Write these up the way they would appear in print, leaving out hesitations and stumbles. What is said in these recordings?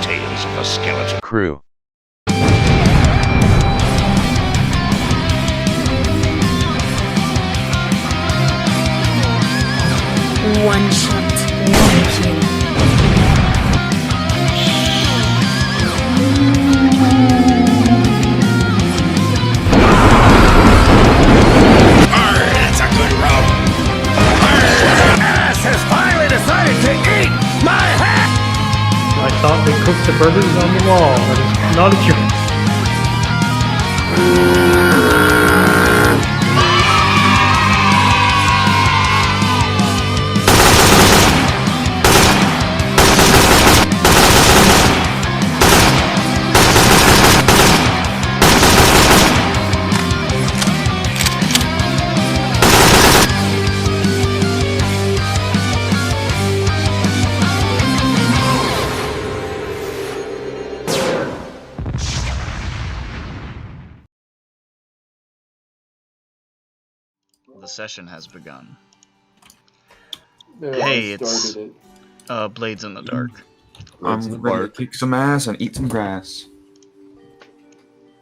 tales of the skeleton crew. One shot, one kill. That's a good roll. Your ass has finally decided to eat my hat! I thought they cooked the burgers on the wall. That is not a joke. The session has begun. There, Hey, I started it's Blades in the Dark. I'm ready to kick some ass and eat some grass.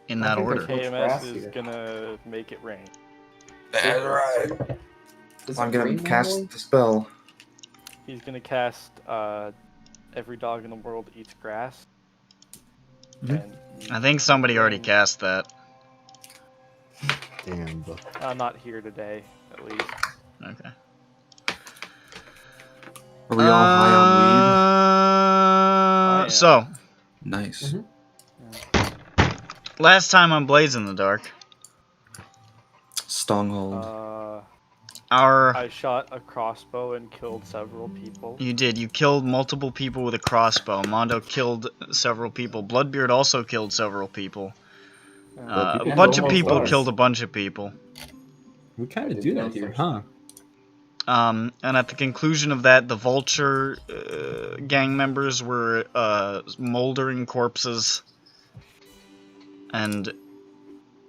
In I that think order. there's KMS grass is here. gonna make it rain. That's right. Is I'm it gonna green cast normally? the spell. He's gonna cast every dog in the world eats grass. Mhm. And I think somebody already cast that. Damn, but not here today, at least. Okay. Are we all high on I am. So, weed? Nice. Mhm. last time on Blades in the Dark, Stronghold. I shot a crossbow and killed several people. You did. You killed multiple people with a crossbow. Mondo killed several people. Bloodbeard also killed several people. A people bunch of almost people died. killed a bunch of people. we kind I of did do no that here, such huh? And at the conclusion of that, the Vulture gang members were moldering corpses. And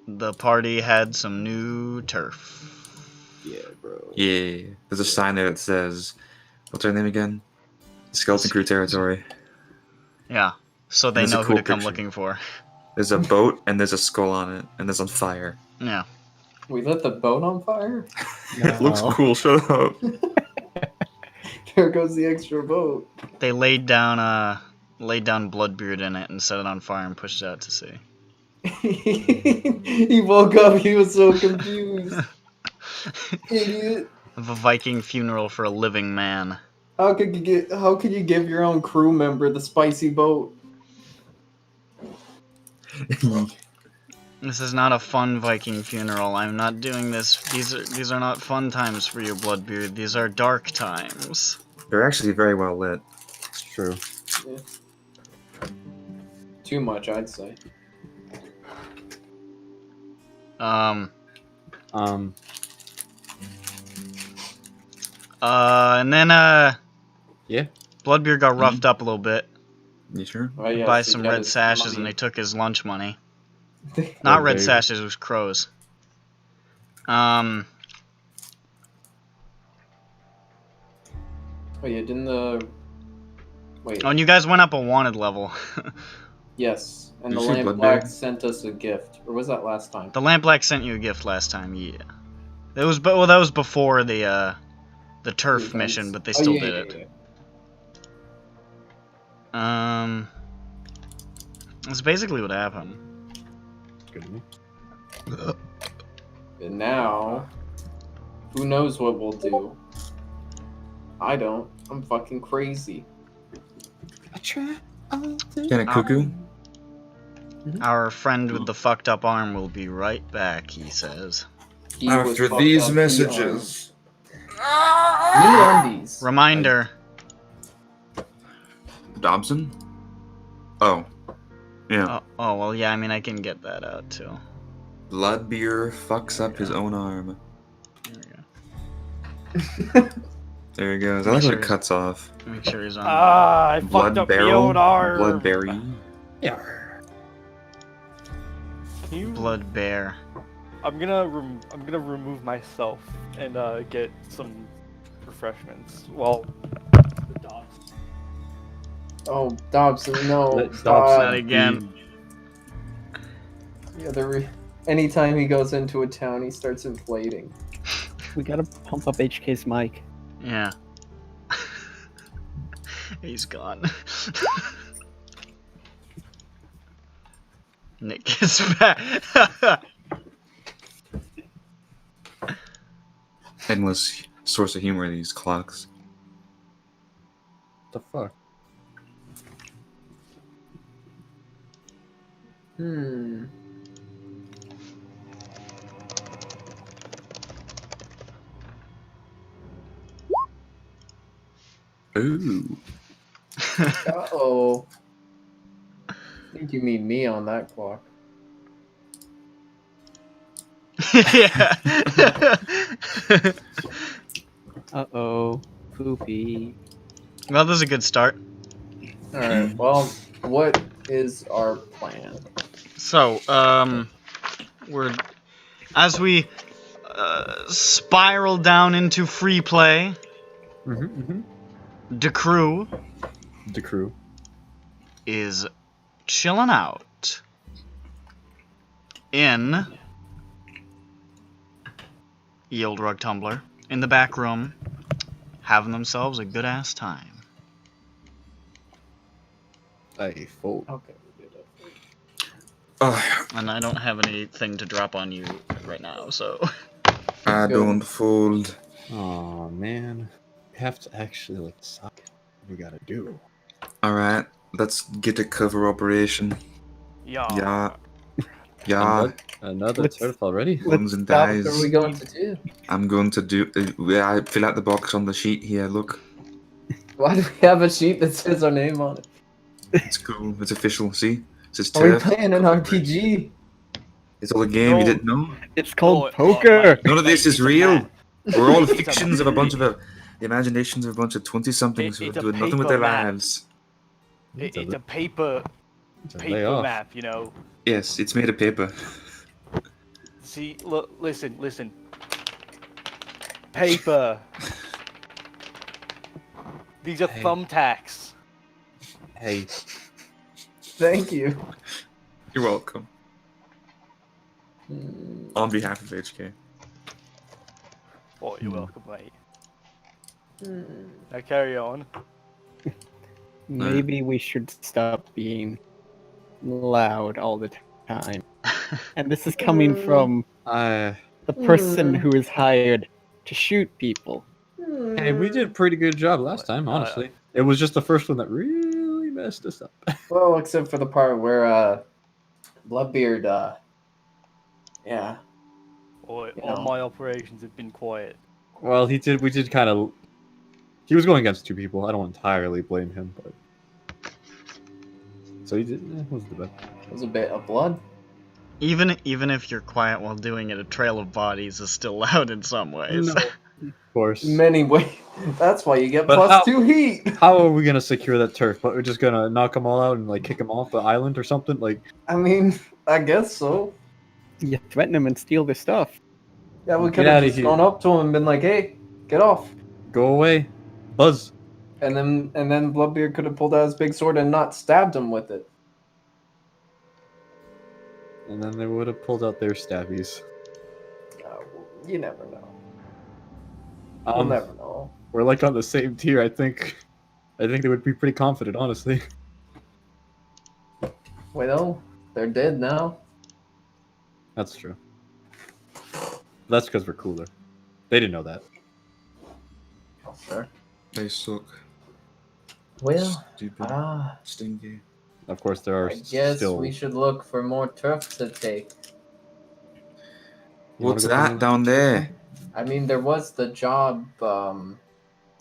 the party had some new turf. Yeah, bro. Yeah. There's a sign there that says, what's her name again? Skeleton Crew territory. Yeah, so they There's a know who cool to come picture. looking for. There's a boat and there's a skull on it, and it's on fire. Yeah. We lit the boat on fire? It looks No. cool. Shut up. There goes the extra boat. They laid down Bloodbeard in it and set it on fire and pushed it out to sea. He woke up, he was so confused. Idiot. Of a Viking funeral for a living man. How could you give your own crew member the spicy boat? This is not a fun Viking funeral. I'm not doing this. These are not fun times for you, Bloodbeard. These are dark times. They're actually very well lit. It's true. Yeah. Too much, I'd say. And then Yeah. Bloodbeard got roughed up a little bit You sure? Oh, yes, by he some got red his sashes, and money. they took his lunch money. Not red baby. sashes, it was crows. Oh yeah, didn't the... Wait, Oh, and you guys went up a wanted level. yes. And Did the you see Lamp Blood Black Bear? sent us a gift. Or was that last time? The Lamp Black sent you a gift last time, yeah. It was, well, that was before the turf Events. mission, but they Oh, still yeah, did yeah, it. yeah. That's basically what happened. Good to me. And now, who knows what we'll do? I don't. I'm fucking crazy. I try all day. Can a cuckoo? Our friend with the fucked up arm will be right back, he says. He was After fucked these up, messages. MeUndies. Reminder, Dobson? Oh. Yeah. oh, well, yeah, I mean, I can get that out, too. Bloodbeer fucks up his own arm. There we go. There he goes. I like when it cuts off. Make sure he's on. I fucked Blood up my barrel? own arm. Bloodberry? Yeah. Can you? Blood Bear. I'm gonna remove myself and get some refreshments. Well, the dogs. Oh, Dobson, no. Let Stop. Dobson Not again. Yeah, anytime he goes into a town, he starts inflating. We gotta pump up HK's mic. Yeah. He's gone. Nick is back. Endless source of humor, these clocks. The fuck? Hmm. Ooh. Uh-oh. I think you mean me on that clock. Yeah. Uh-oh. Poopy. Well, this is a good start. Alright, well, what is our plan? So, we're as we spiral down into free play. The crew The crew. is chilling out in the old rug tumbler in the back room, having themselves a good ass time. I fold. Okay, we did it. And I don't have anything to drop on you right now, so. I Good. don't fold. Oh man, we have to actually like decide what we gotta do. Alright, let's get a cover operation. Yeah. Another Let's- turf already? Ones and What dies. are we going to do? I'm going to do. I fill out the box on the sheet here. Look, Why do we have a sheet that says our name on it? it's cool. It's official. See, it says Are we turf. playing an RPG? It's all a game. You didn't know. It's called poker! None of this is real. We're all fictions of a bunch of the imaginations of a bunch of 20-somethings who are It's a doing nothing with their paper map. lives. It's a paper To lay off. map, you know. Yes, it's made of paper. See, look, listen. Paper. These are Hey. thumbtacks. Hey, Thank you. You're welcome. On behalf of HK. Oh, you're welcome, mate. Now carry on. Maybe we should stop being loud all the time. And this is coming from the person who is hired to shoot people. hey, we did a pretty good job last time, honestly. It was just the first one that really messed us up. Well, except for the part where Bloodbeard, yeah. All know. my operations have been quiet. Well, we did kind of. He was going against two people. I don't entirely blame him, but. So he did. Wasn't the best. It was a bit of blood. Even if you're quiet while doing it, a trail of bodies is still loud in some ways. No. Of course. Many ways. That's why you get But how- +2 heat. How are we gonna secure that turf? But we're just gonna knock them all out and like kick them off the island or something? Like, I mean, I guess so. You threaten them and steal their stuff. Yeah, we Get could have outta just here. gone up to him and been like, "Hey, get off!" go away, Buzz. And then Bloodbeard could have pulled out his big sword and not stabbed him with it. And then they would have pulled out their stabbies. You never know. We'll never know. We're like on the same tier. I think they would be pretty confident, honestly. Well, they're dead now. That's true. That's because we're cooler. They didn't know that. Sure. They suck. Well, Stupid. ah, Stinky. Of course, there are I guess still. we should look for more turf to take. You wanna What's go that down? down there? I mean, there was the job. What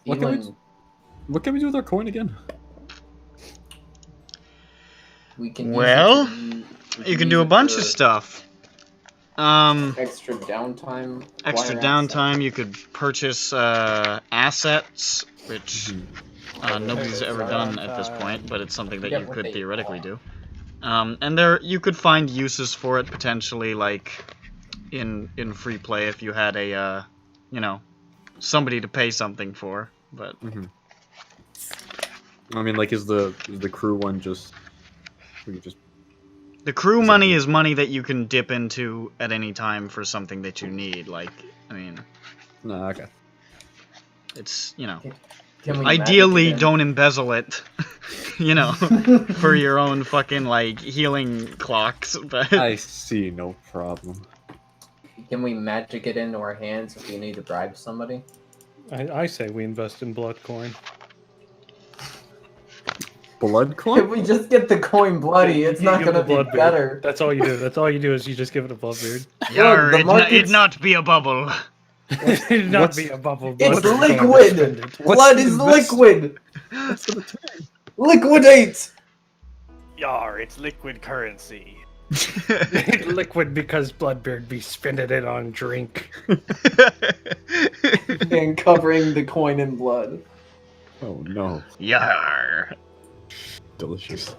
can we Elon, do? What can we do with our coin again? we can. use it Well, to- we You can use do a it bunch for of stuff. Extra downtime. Extra Wire downtime, you could purchase assets, which nobody's ever done at this point, but it's something that Forget you what could they theoretically are. do. And you could find uses for it potentially, like in free play if you had a somebody to pay something for. But I mean, like, is the crew one just? We could just. The crew money is money that you can dip into at any time for something that you need. Like, I mean, No, okay. it's, you know, Can we ideally magic it in? don't embezzle it, you know, for your own fucking like healing clocks. But I see, no problem. Can we magic it into our hands if we need to bribe somebody? I say we invest in blood coin. Blood If coin? we just get the coin bloody, it's You not give it gonna a be Bloodbeard. better. That's all you do. That's all you do is you just give it a Bloodbeard. Yar, the it market's- not be a bubble. It'd not What's- be a bubble. It's Bloodbeard going to liquid! spend it. Blood is liquid! Liquidate! Yar, it's liquid currency. Liquid because Bloodbeard be spending it on drink. And covering the coin in blood. Oh no, Yar. delicious.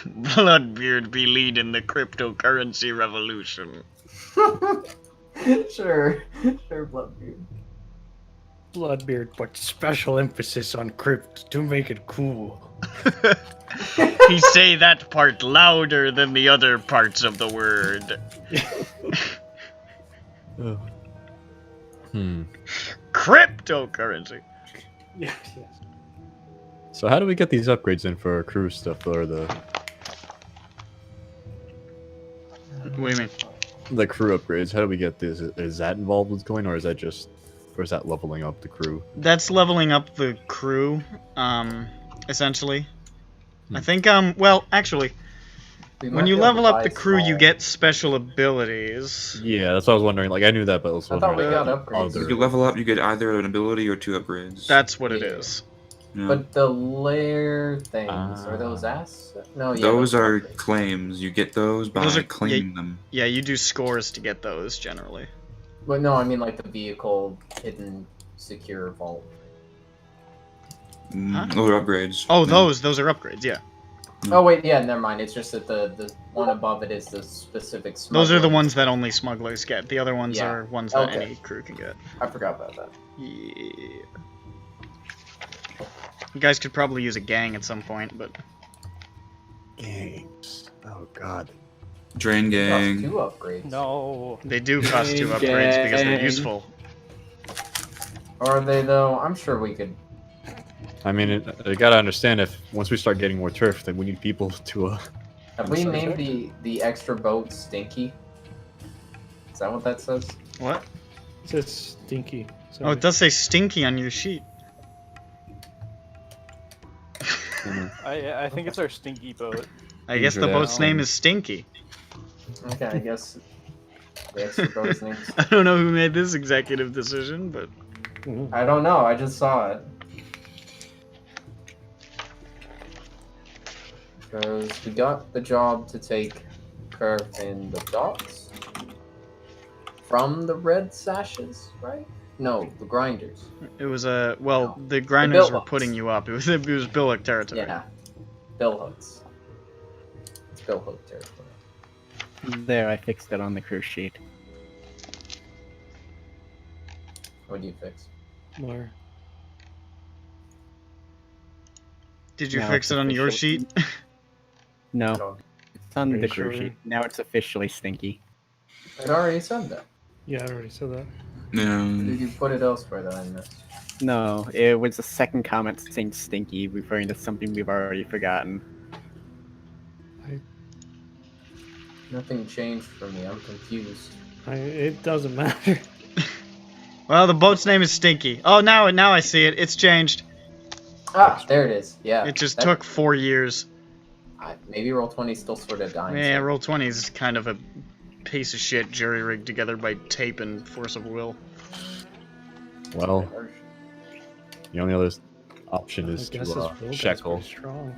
Bloodbeard be leading the cryptocurrency revolution. Sure, Bloodbeard. Bloodbeard put special emphasis on crypt to make it cool. He say that part louder than the other parts of the word. Cryptocurrency. Yes, yes. So how do we get these upgrades in for our crew stuff, or the What do you mean? crew upgrades? How do we get this? Is that involved with going, or is that just, or is that leveling up the crew? That's leveling up the crew, essentially. I think, well, actually, when you level up the crew, you get special abilities. Yeah, that's what I was wondering. Like, I knew that, but I was I thought we wondering. got upgrades. If you level up, you get either an ability or 2 upgrades. That's what it Yeah. is. Yeah. But the lair things, are those ass? No, yeah. those are upgrades. claims. You get those by Those are- claiming them. Yeah, you do scores to get those, generally. But no, I mean like the vehicle hidden secure vault. Huh? Those are upgrades. Oh, Yeah. those are upgrades, yeah. Oh wait, yeah, never mind. It's just that the one above it is the specific. Those are the smuggling. ones that only smugglers get. The other ones Yeah. are ones that Okay. any crew can get. I forgot about that. Yeah. You guys could probably use a gang at some point, but... Gangs. Oh god. Drain Cost gang. 2 upgrades. No. They do cost 2 Gang. upgrades because they're useful. Are they though? I'm sure we could. I mean, I gotta understand, if once we start getting more turf, then we need people to. Have we named the extra boat Stinky? Is that what that says? What? It says stinky. Oh, it does say stinky on your sheet. I think it's our stinky boat. I guess the Usually boat's that's- name is Stinky. Okay, I guess the extra boat's name. I don't know who made this executive decision, but... I don't know. I just saw it. Because we got the job to take Curve in the docks from the red sashes, right? No, the grinders. It was a... Well, No. the grinders were billhooks. putting you up. It was Billick territory. Yeah, bill hooks. It's bill hook territory. There, I fixed it on the crew sheet. What do you fix? More. Did you No, fix it's it on your official. sheet? No, don't- it's on Are the you crew sure? sheet. Now it's officially stinky. It already said that. Yeah, I already said that. Did you put it elsewhere that I missed? No, it was a second comment saying stinky, referring to something we've already forgotten. Nothing changed for me. I'm confused. It doesn't matter. Well, the boat's name is Stinky. Oh, now I see it. It's changed. Ah, there it is. Yeah. It just that- took 4 years. Maybe Roll20 still sort of dying. Yeah, Roll20 is kind of a piece of shit jury-rigged together by tape and force of will. Well, the only other option I is guess to this build guy's shekel. pretty strong.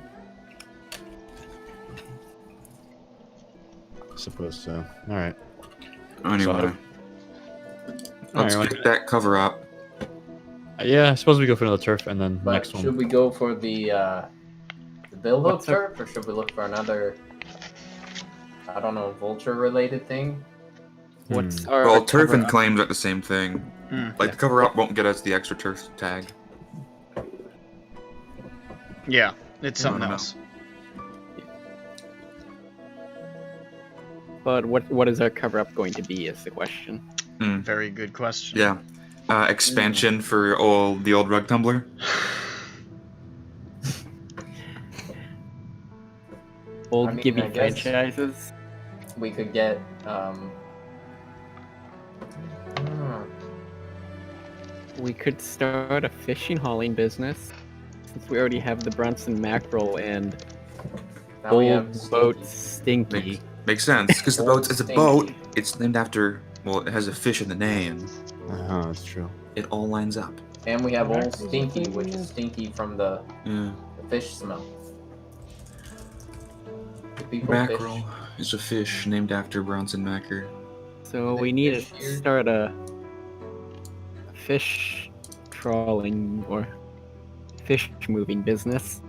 I suppose so. All right. Anyway. Let's Alright, get that cover up. Yeah, I suppose we go for another turf, and then But next should one. we go for the bill hook What's up? turf, or should we look for another, I don't know, vulture related thing? What's our Well, turf and cover-up? claims are the same thing. Hmm. Like, the cover up won't get us the extra turf tag. Yeah, it's I don't something know. else. But what is our cover-up going to be is the question. Very good question. Yeah. Expansion for the old rug tumbler. Old I mean, Gibby I guess- franchises. We could get We could start a fishing hauling business, since we already have the Brunson mackerel and now we have old boat Stinky. Makes sense because the Old boat. It's a Stinky. boat. It's named after. Well, it has a fish in the name. That's true. It all lines up. And we have Old Stinky, which is Stinky from the Yeah. fish smell. Do people Mackerel fish? is a fish named after Bronson Macker. So They we need fish to here? start a fish trawling or fish moving business.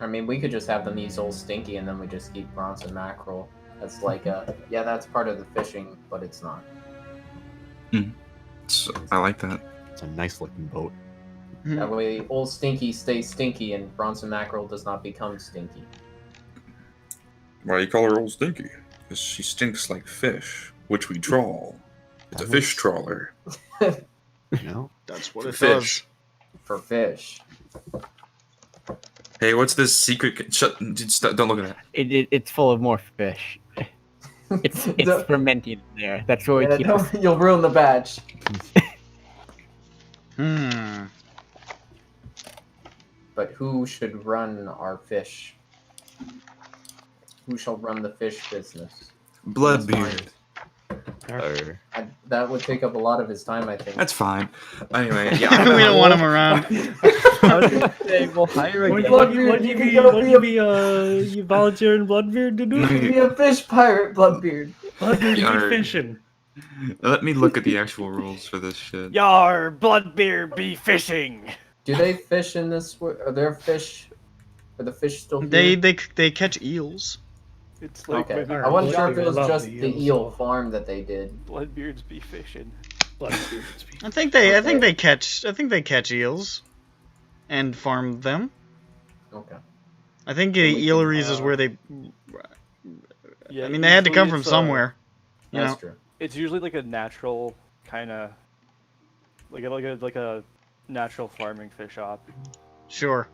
I mean, we could just have them use Old Stinky, and then we just keep Bronson mackerel. That's like yeah, that's part of the fishing, but it's not. So, I like that. It's a nice looking boat. That way, Old Stinky stays stinky, and Bronson mackerel does not become stinky. Why you call her Old Stinky? Because she stinks like fish, which we trawl. It's a fish trawler. You know? That's what For it fish. For fish. Hey, what's this secret? Don't look at that. It's full of more fish. It's The- fermenting in there. That's where we Yeah, keep. no, you'll ruin the batch. does. But who should run our fish? Who shall run the fish business? Bloodbeard. That would take up a lot of his time, I think. That's fine. Anyway, yeah. We don't want him around. We'll hire What a do you be you volunteer in Bloodbeard to do? You can be a fish pirate, Bloodbeard. Bloodbeard Yar. be fishing. Let me look at the actual rules for this shit. Yar, Bloodbeard be fishing. Do they fish in this? Are there fish? Are the fish still here? They catch eels. It's like Okay. when I wasn't sure if it Bloodbeard was love just the the eels, eel so- farm that they did. Bloodbeards be fishing. Bloodbeard's be- I think they catch eels, and farm them. Okay. I think we can, eeleries is where they. Yeah, I mean, they had to usually come from it's, somewhere. You That's know. true. It's usually like a natural kind of, like a natural farming fish op. Sure.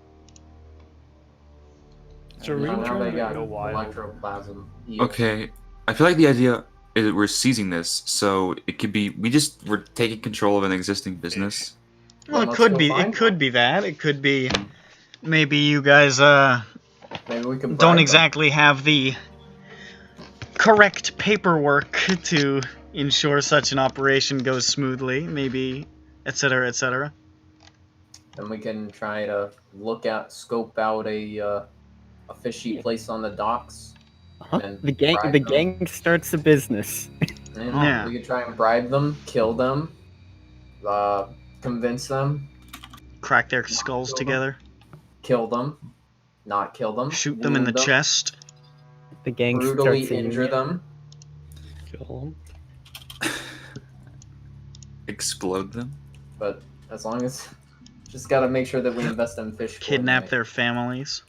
So And we Now can then they try got go wild. electroplasm. Eels. Okay, I feel like the idea is that we're seizing this, so it could be we're taking control of an existing business. Well, it let's could go be. find It could be that. It could be. Maybe you guys Maybe we can. bribe don't them. exactly have the correct paperwork to ensure such an operation goes smoothly. Maybe, etc., etc. Then we can try to scope out a fishy place on the docks. Huh? And The gang bribe the them. gang starts a business. Yeah. We could try and bribe them, kill them, convince them, Crack their skulls together. kill them, not kill them, Shoot them in the wound chest. The gang brutally starts a injure union. them. Kill 'em. Explode them. But as long as, just gotta make sure that we invest in fish. Kidnap their families.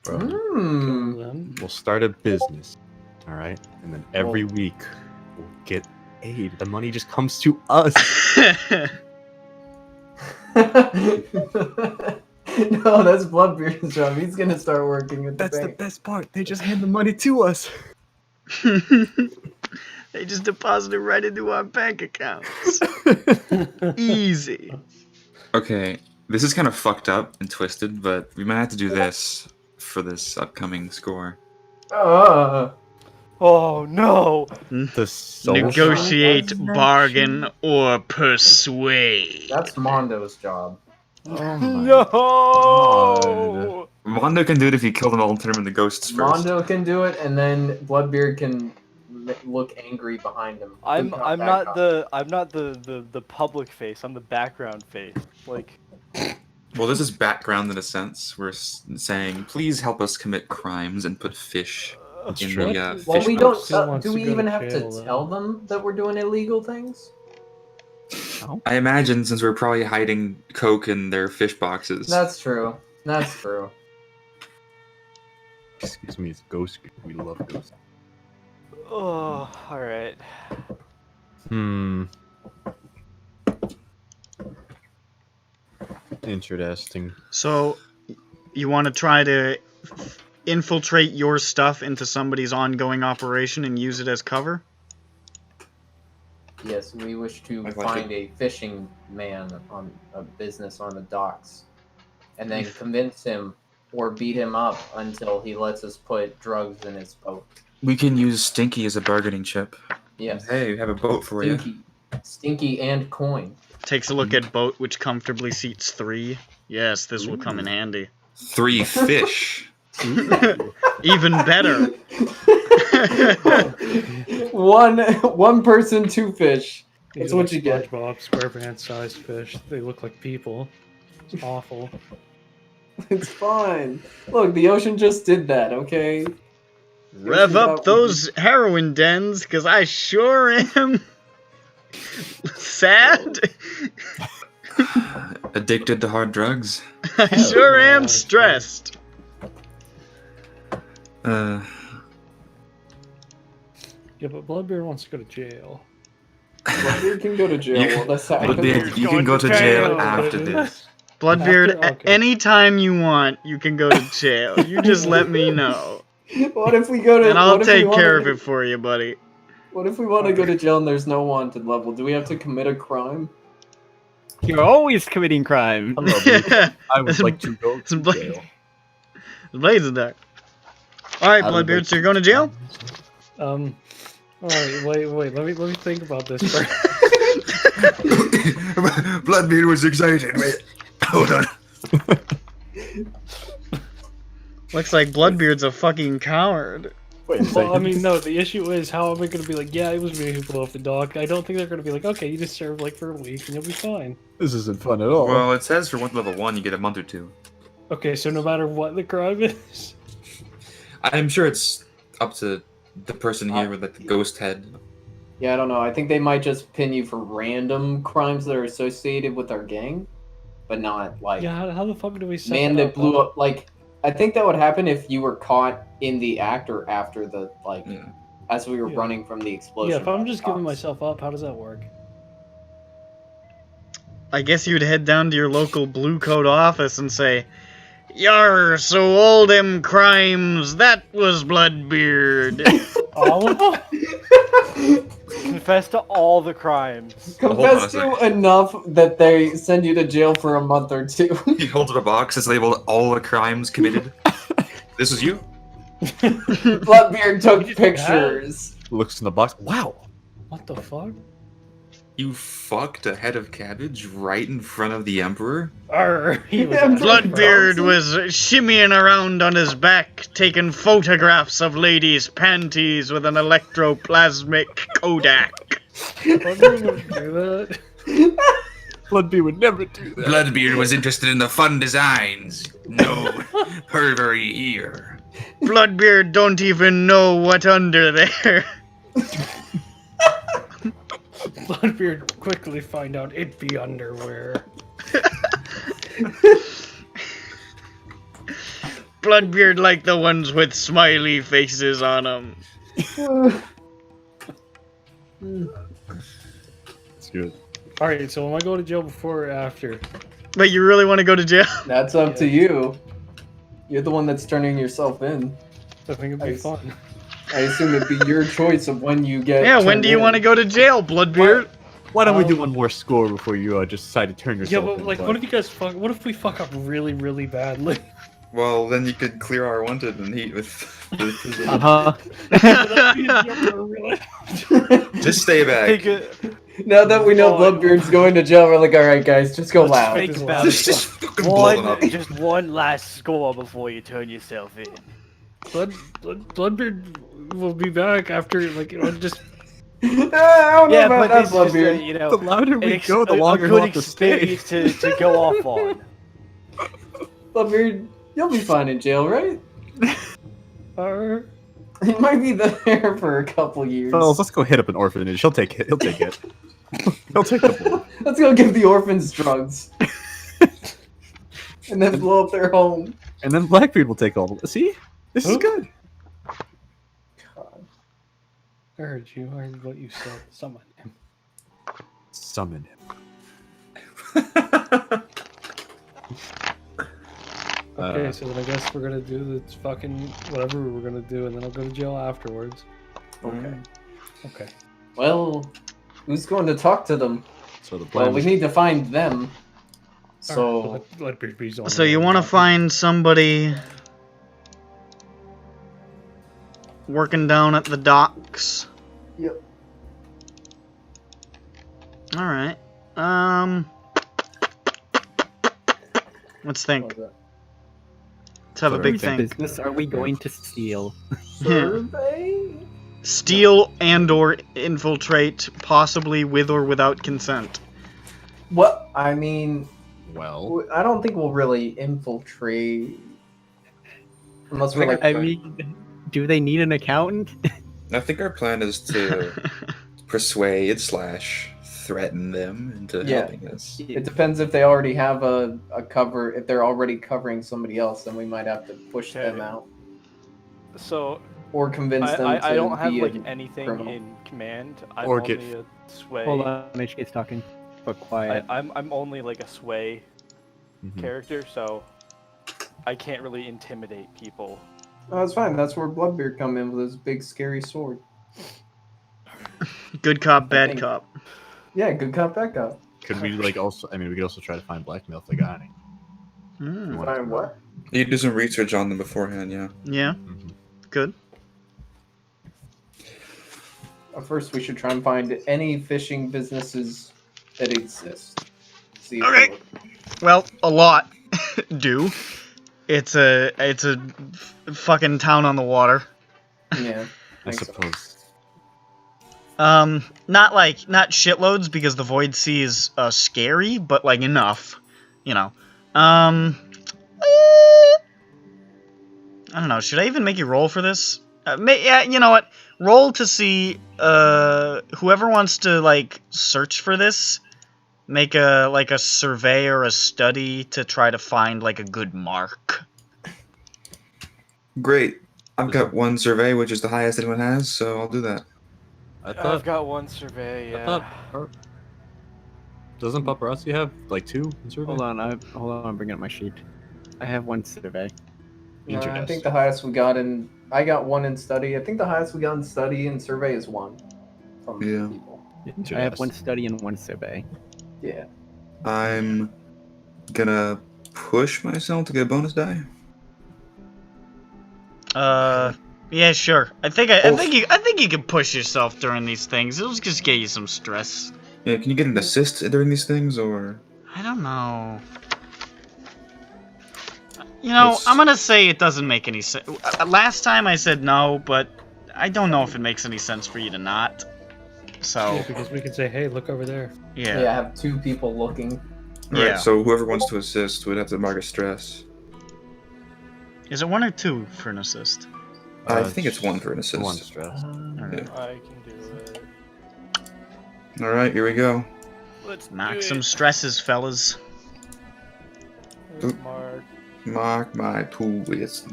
Bro, Kill Hmm. them. we'll start a business. All right? And then every week we'll get aid. The money just comes to us. No, that's Bloodbeard's job. He's gonna start working at the That's the bank. best part. They just hand the money to us. They just deposit it right into our bank accounts. Easy. Okay, this is kind of fucked up and twisted, but we might have to do this for this upcoming score. Oh no! The social Negotiate, bargain, or persuade. That's Mondo's job. Oh my No! Mondo can do it if you kill them all and turn them into ghosts first. Mondo can do it, and then Bloodbeard can look angry behind him. I'm That not guy. the public face. I'm the background face. Like Well, this is background in a sense. We're saying, please help us commit crimes and put fish in true. the Well, fish we boat. don't. Still wants Do to we go even to have jail, to though. tell them that we're doing illegal things? I imagine since we're probably hiding coke in their fish boxes. That's true. That's true. Excuse me, it's Ghost. We love Ghost. Oh, alright. Interesting. So, you want to try to infiltrate your stuff into somebody's ongoing operation and use it as cover? Yes, we wish to I'd like find a fishing man on a business on the docks, and then convince him or beat him up until he lets us put drugs in his boat. We can use Stinky as a bargaining chip. Yes. Hey, we have a boat for you. Stinky and coin. Takes a look at boat, which comfortably seats 3. Yes, this will come in handy. 3 fish. Even better. one person, 2 fish. These That's are what you get. SpongeBob SquarePants-sized fish. They look like people. It's awful. It's fine. Look, the ocean just did that, okay? Rev up those heroin dens, because I sure am sad. Addicted to hard drugs. I sure am stressed. Yeah, but Bloodbeard wants to go to jail. Bloodbeard can go to jail. Well, that's how Bloodbeard, you can go to jail after this. Bloodbeard, Okay. anytime you want, you can go to jail. You just let me know. What if we go to? And I'll what if we take care of wanna- it for you, buddy. What if we want to go to jail and there's no wanted level? Do we have to commit a crime? You're always committing crime. I would like to go to Bla- jail. Blazing Dark. Alright, Bloodbeard, so you're going to jail? Alright, wait, let me think about this first. Bloodbeard was excited. Wait, hold on. Looks like Bloodbeard's a fucking coward. Well, I mean, no, the issue is how am I going to be like, yeah, it was me who blew up the dock. I don't think they're going to be like, okay, you just serve like for a week and you'll be fine. This isn't fun at all. Well, it says for level 1 you get a month or 2. Okay, so no matter what the crime is. I'm sure it's up to the person here with like the ghost head. Yeah, I don't know. I think they might just pin you for random crimes that are associated with our gang, but not like Yeah, how the fuck do we set man that that blew up. Like, I think that would happen if you were caught in the act or after the like, Yeah. as we were Yeah. running from the explosion. Yeah, if I'm just giving Docks. myself up, how does that work? I guess you'd head down to your local blue coat office and say, "Yar, so all them crimes, that was Bloodbeard." All of them? Confess to all the crimes. Confess Hold on to enough that they send you to jail for a month or 2. He holds up a box that's labeled all the crimes committed. This is you? Bloodbeard took pictures. Looks in the box. Wow. What the fuck? You fucked a head of cabbage right in front of the Emperor? Arr, he was Yeah, Bloodbeard was shimmying around on his back, taking photographs of ladies' panties with an electroplasmic Kodak. Bloodbeard wouldn't do that. Bloodbeard would never do that. Bloodbeard was interested in the fun designs. No pervery here. Bloodbeard don't even know what under there. Bloodbeard quickly find out it'd be underwear. Bloodbeard like the ones with smiley faces on them. It's good. Alright, so am I going to jail before or after? But you really want to go to jail? That's up to you. You're the one that's turning yourself in. I think it'd be fun. I assume it'd be your choice of when you get. Yeah, when turned do you in. want to go to jail, Bloodbeard? Why don't we do one more score before you just decide to turn Yeah, yourself but in? like, what if you guys fuck? What if we fuck up really, really badly? Well, then you could clear our wanted and heat with. Just stay back. Now that we know Bloodbeard's going to jail, we're like, all right, guys, just go loud. Think about Just, it. just fucking blow it up. Just one last score before you turn yourself in. Bloodbeard will be back after, like, you know, just. I don't know Yeah, about but that, this is just, Bloodbeard. you know, The louder we go, the a longer good we'll have to stay. experience to go off on. Bloodbeard, you'll be fine in jail, right? He might be there for a couple years. Fellas, let's go hit up an orphanage. He'll take it. He'll take it. He'll take the bullet. Let's go give the orphans drugs. And then blow up their home. And then Blackbeard will take all. See, this is good. God. I heard you. I heard what you said. Summon him. Summon him. Okay, so then I guess we're gonna do this fucking whatever we're gonna do, and then I'll go to jail afterwards. Okay. Okay. Well, who's going to talk to them? So the plan Well, we is- need to find them. So, Alright, let Beardbeard's on So the you way. want to find somebody working down at the docks? Yep. All right. Let's think. what was that? Let's have a big Whose think. business are we going to steal? Survey? Steal and/or infiltrate, possibly with or without consent. What? I mean, Well, I don't think we'll really infiltrate. Unless we're like. I mean, do they need an accountant? I think our plan is to persuade / threaten them into Yeah. helping us. It depends if they already have a cover. If they're already covering somebody else, then we might have to push them out So or convince them to I don't have be like a anything criminal. in command. I'm Or only get- a sway. Hold on, HK's talking, but quiet. I'm only like a sway Mhm. character, so I can't really intimidate people. Oh, that's fine. That's where Bloodbeard come in with his big scary sword. Good cop, bad think- cop. Yeah, good cop, bad cop. could we like also? I mean, we could also try to find blackmail if they got any. Mm, Fine, what? You do some research on them beforehand, yeah. yeah, Mhm. good. First, we should try and find any fishing businesses that exist. See if Okay. they look- Well, a lot do. It's a fucking town on the water. Yeah. I think so. suppose. Not shitloads because the Void Sea is scary, but like enough, you know. I don't know. Should I even make you roll for this? Yeah, you know what? Roll to see. Whoever wants to like search for this, make a survey or a study to try to find like a good mark. Great. I've got one survey, which is the highest anyone has, so I'll do that. I I've thought. got one survey. I Yeah. thought. Doesn't Paparazzi have like 2 in survey? Hold on, I'm bringing up my sheet. I have one survey. No, I Internet. think the highest we got in. I got one in study. I think the highest we got in study and survey is 1. From Yeah. people. I have one study and one survey. Yeah. I'm gonna push myself to get a bonus die. Yeah, sure. I think you can push yourself during these things. It'll just get you some stress. Yeah, can you get an assist during these things, or? I don't know. You know, Let's- I'm gonna say it doesn't make any sense. Last time I said no, but I don't know if it makes any sense for you to not. So, Yeah, because we can say, hey, look over there. Yeah, yeah. I have 2 people looking. Yeah. Alright, so whoever wants to assist would have to mark a stress. Is it 1 or 2 for an assist? I think it's 1 for an assist. 1 stress. Alright. I can do it. Alright, here we go. Let's Knock do some it. stresses, fellas. Where's Mark? Mark my tool. It's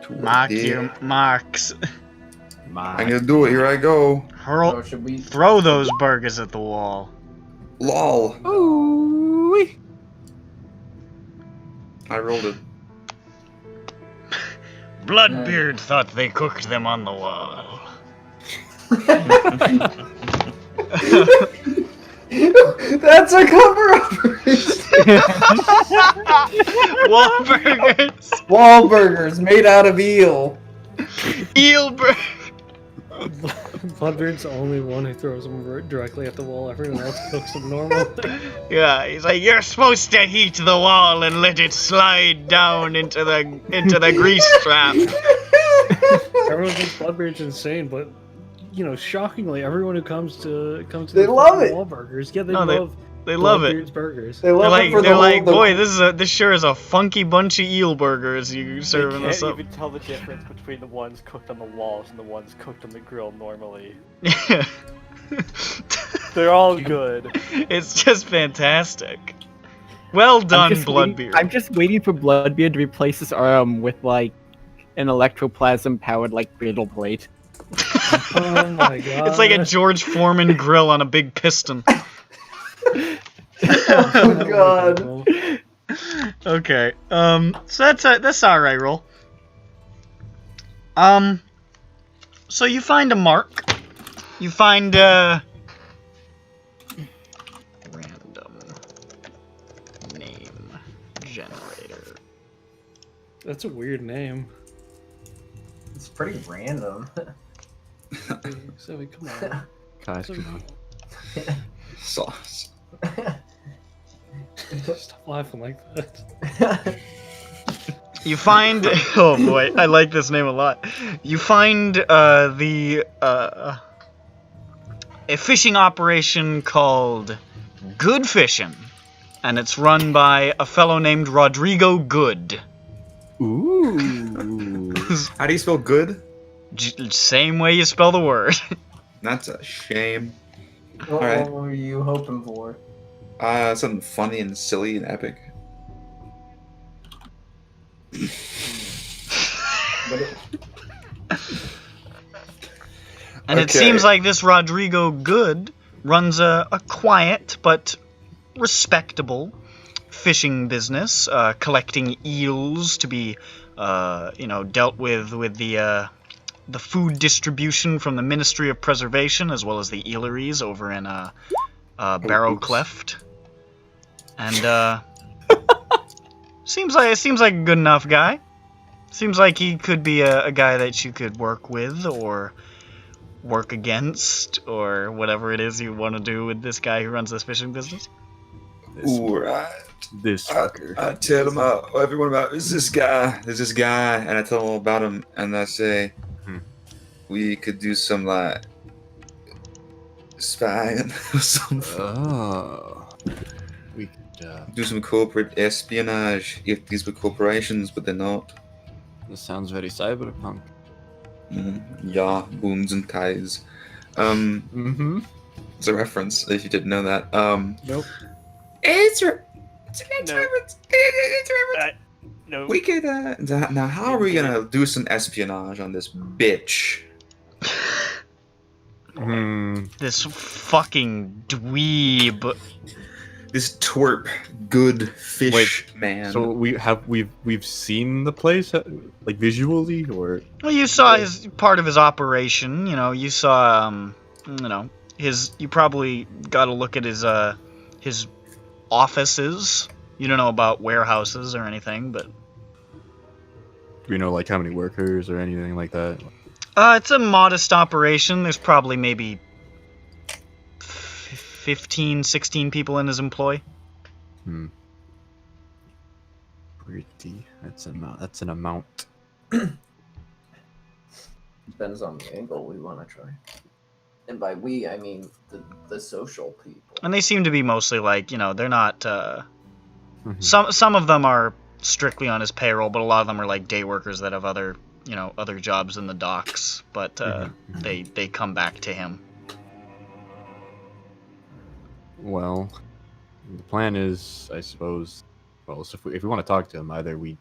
tool. Mark yeah. your marks. I'm gonna do it. Here I go. Hurl. So should we? Throw those burgers at the wall. Lol. I rolled it. Bloodbeard thought they cooked them on the wall. That's a cover-up. Wahlburgers. Wahlburgers made out of eel. Eel burgers. Bloodbeard's the only one who throws them directly at the wall. Everyone else cooks them normal. Yeah, he's like, you're supposed to heat the wall and let it slide down into the grease trap. Everyone thinks Bloodbeard's insane, but you know, shockingly, everyone who comes to They the love it. Wahlburgers, yeah, they No, love They love it. Bloodbeard's burgers. They love it for the They're whole- like, the- boy, this sure is a funky bunch of eel burgers you You serving can't us up. even tell the difference between the ones cooked on the walls and the ones cooked on the grill normally. They're all good. It's just fantastic. Well done, Bloodbeard. I'm just waiting for Bloodbeard to replace his arm with like an electroplasm powered like brittle plate. Oh my god. It's like a George Foreman grill on a big piston. Oh god. Okay. So that's alright, roll. So you find a mark. You find random name generator. That's a weird name. It's pretty random. Zoe, come on. Guys, come on. Sauce. Stop laughing like that. You find oh boy, I like this name a lot. You find a fishing operation called Good Fishing, and it's run by a fellow named Rodrigo Good. Ooh. How do you spell good? Same way you spell the word. That's a shame. What Alright. were you hoping for? Something funny and silly and epic. And it seems like this Rodrigo Good runs a quiet but respectable fishing business, collecting eels to be, dealt with the food distribution from the Ministry of Preservation, as well as the eeleries over in Barrow Cleft. And seems like a good enough guy. Seems like he could be a guy that you could work with or work against, or whatever it is you want to do with this guy who runs this fishing business. Ooh, right. This fucker. I tell him everyone about there's this guy, and I tell them all about him, and I say, we could do some like spying or something. Oh. We could, Do some corporate espionage if these were corporations, but they're not. this sounds very cyberpunk. Yeah, boons and ties. Mm-hmm. It's a reference if you didn't know that. Nope. It's a No. reference. It's a reference. No. We could now how are we gonna do some espionage on this bitch? This fucking dweeb. This twerp, good fish man. So we've seen the place like visually, or Well, you saw his part of his operation. You saw you probably got to look at his offices. You don't know about warehouses or anything, but do we know like how many workers or anything like that? it's a modest operation. There's probably maybe 15, 16 people in his employ. Pretty. That's an amount. Depends on the angle we want to try. And by we, I mean the social people. And they seem to be mostly like, they're not some of them are strictly on his payroll, but a lot of them are like day workers that have other jobs in the docks, but they come back to him. Well, the plan is, I suppose, so if we want to talk to him, either we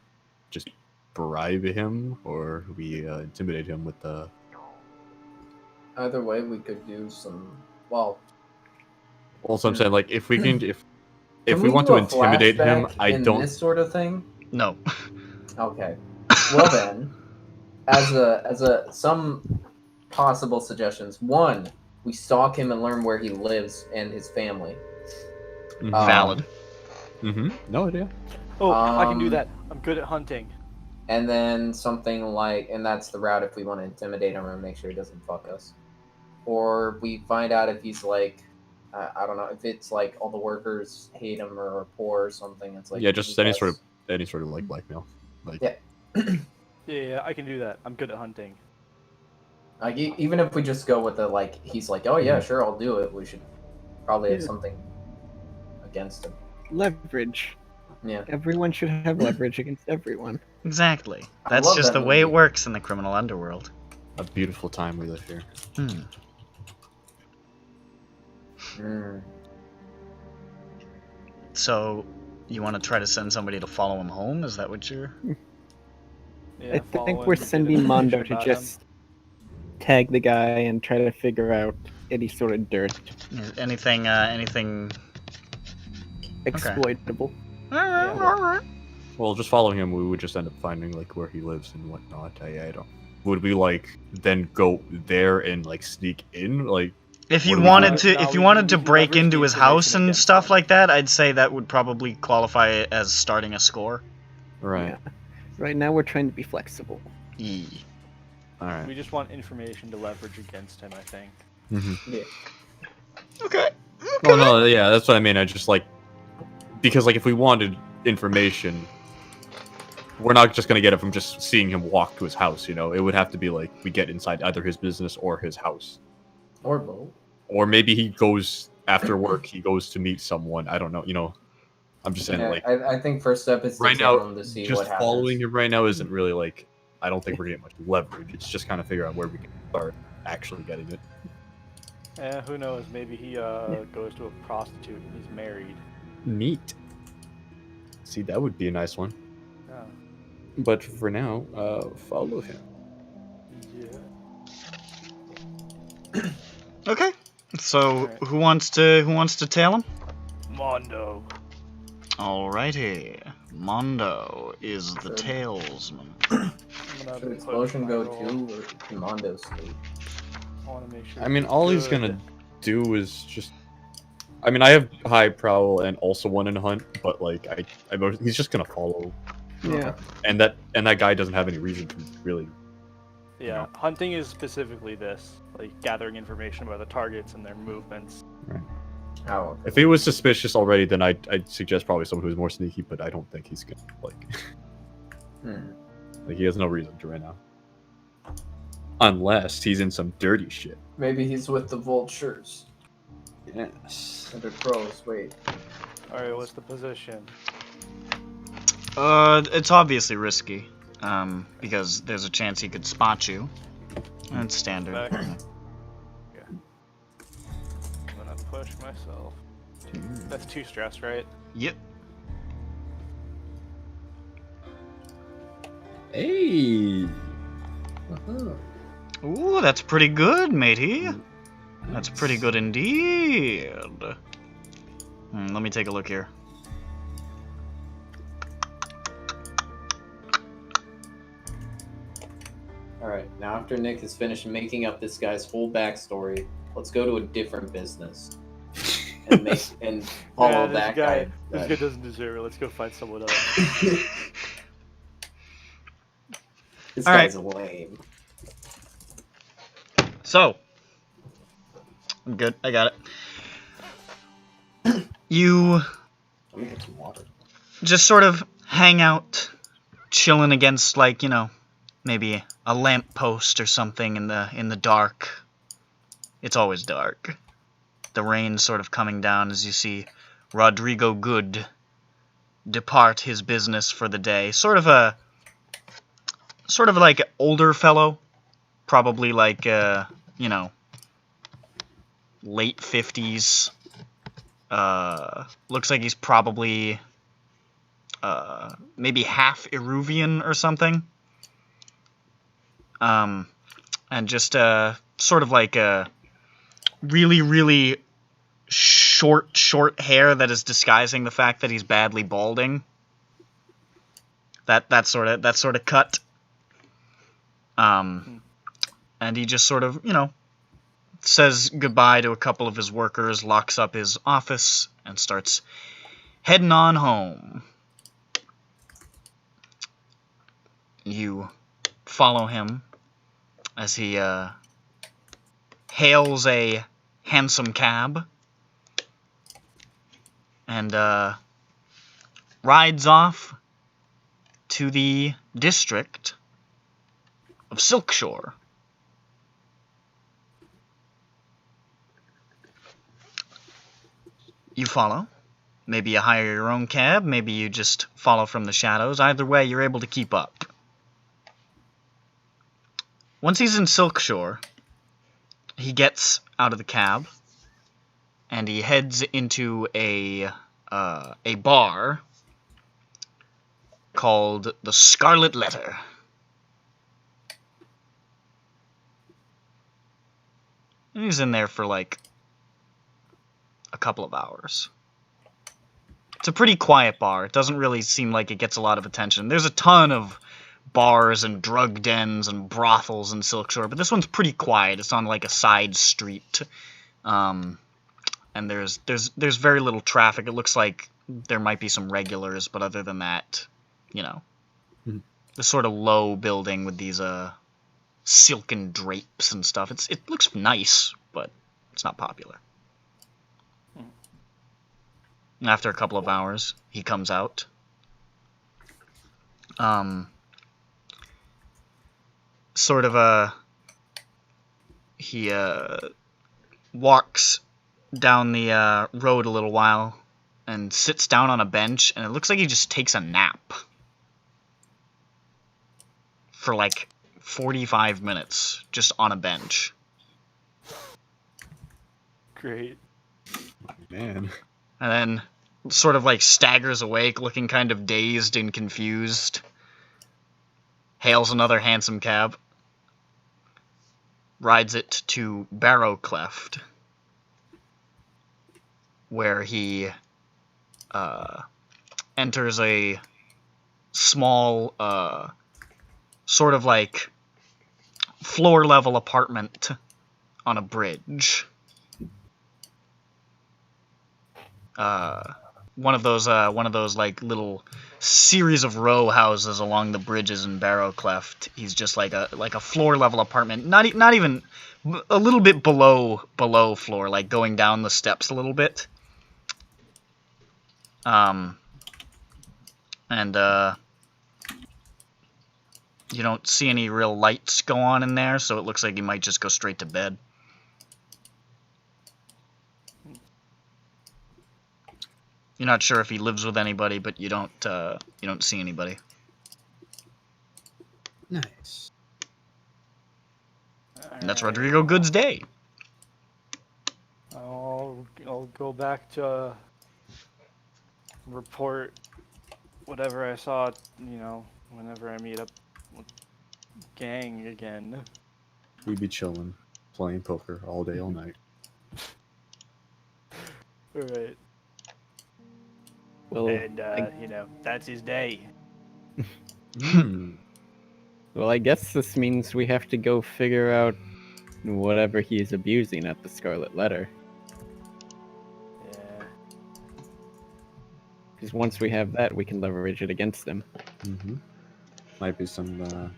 just bribe him or we intimidate him with the... Either way, we could do some. Well, Also, I'm saying, like, if we can, if can we want do to a intimidate him, flashback I in don't... this sort of thing. No. Okay. Well then, as some possible suggestions. One, we stalk him and learn where he lives and his family. Valid. No idea. Oh, I can do that. I'm good at hunting. And then something like, and that's the route if we want to intimidate him or make sure he doesn't fuck us. Or we find out if he's like, I don't know, if it's like all the workers hate him or are poor or something. It's like, Yeah, just any sort of like blackmail. Like, yeah. Yeah, I can do that. I'm good at hunting. Like even if we just go with the like, he's like, oh yeah, sure, I'll do it. We should probably have something against him. Leverage. Yeah. Everyone should have leverage against everyone. Exactly. I That's love just that the way it movie. works in the criminal underworld. a beautiful time we live here. So, You want to try to send somebody to follow him home? Is that what you're... Yeah, I follow think him, we're get sending Mondo information to about him. just tag the guy and try to figure out any sort of dirt. Anything, anything... Exploitable. Alright. Well, just following him, we would just end up finding like where he lives and whatnot. I don't. Would we like then go there and like sneak in? Like, If you what do we wanted do? to, No, if you we wanted to can break leverage into the his house information and against stuff him. like that, I'd say that would probably qualify it as starting a score. Right. Yeah. Right now we're trying to be flexible. E. All right. We just want information to leverage against him, I think. Yeah. Okay. Well, no, yeah, that's what I mean. I just like because like if we wanted information, we're not just gonna get it from just seeing him walk to his house. You know, it would have to be like we get inside either his business or his house, Or both. or maybe he goes after work. He goes to meet someone. I don't know. You know, I'm just saying Yeah, like I think first step is to right tell now, him to see just what happens. following him right now isn't really like. I don't think we're getting much leverage. It's just kind of figure out where we can start actually getting it. Who knows? Maybe he goes to a prostitute and he's married. Neat. See, that would be a nice one. Yeah. But for now, follow him. Yeah. Okay. So Alright. who wants to tail him? Mondo. Alrighty. Mondo is the Sure. talesman. Should Explosion go too, or can Mondo stay? I want to make sure. I mean, he's all he's good. gonna do is just. I mean, I have high prowl and also one in hunt, but like he's just gonna follow, Yeah. and that guy doesn't have any reason to really. Yeah, hunting is specifically this, like gathering information about the targets and their movements. Oh, okay. If he was suspicious already, then I'd suggest probably someone who's more sneaky, but I don't think he's gonna like. Like he has no reason to right now, unless he's in some dirty shit. Maybe he's with the Vultures. Yes. And they're pros. Wait. Alright, what's the position? It's obviously risky. Because there's a chance he could spot you. That's standard. Back. Yeah. I'm gonna push myself. That's 2 stress, right? Yep. Hey. Ooh, that's pretty good, matey. That's pretty good indeed. Let me take a look here. Alright, now after Nick has finished making up this guy's whole backstory, let's go to a different business. And follow that guy. This guy doesn't deserve it. Let's go find someone else. This All guy's right. lame. So, I'm good. I got it. You Let me get some water. just sort of hang out, chilling against, like, you know, maybe a lamppost or something in the dark. It's always dark. The rain sort of coming down as you see Rodrigo Good depart his business for the day. Sort of like an older fellow, probably like you know, late 50s. Looks like he's probably maybe half Eruvian or something. And just sort of like a really short hair that is disguising the fact that he's badly balding. That sort of cut. And he just sort of, you know, says goodbye to a couple of his workers, locks up his office, and starts heading on home. You follow him as he hails a hansom cab and rides off to the district of Silkshore. You follow. Maybe you hire your own cab, maybe you just follow from the shadows. Either way, you're able to keep up. Once he's in Silkshore, he gets out of the cab, and he heads into a bar called the Scarlet Letter. And he's in there for like a couple of hours. It's a pretty quiet bar. It doesn't really seem like it gets a lot of attention. There's a ton of bars and drug dens and brothels in Silkshore, but this one's pretty quiet. It's on like a side street. And there's very little traffic. It looks like there might be some regulars, but other than that, you know, the sort of low building with these silken drapes and stuff. It looks nice, but it's not popular. And after a couple of hours, he comes out. He walks down the road a little while and sits down on a bench, and it looks like he just takes a nap for like 45 minutes just on a bench. Great. Man. And then sort of like staggers awake, looking kind of dazed and confused. Hails another hansom cab. Rides it to Barrow Cleft, where he enters a small, sort of like floor-level apartment on a bridge. One of those like little series of row houses along the bridges in Barrow Cleft. He's just like a floor level apartment, not even a little bit below floor, like going down the steps a little bit. And you don't see any real lights go on in there, so it looks like you might just go straight to bed. You're not sure if he lives with anybody, but you don't see anybody. Nice. And that's Rodrigo Good's day. I'll go back to report whatever I saw, you know, whenever I meet up with gang again. We'd be chilling, playing poker all day, all night. Alright. Well, And, you know, that's his day. Well, I guess this means we have to go figure out whatever he's abusing at the Scarlet Letter. Yeah. Because once we have that, we can leverage it against him. Might be some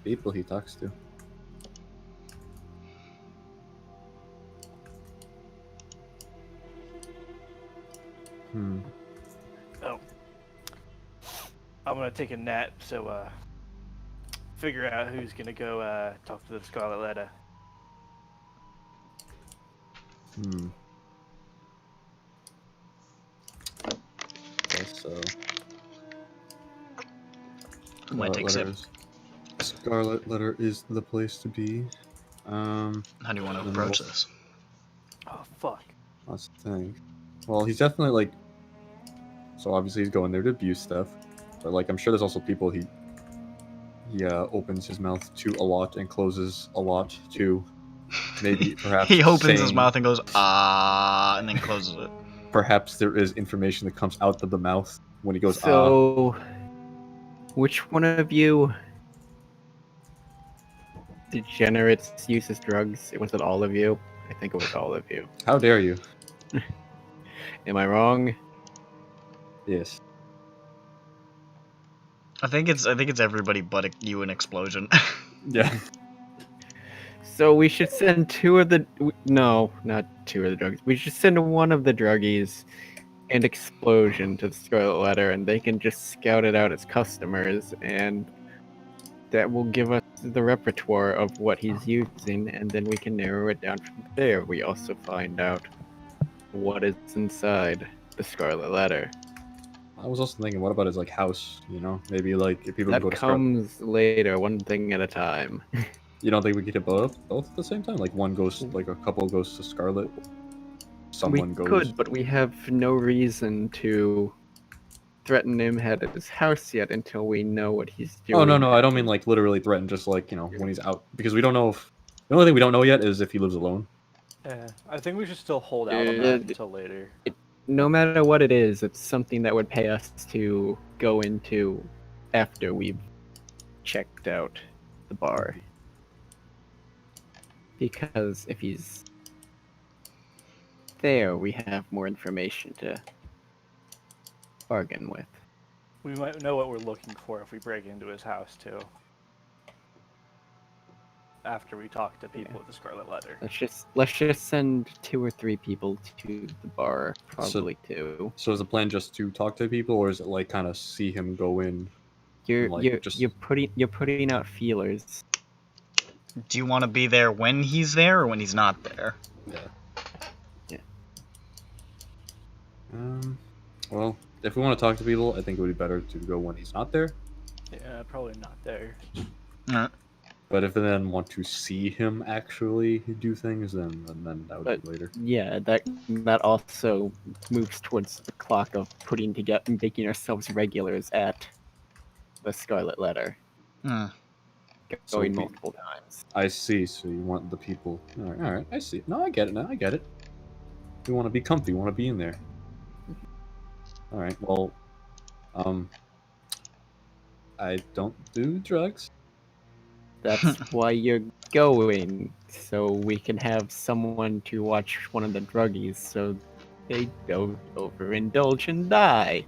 people he talks to. Oh. I'm gonna take a nap, so, figure out who's gonna go, talk to the Scarlet Letter. Guess so. Might take a sip. Scarlet Letter is the place to be. How do you want to approach this? Oh, fuck. That's the thing. Well, he's definitely like. So obviously he's going there to abuse stuff, but like I'm sure there's also people he opens his mouth to a lot and closes a lot to. Maybe perhaps he opens his saying, mouth and goes ah, and then closes it. Perhaps there is information that comes out of the mouth when he goes So, which one of you degenerates uses drugs? Was it all of you? I think it was all of you. How dare you? Am I wrong? Yes. I think it's everybody but you and Explosion. Yeah. So we should send no, not two of the drugs. We should send one of the druggies and Explosion to the Scarlet Letter, and they can just scout it out as customers, and that will give us the repertoire of what he's using, and then we can narrow it down from there. We also find out what is inside the Scarlet Letter. I was also thinking, what about his like house? You know, maybe like if people That go to comes later, one thing at a time. You don't think we could get both at the same time? Like one goes, like a couple goes to Scarlet, someone we goes. could, but we have no reason to threaten him at his house yet until we know what he's doing. Oh no, I don't mean like literally threaten. Just like when he's out, because we don't know if the only thing we don't know yet is if he lives alone. Yeah, I think we should still hold out on Uh, that until later. No matter what it is, it's something that would pay us to go into after we've checked out the bar. Because if he's there, we have more information to bargain with. We might know what we're looking for if we break into his house too. After we talk to people with the Scarlet Letter. Let's just send 2 or 3 people to the bar, probably 2. So is the plan just to talk to people, or is it like kind of see him go in? You're like, just... you're putting out feelers. Do you want to be there when he's there or when he's not there? Yeah. Well, if we want to talk to people, I think it would be better to go when he's not there. Yeah, probably not there. But if they then want to see him actually do things, then that would be later. Yeah, that also moves towards the clock of putting together, making ourselves regulars at the Scarlet Letter. Going multiple times. I see. So you want the people? All right. I see. No, I get it now. I get it. We want to be comfy. We want to be in there. All right. Well, I don't do drugs. That's why you're going, so we can have someone to watch one of the druggies, so they don't overindulge and die.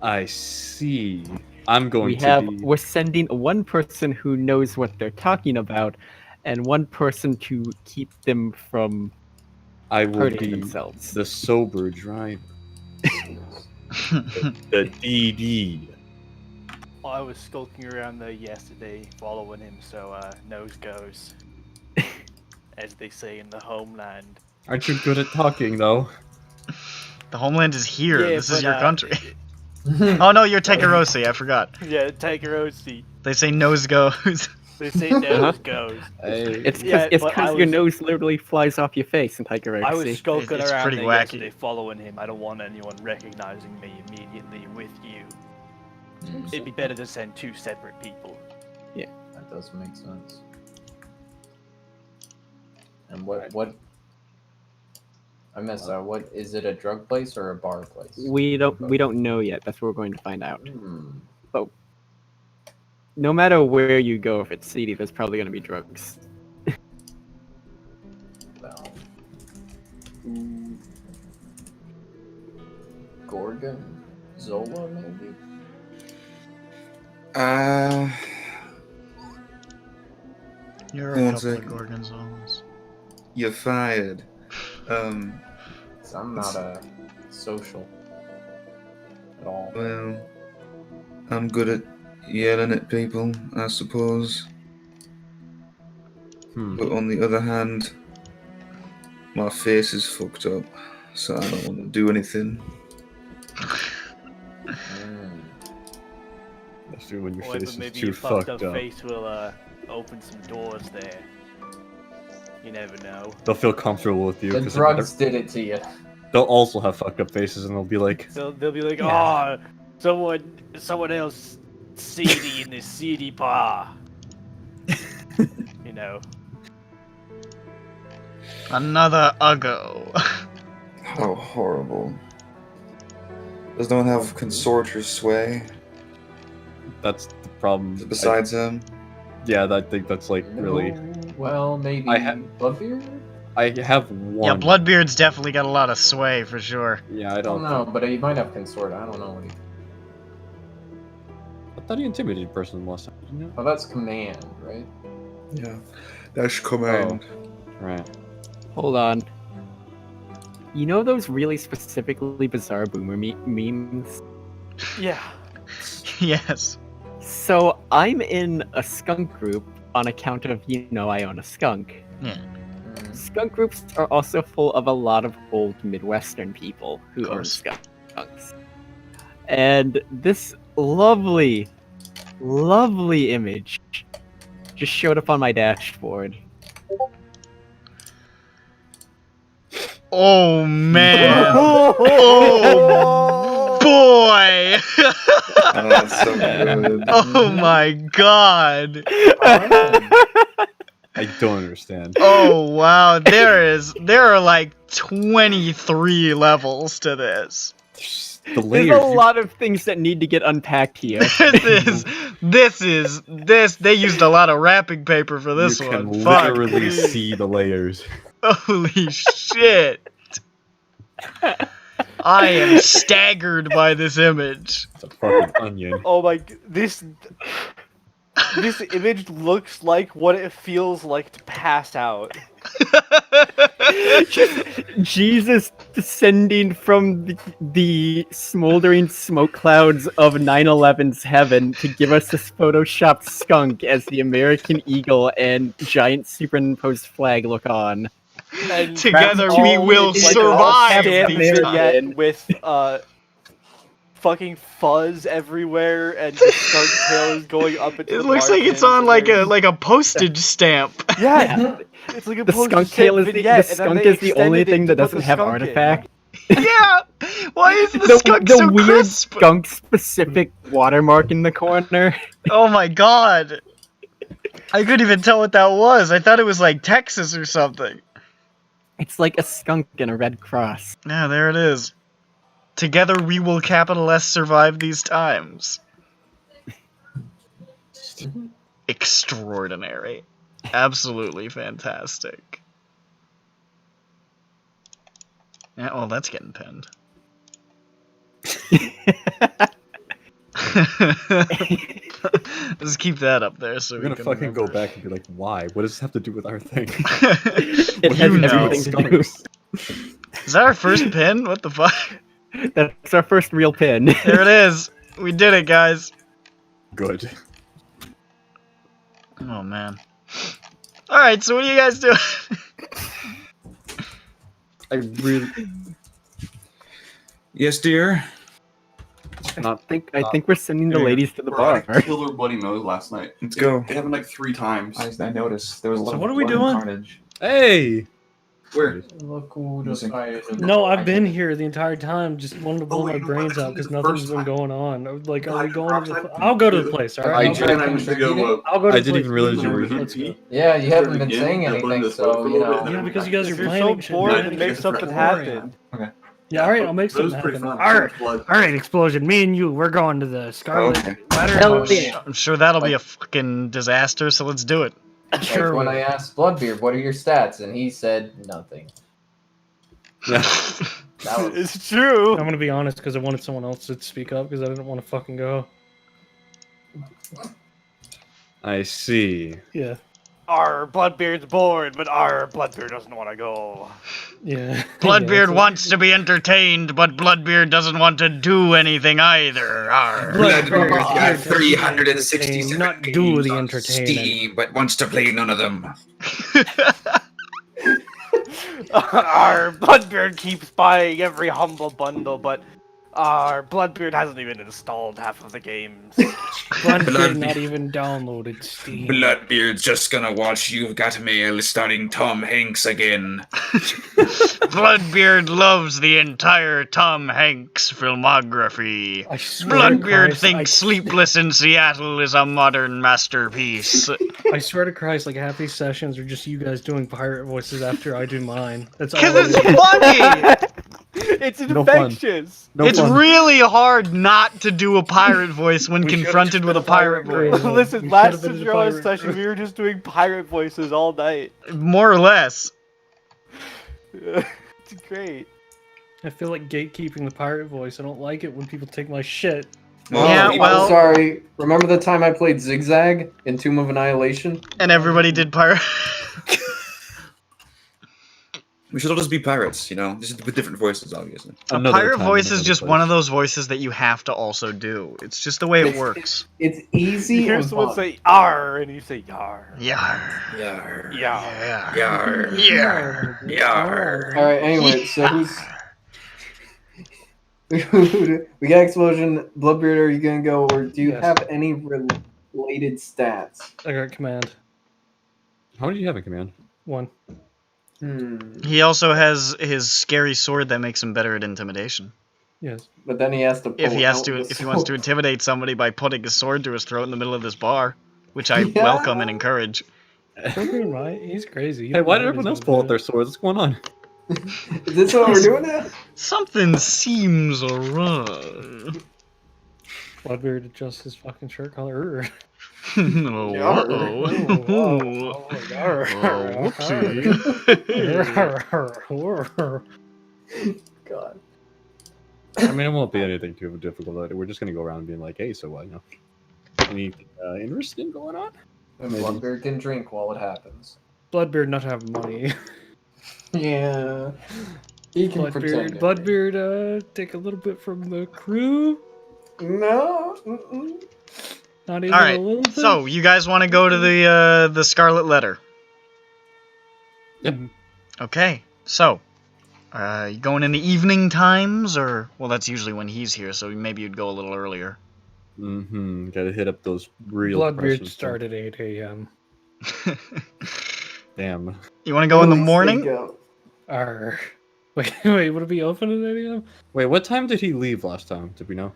I see. I'm going We're sending one person who knows what they're talking about, and one person to keep them from hurting themselves. The sober driver. the DD. Well, I was skulking around there yesterday, following him, so nose goes, as they say in the homeland. Aren't you good at talking, though? The homeland is here. Yeah, this is your country. Oh no, you're Tekerosi. I forgot. Yeah, Tekerosi. They say nose goes. They say nose goes. It's because your nose literally flies off your face in Tiger I was skulking It's around pretty there wacky. yesterday, following him. I don't want anyone recognizing me immediately with you. It'd be better to send 2 separate people. Yeah, that does make sense. And what? I missed that. What is it? A drug place or a bar place? We don't know yet. That's what we're going to find out. Hmm. But no matter where you go, if it's seedy, there's probably going to be drugs. Well, Gorgon, Zola, maybe. You're One a couple of second. gorgonzolas. You're fired. So I'm not a social at all. Well, I'm good at yelling at people, I suppose. But on the other hand, my face is fucked up, so I don't want to do anything. Especially when your Boy, face but is maybe too your fucked fucked up up. face will open some doors there. You never know. They'll feel comfortable with you. The 'cause drugs did it to you. They'll also have fucked up faces, and they'll be like, So they'll be like, oh, someone else seedy in this seedy bar. You know. Another Uggo. How horrible. Does no one have consort or sway that's the problem. besides him? Yeah, I think that's like really. Well, maybe Bloodbeard? I have one. Yeah, Bloodbeard's definitely got a lot of sway for sure. Yeah, I I don't don't know, but he might have consort. I don't know what he. I thought he intimidated a person last time, didn't you? Oh, that's command, right? Yeah. Dash command. Right. Hold on. You know those really specifically bizarre boomer memes? Yeah. Yes. So I'm in a skunk group on account of, I own a skunk. Yeah. Skunk groups are also full of a lot of old Midwestern people who own skunks. And this lovely, lovely image just showed up on my dashboard. Oh man. boy! Oh, that's so good. Oh my god! I don't understand. Oh wow, there are like 23 levels to this. The There's layers. a lot of things that need to get unpacked here. This they used a lot of wrapping paper for this you one. can Fuck literally me. see the layers. Holy shit. I am staggered by this image. It's a fucking onion. Oh my! This image looks like what it feels like to pass out. Jesus descending from the smoldering smoke clouds of 9/11's heaven to give us this photoshopped skunk as the American eagle and giant superimposed flag look on. And Together all- we will like, survive all these vignette times. with fucking fuzz everywhere and the skunk tail is going up into It the looks like it's margins, on and like a postage stamp. yeah, it's like a The skunk tail is the skunk is the only thing that doesn't have artifact. Yeah. Why is the, The skunk so weird crisp? skunk specific watermark in the corner. Oh my god. I couldn't even tell what that was. I thought it was like Texas or something. It's like a skunk and a red cross. Yeah, there it is. Together we will capital S survive these times. Extraordinary. Absolutely fantastic. Yeah, well, that's getting pinned. Let's keep that up there so We're we gonna can fucking remember. go back and be like, why? What does this have to do with our thing? It has You know. everything to do. Is that our first pin? What the fuck? That's our first real pin. There it is. We did it, guys. Good. Oh man. Alright, so what are you guys doing? I really Yes, dear. not I think we're sending the ladies to the bar. Killer Bloody Nose last night. Let's go. It happened like 3 times. I noticed there was a lot So of what are we blood and doing? carnage. Hey! Where? Look who Missing. decided. No, I've been here the entire time, just wanting to blow my wait, no, brains but out because the nothing's first been time. going on. I was like, No, are we I going to the? tried I'll go to the place. All right, I I'll tried go, to go. I'll go to I the didn't place. even realize you were here. Let's go. Yeah, you haven't been Again, saying I blame anything, this so one you for a little know. bit. Yeah, because you guys are If you're planning so shit, bored, man. then make It's something beforehand. happen. Yeah, all right, I'll make It was something pretty happen. fun. All right, Blood. all right, Explosion. Me and you, we're going to the Scarlet Okay. Ladder. Hell yeah. I'm sure that'll be a fucking disaster, so let's do it. Sure. Like when I asked Bloodbeard, "What are your stats?" and he said nothing. Yeah. That was It's true. I'm gonna be honest because I wanted someone else to speak up because I didn't want to fucking go. I see. Yeah, Our Bloodbeard's bored, but our Bloodbeard doesn't want to go. yeah. Bloodbeard Yeah, wants to be entertained, but Bloodbeard doesn't want to do anything either. Arr. Bloodbeard's got here to 367 not do the entertaining. Steam, but wants to play none of them. Our Bloodbeard keeps buying every humble bundle, but our Bloodbeard hasn't even installed half of the games. Bloodbeard not even downloaded Steam. Bloodbeard's just gonna watch You've Got Mail starring Tom Hanks again. Bloodbeard loves the entire Tom Hanks filmography. I swear to Bloodbeard Christ, thinks Sleepless in Seattle is a modern masterpiece. I swear to Christ, like half these sessions are just you guys doing pirate voices after I do mine. That's all. Because it it's is. funny! It's No fun. infectious. No It's fun. really hard not to do a pirate voice when We should've confronted just with a been pirate pirate voice. voice. Listen, We last should've been the Cinderella pirate. session, we were just doing pirate voices all night. More or less. It's great. I feel like gatekeeping the pirate voice. I don't like it when people take my shit. Yeah, well- I'm sorry. Remember the time I played Zigzag in Tomb of Annihilation? And everybody did pirate. We should all just be pirates, you know? Just with different voices, obviously. A Another pirate time, voice is another just place. one of those voices that you have to also do. It's just the way it works. It's easy You hear and someone fun. say "ar" and you say "yar." Yar. Yar. Yeah. Yar. Yar. Yar. Yar. All right. Anyway, so who's? We got Explosion. Bloodbeard, are you gonna go, or do you Yes. have any related stats? I got command. How many do you have in command? 1. Hmm. He also has his scary sword that makes him better at intimidation. Yes. But then he has to. If pull he has out to, the if he wants to sword. intimidate somebody by putting his sword to his throat in the middle of this bar, which I Yeah. welcome and encourage. Don't be mind. He's crazy. You Hey, don't why know did what he's everyone else gonna pull out do. their swords? What's going on? Is this what we're doing now? Something seems wrong. Bloodbeard adjusts his fucking shirt color. Oh, uh-oh. Whoopsie. God. I mean, it won't be anything too difficult. We're just gonna go around being like, hey, so what? You know, anything interesting going on? And Maybe. Bloodbeard can drink while it happens. Bloodbeard not have money. Yeah. He can pretend. to drink. Bloodbeard take a little bit from the crew. No. Mm-mm. Not even All a right. little bit. So you guys want to go to the Scarlet Letter? Yep. Okay. So, you going in the evening times, or well, that's usually when he's here. So maybe you'd go a little earlier. Mm-hmm. Gotta hit up those real Bloodbeard questions. start at 8 a.m. Damn. You want to go in the At least they morning? go. Arr. Wait, would it be open at 8 a.m.? Wait, what time did he leave last time? Did we know?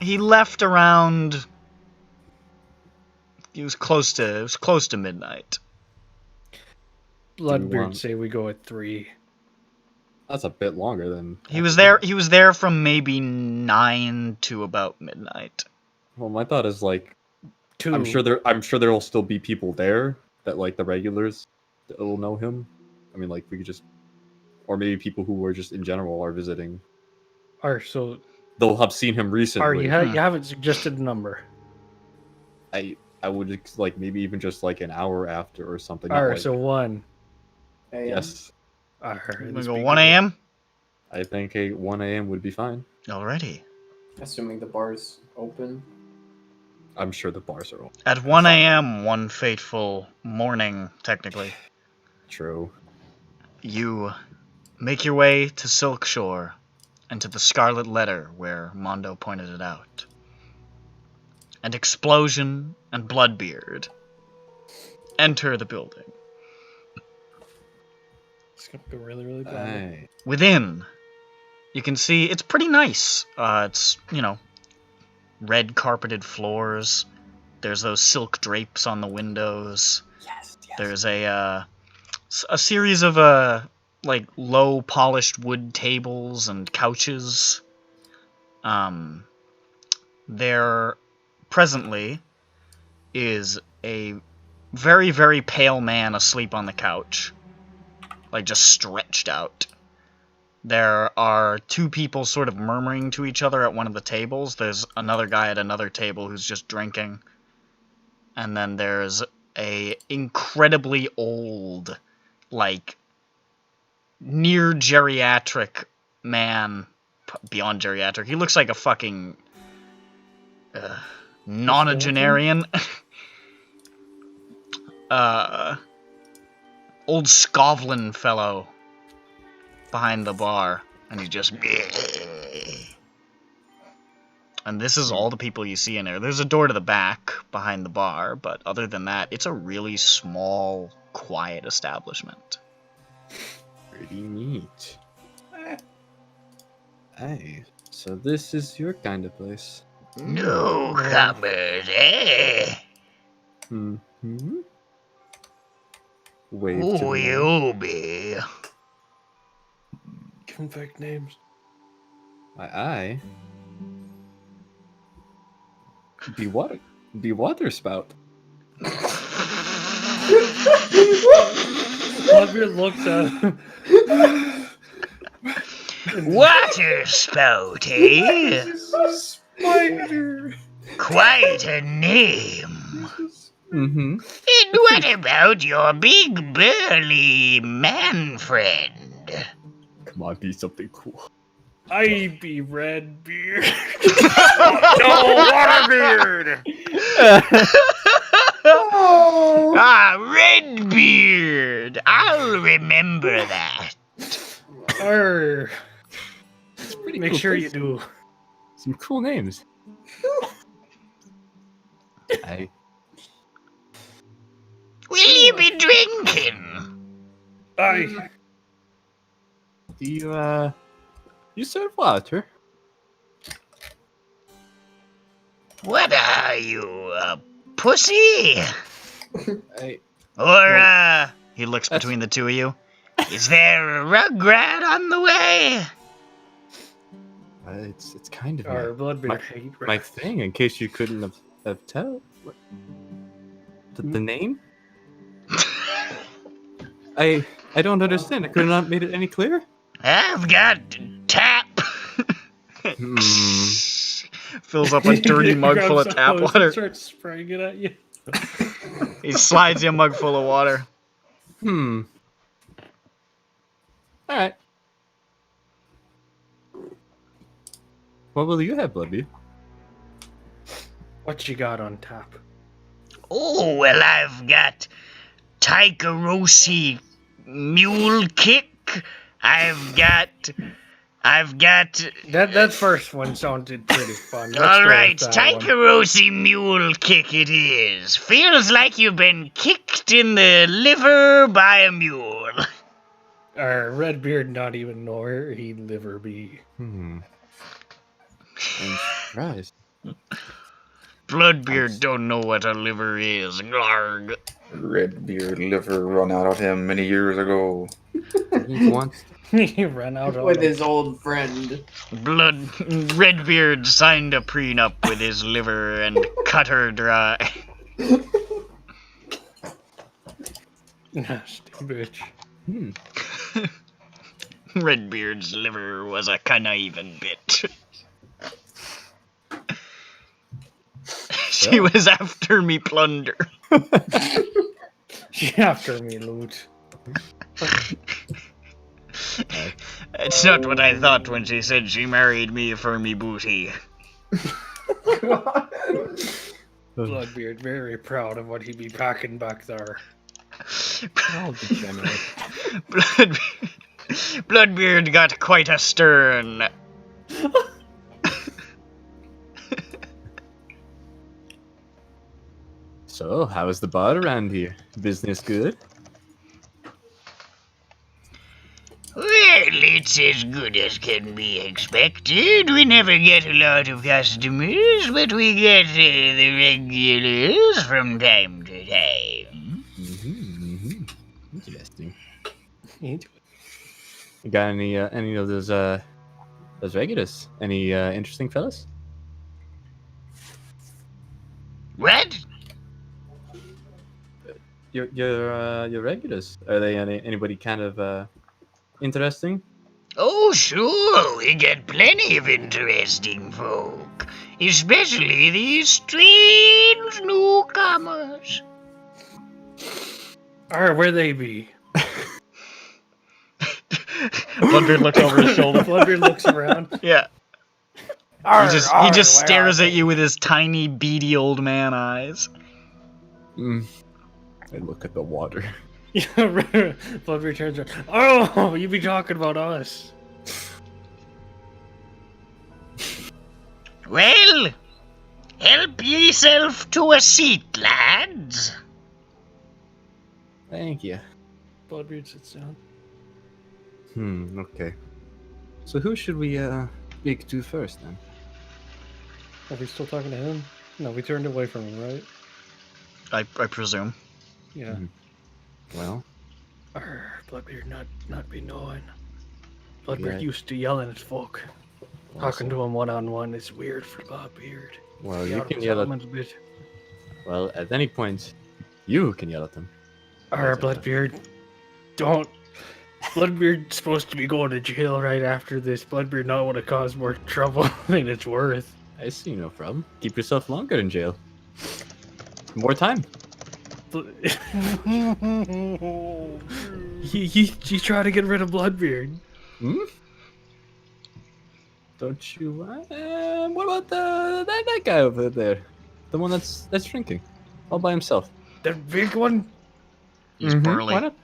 He left around. It was close to midnight. Bloodbeard say we go at 3. That's a bit longer than. He was there from maybe 9 to about midnight. Well, my thought is like, 2. I'm sure there will still be people there that like the regulars that will know him. I mean, like we could just, or maybe people who were just in general are visiting. So They'll have seen him recently. you haven't suggested a number. I would like maybe even just like an hour after or something. Alright, so 1. Yes. I'm gonna go 1 a.m. I think a 1 a.m. would be fine. Alrighty. Assuming the bar's open. I'm sure the bars are open. At 1 a.m. one fateful morning, technically, True. you make your way to Silk Shore and to the Scarlet Letter where Mondo pointed it out. And Explosion and Bloodbeard enter the building. It's gonna be really, really bad. Hey. Within, you can see it's pretty nice. It's, red carpeted floors. There's those silk drapes on the windows. Yes. There's a series of like low polished wood tables and couches. There presently is a very, very pale man asleep on the couch. Like just stretched out. There are 2 people sort of murmuring to each other at one of the tables. There's another guy at another table who's just drinking. And then there's a incredibly old, like, near geriatric man. Beyond geriatric. He looks like a fucking nonagenarian. Old Scovlin fellow behind the bar, and he's just. And this is all the people you see in there. There's a door to the back behind the bar, but other than that, it's a really small, quiet establishment. Pretty neat. Hey, so this is your kind of place. Newcomers, eh? Mm-hmm. Wave Who to the you be? Give them fake names. I be water spout. Bloodbeard looks at him. Water spout, eh? Spider. Quite a name. Mm-hmm. And what about your big burly man friend? Come on, be something cool. I be Redbeard. Waterbeard! Redbeard! I'll remember that. Arr. Make cool sure place. you do. Some cool names. I Will you be drinking? Aye. do you You serve water? What are you, a pussy? I, Or, he looks between the two of you. Is there a rugrat on the way? it's kind of Our Bloodbeard my hate my rats. thing. In case you couldn't have tell the name. I don't understand. I could not made it any clearer. I've got tap. Hmm. Fills up a dirty mug full of Grabs a tap hose and water. starts spraying it at you. He slides you a mug full of water. All right. What will you have, Bloodbeard? What you got on tap? Oh, well, I've got Taikarosi Mule Kick. I've got... That first one sounded pretty fun. Let's All go right, with that one. Taikarosi Mule Kick it is. Feels like you've been kicked in the liver by a mule. Our Redbeard not even know where he'd liver be. I'm surprised. Bloodbeard don't know what a liver is. Glarg. Redbeard liver run out of him many years ago. He wants. He ran out on With him. his old friend. Redbeard signed a prenup with his liver and cut her dry. Nasty bitch. Redbeard's liver was a conniving bit. She was after me plunder. She after me loot. It's not what I thought when she said she married me for me booty. Bloodbeard very proud of what he be packing back there. Bloodbeard got quite a stern. So, how is the bar around here? Business good? Well, it's as good as can be expected. We never get a lot of customers, but we get the regulars from time to time. Interesting. You got any of those regulars? Any interesting fellas? What? Your regulars, are they anybody kind of interesting? Oh, sure, we get plenty of interesting folk, especially these strange newcomers. Alright, where they be? Bloodbeard looks over his shoulder. Bloodbeard looks around. Yeah. Arr, He arr, just where stares are at you with his tiny, beady old man eyes. I look at the water. Bloodbeard turns around. Oh, you be talking about us. Well, help yourself to a seat, lads. Thank you. Bloodbeard sits down. Okay. So who should we speak to first then? Are we still talking to him? No, we turned away from him, right? I presume. Yeah. Well, Bloodbeard not be knowing. Bloodbeard Yeah. used to yelling at folk. Talking to him one-on-one is weird for Bloodbeard. Well, Be you out of can his yell at. element a bit. Well, at any point, you can yell at them. Bloodbeard, don't. Bloodbeard's supposed to be going to jail right after this. Bloodbeard not want to cause more trouble than it's worth. I see no problem. Keep yourself longer in jail. More time. He's trying to get rid of Bloodbeard. Don't you? What about that guy over there? The one that's drinking, all by himself. The big one? He's burly. Why not?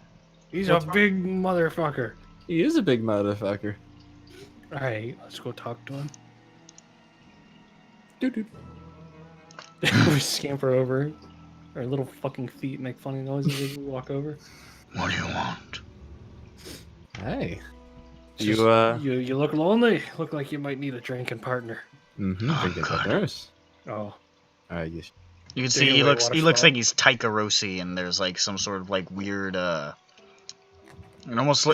He's a big motherfucker. He is a big motherfucker. Alright, let's go talk to him. Doo-doo. We scamper over. Our little fucking feet make funny noises as we walk over. What do you want? Hey, You look lonely. Look like you might need a drinking partner. Drinking partners. Oh. Alright, you You can Take see it he away, looks Waterfall. like he's Taika Rossi, and there's like some sort of like weird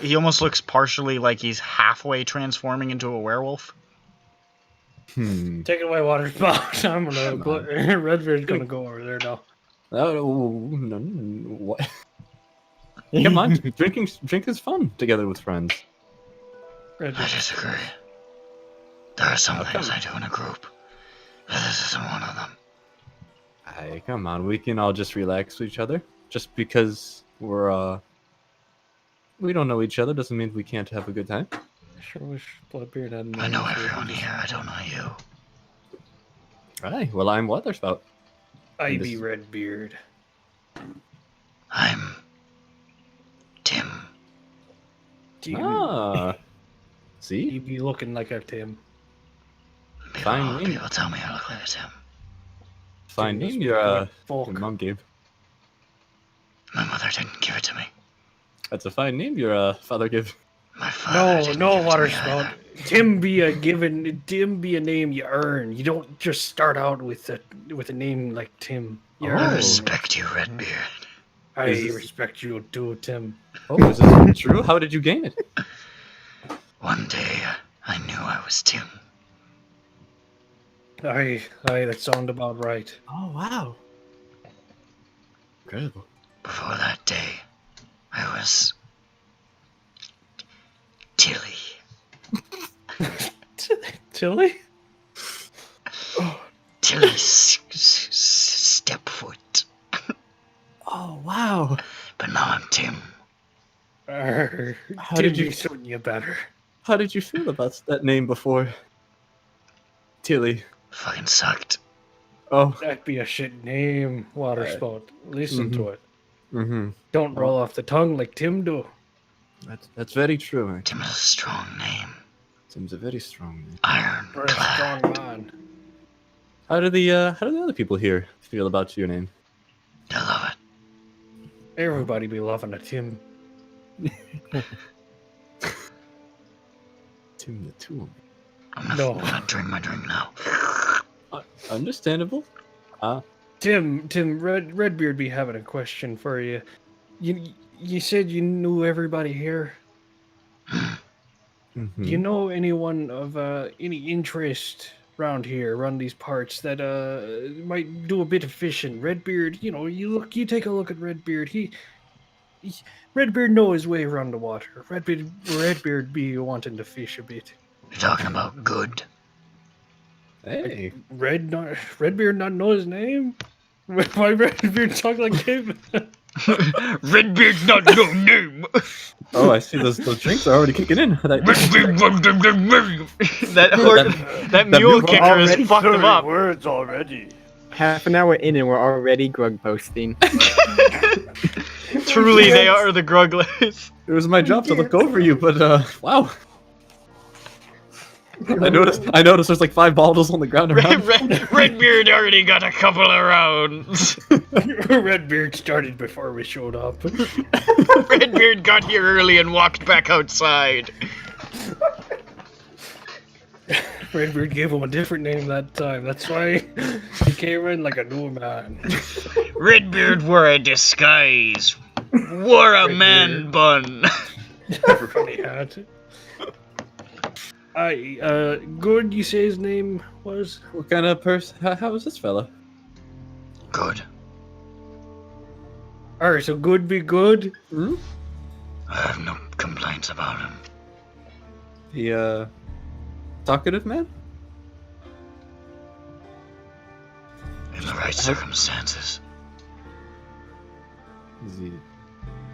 he almost looks partially like he's halfway transforming into a werewolf. Take it away, water spout. I'm gonna go. Redbeard's gonna go over there now. Oh, no, what? Come on, drink is fun together with friends. I disagree. There are some things I do in a group, but this isn't one of them. Hey, come on, we can all just relax with each other. Just because we don't know each other doesn't mean we can't have a good time. I sure wish Bloodbeard had. I know everyone here. I don't know you. Alright, well, I'm Waterspout. I be Redbeard. I'm Tim. Ah, see? You be looking like a Tim. Fine name. People tell me I look like a Tim. Fine Tim, name. this Your was folk. mom gave. My mother didn't give it to me. That's a fine name your father gave. My father didn't No, give it water to me spout. either. Tim be a name you earn. You don't just start out with a name like Tim. You I earn it. respect you, Redbeard. I Is this- respect you too, Tim. Oh, is this true? How did you gain it? One day, I knew I was Tim. Aye, that sound about right. Oh, wow. Incredible. Before that day, I was Tilly. Tilly? Tilly's stepfoot. Oh, wow. But now I'm Tim. How Tim did you- be suiting you better? How did you feel about that name before? Tilly. Fucking sucked. Oh. That'd be a shit name, water spout. Listen to it. Mm-hmm. Don't roll off the tongue like Tim do. That's very true. Tim is a strong name. Tim's a very strong name. Iron Or a clad. strong man. How do the other people here feel about your name? I love it. Everybody be loving a Tim. Tim the Tool. I'm No. gonna drink my drink now. Understandable. Tim, Redbeard be having a question for you. You said you knew everybody here. Mm-hmm. Do you know anyone of any interest around here, around these parts, that might do a bit of fishing? Redbeard, you take a look at Redbeard. Redbeard know his way around the water. Redbeard be wanting to fish a bit. You're talking about good. Hey. Redbeard not know his name? Why Redbeard talk like him? Redbeard's not no name. Oh, I see those drinks are already kicking in. that mule mule kicker has fucked him up. Words already. Half an hour in and we're already grug posting. Truly, they are the Gruglers. It was my job to look over you, but wow. I noticed there's like 5 bottles on the ground around. Redbeard already got a couple of rounds. Redbeard started before we showed up. Redbeard got here early and walked back outside. Redbeard gave him a different name that time. That's why he came in like a new man. Redbeard wore a disguise. Wore a man bun. Funny hat. Good, you say his name was? What kind of person? How is this fella? Good. Alright, so Good be good? Hmm? I have no complaints about him. The talkative man? In the right circumstances. Is he?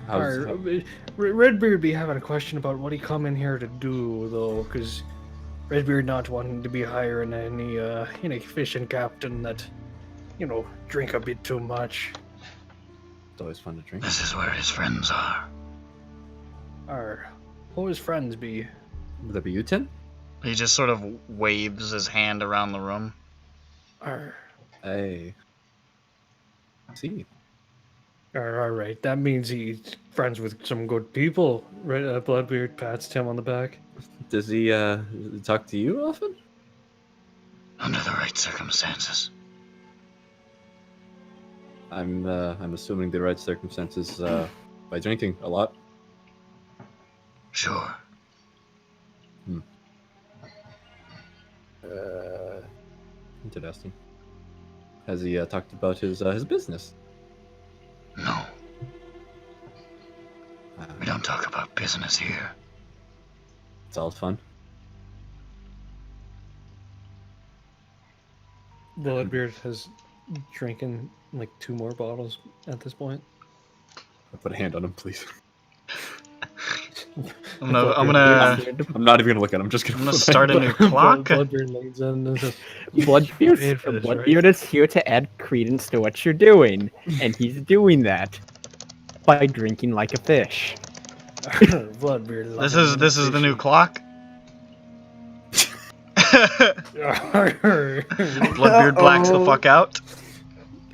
Alright, Redbeard be having a question about what he come in here to do, though, because Redbeard not wanting to be hiring any fishing captain that, drink a bit too much. It's always fun to drink. This is where his friends are. Who his friends be? Would that be you, Tim? He just sort of waves his hand around the room. Arr. Hey. See. All right, that means he's friends with some good people. Right, Bloodbeard pats Tim on the back. Does he talk to you often? Under the right circumstances. I'm assuming the right circumstances by drinking a lot. Sure. Interesting. Has he talked about his business? No. We don't talk about business here. It's all fun. Bloodbeard has drinking like 2 more bottles at this point. I'll put a hand on him, please. I'm gonna I'm not even gonna look at him. I'm just gonna start a new clock. Bloodbeard leans in and says, Bloodbeard is here to add credence to what you're doing, and he's doing that by drinking like a fish. Bloodbeard. This is the new clock. Bloodbeard blacks the fuck out.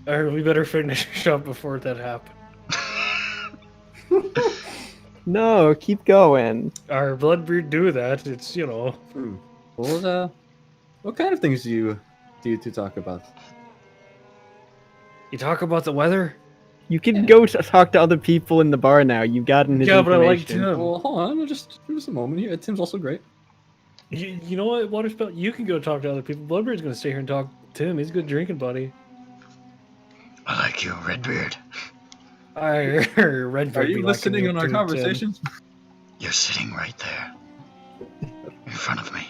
Alright, we better finish up before that happens. No, keep going. Our Bloodbeard do that. It's, you know. What kind of things do you two talk about? You talk about the weather? You can go talk to other people in the bar now. You've gotten his Yeah, but I like information. Tim. Well, hold on, just a moment here. Tim's also great. You know what, Waterspell? You can go talk to other people. Bloodbeard's gonna stay here and talk to Tim. He's a good drinking buddy. I like you, Redbeard. Redbeard. Are you listening on our conversations? You're sitting right there. In front of me.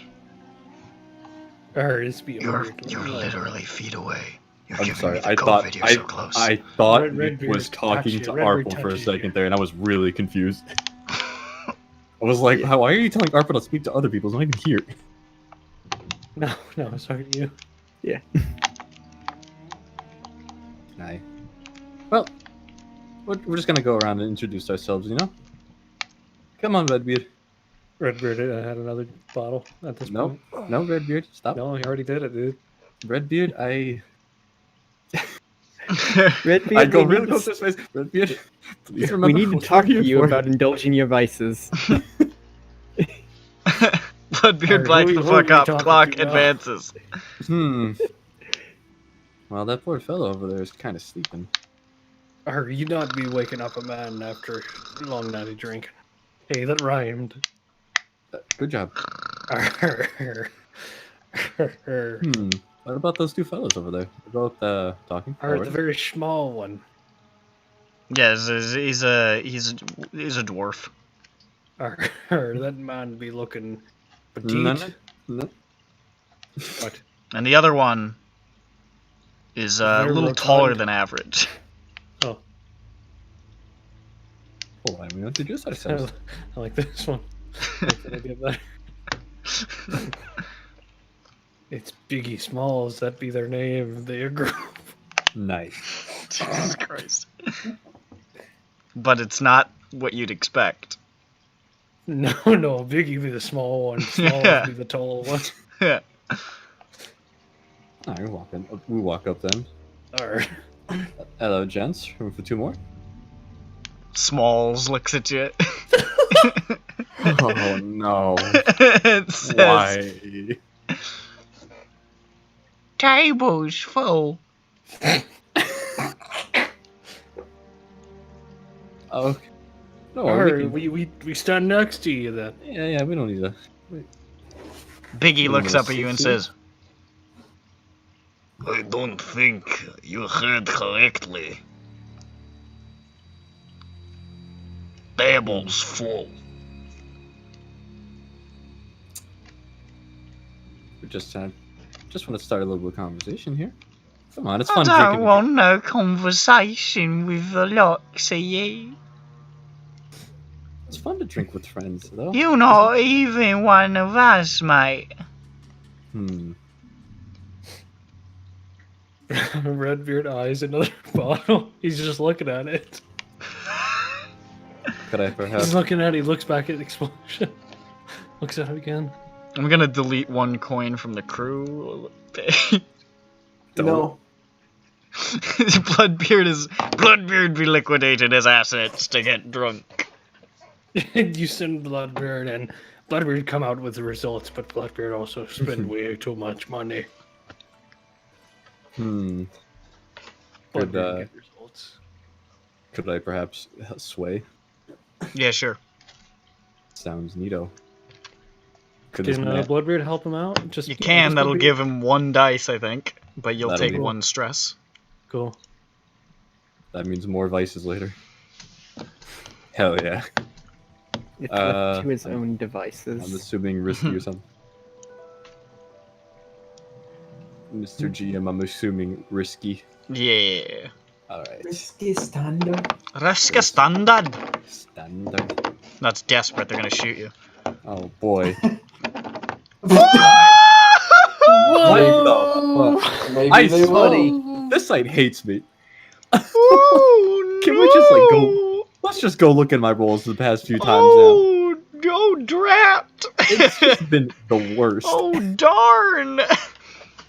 You're literally feet away. You're I'm giving sorry. me the I COVID, you're so close. thought Redbeard he was talking to Redbeard Arpel for a touches second you. there, and I was really confused. I was like, why are you telling Arpel to speak to other people? He's not even here. No, I was talking to you. Yeah. Aye. Well, we're just gonna go around and introduce ourselves, you know? Come on, Redbeard. Redbeard had another bottle at this point. No, Redbeard, stop. No, he already did it, dude. Redbeard, Redbeard, I go we really need close to- to his face. Redbeard, please remember We need to what talk we're to here you for. about indulging your vices. Bloodbeard Alright, blacks who the are fuck we up. talking Clock to now? advances. Well, that poor fellow over there is kind of sleeping. Or you not be waking up a man after a long night of drinking. Hey, that rhymed. Good job. What about those two fellows over there? They're both talking. Or the very small one. Yes, he's a dwarf. Or that man be looking petite. No. What? And the other one is a Very little rotund. taller than average. Oh, Hold on, we introduce I ourselves. like this one. I like that idea better. It's Biggie Smalls. That'd be their name. Their group. Nice. Jesus Christ. But it's not what you'd expect. No, Biggie be the small one. Smalls Yeah. be the tall one. Yeah. Alright, we walk up then. Or Hello, gents. Room for two more? Smalls looks at you. Oh no. It says, Why? table's full. Oh. No, or we can... we stand next to you then. Yeah, we don't need to. Biggie looks wanna up at you and sit says, I don't think you heard correctly. Table's full. We just want to start a little bit of conversation here. Come on, it's I fun don't drinking. want no conversation with the likes of you. It's fun to drink with friends, though. You're not even one of us, mate. Redbeard eyes another bottle. He's just looking at it. Could I He's perhaps? looking at it. He looks back at the explosion. Looks at it again. I'm gonna delete one coin from the crew. No. Bloodbeard be liquidated as assets to get drunk. You send Bloodbeard, and Bloodbeard come out with the results, but Bloodbeard also spend way too much money. Could, Bloodbeard get results. could I perhaps sway? Yeah, sure. Sounds neato. Could this Can man- Bloodbeard help him out? You can. That'll give him 1 dice, I think, but you'll That'll take be- 1 stress. Cool. That means more vices later. Hell yeah. It's left to his own devices. I'm assuming risky or something. Mr. GM, I'm assuming risky. Yeah. Alright. Risky standard. Reska standard. Standard. That's desperate. They're gonna shoot you. Oh boy. Whoa! Maybe I they saw will. this site hates me. Oh, Can we just like go? Let's just go look at my rolls the past few times Oh, no, drat! It's just been the worst. Oh, darn!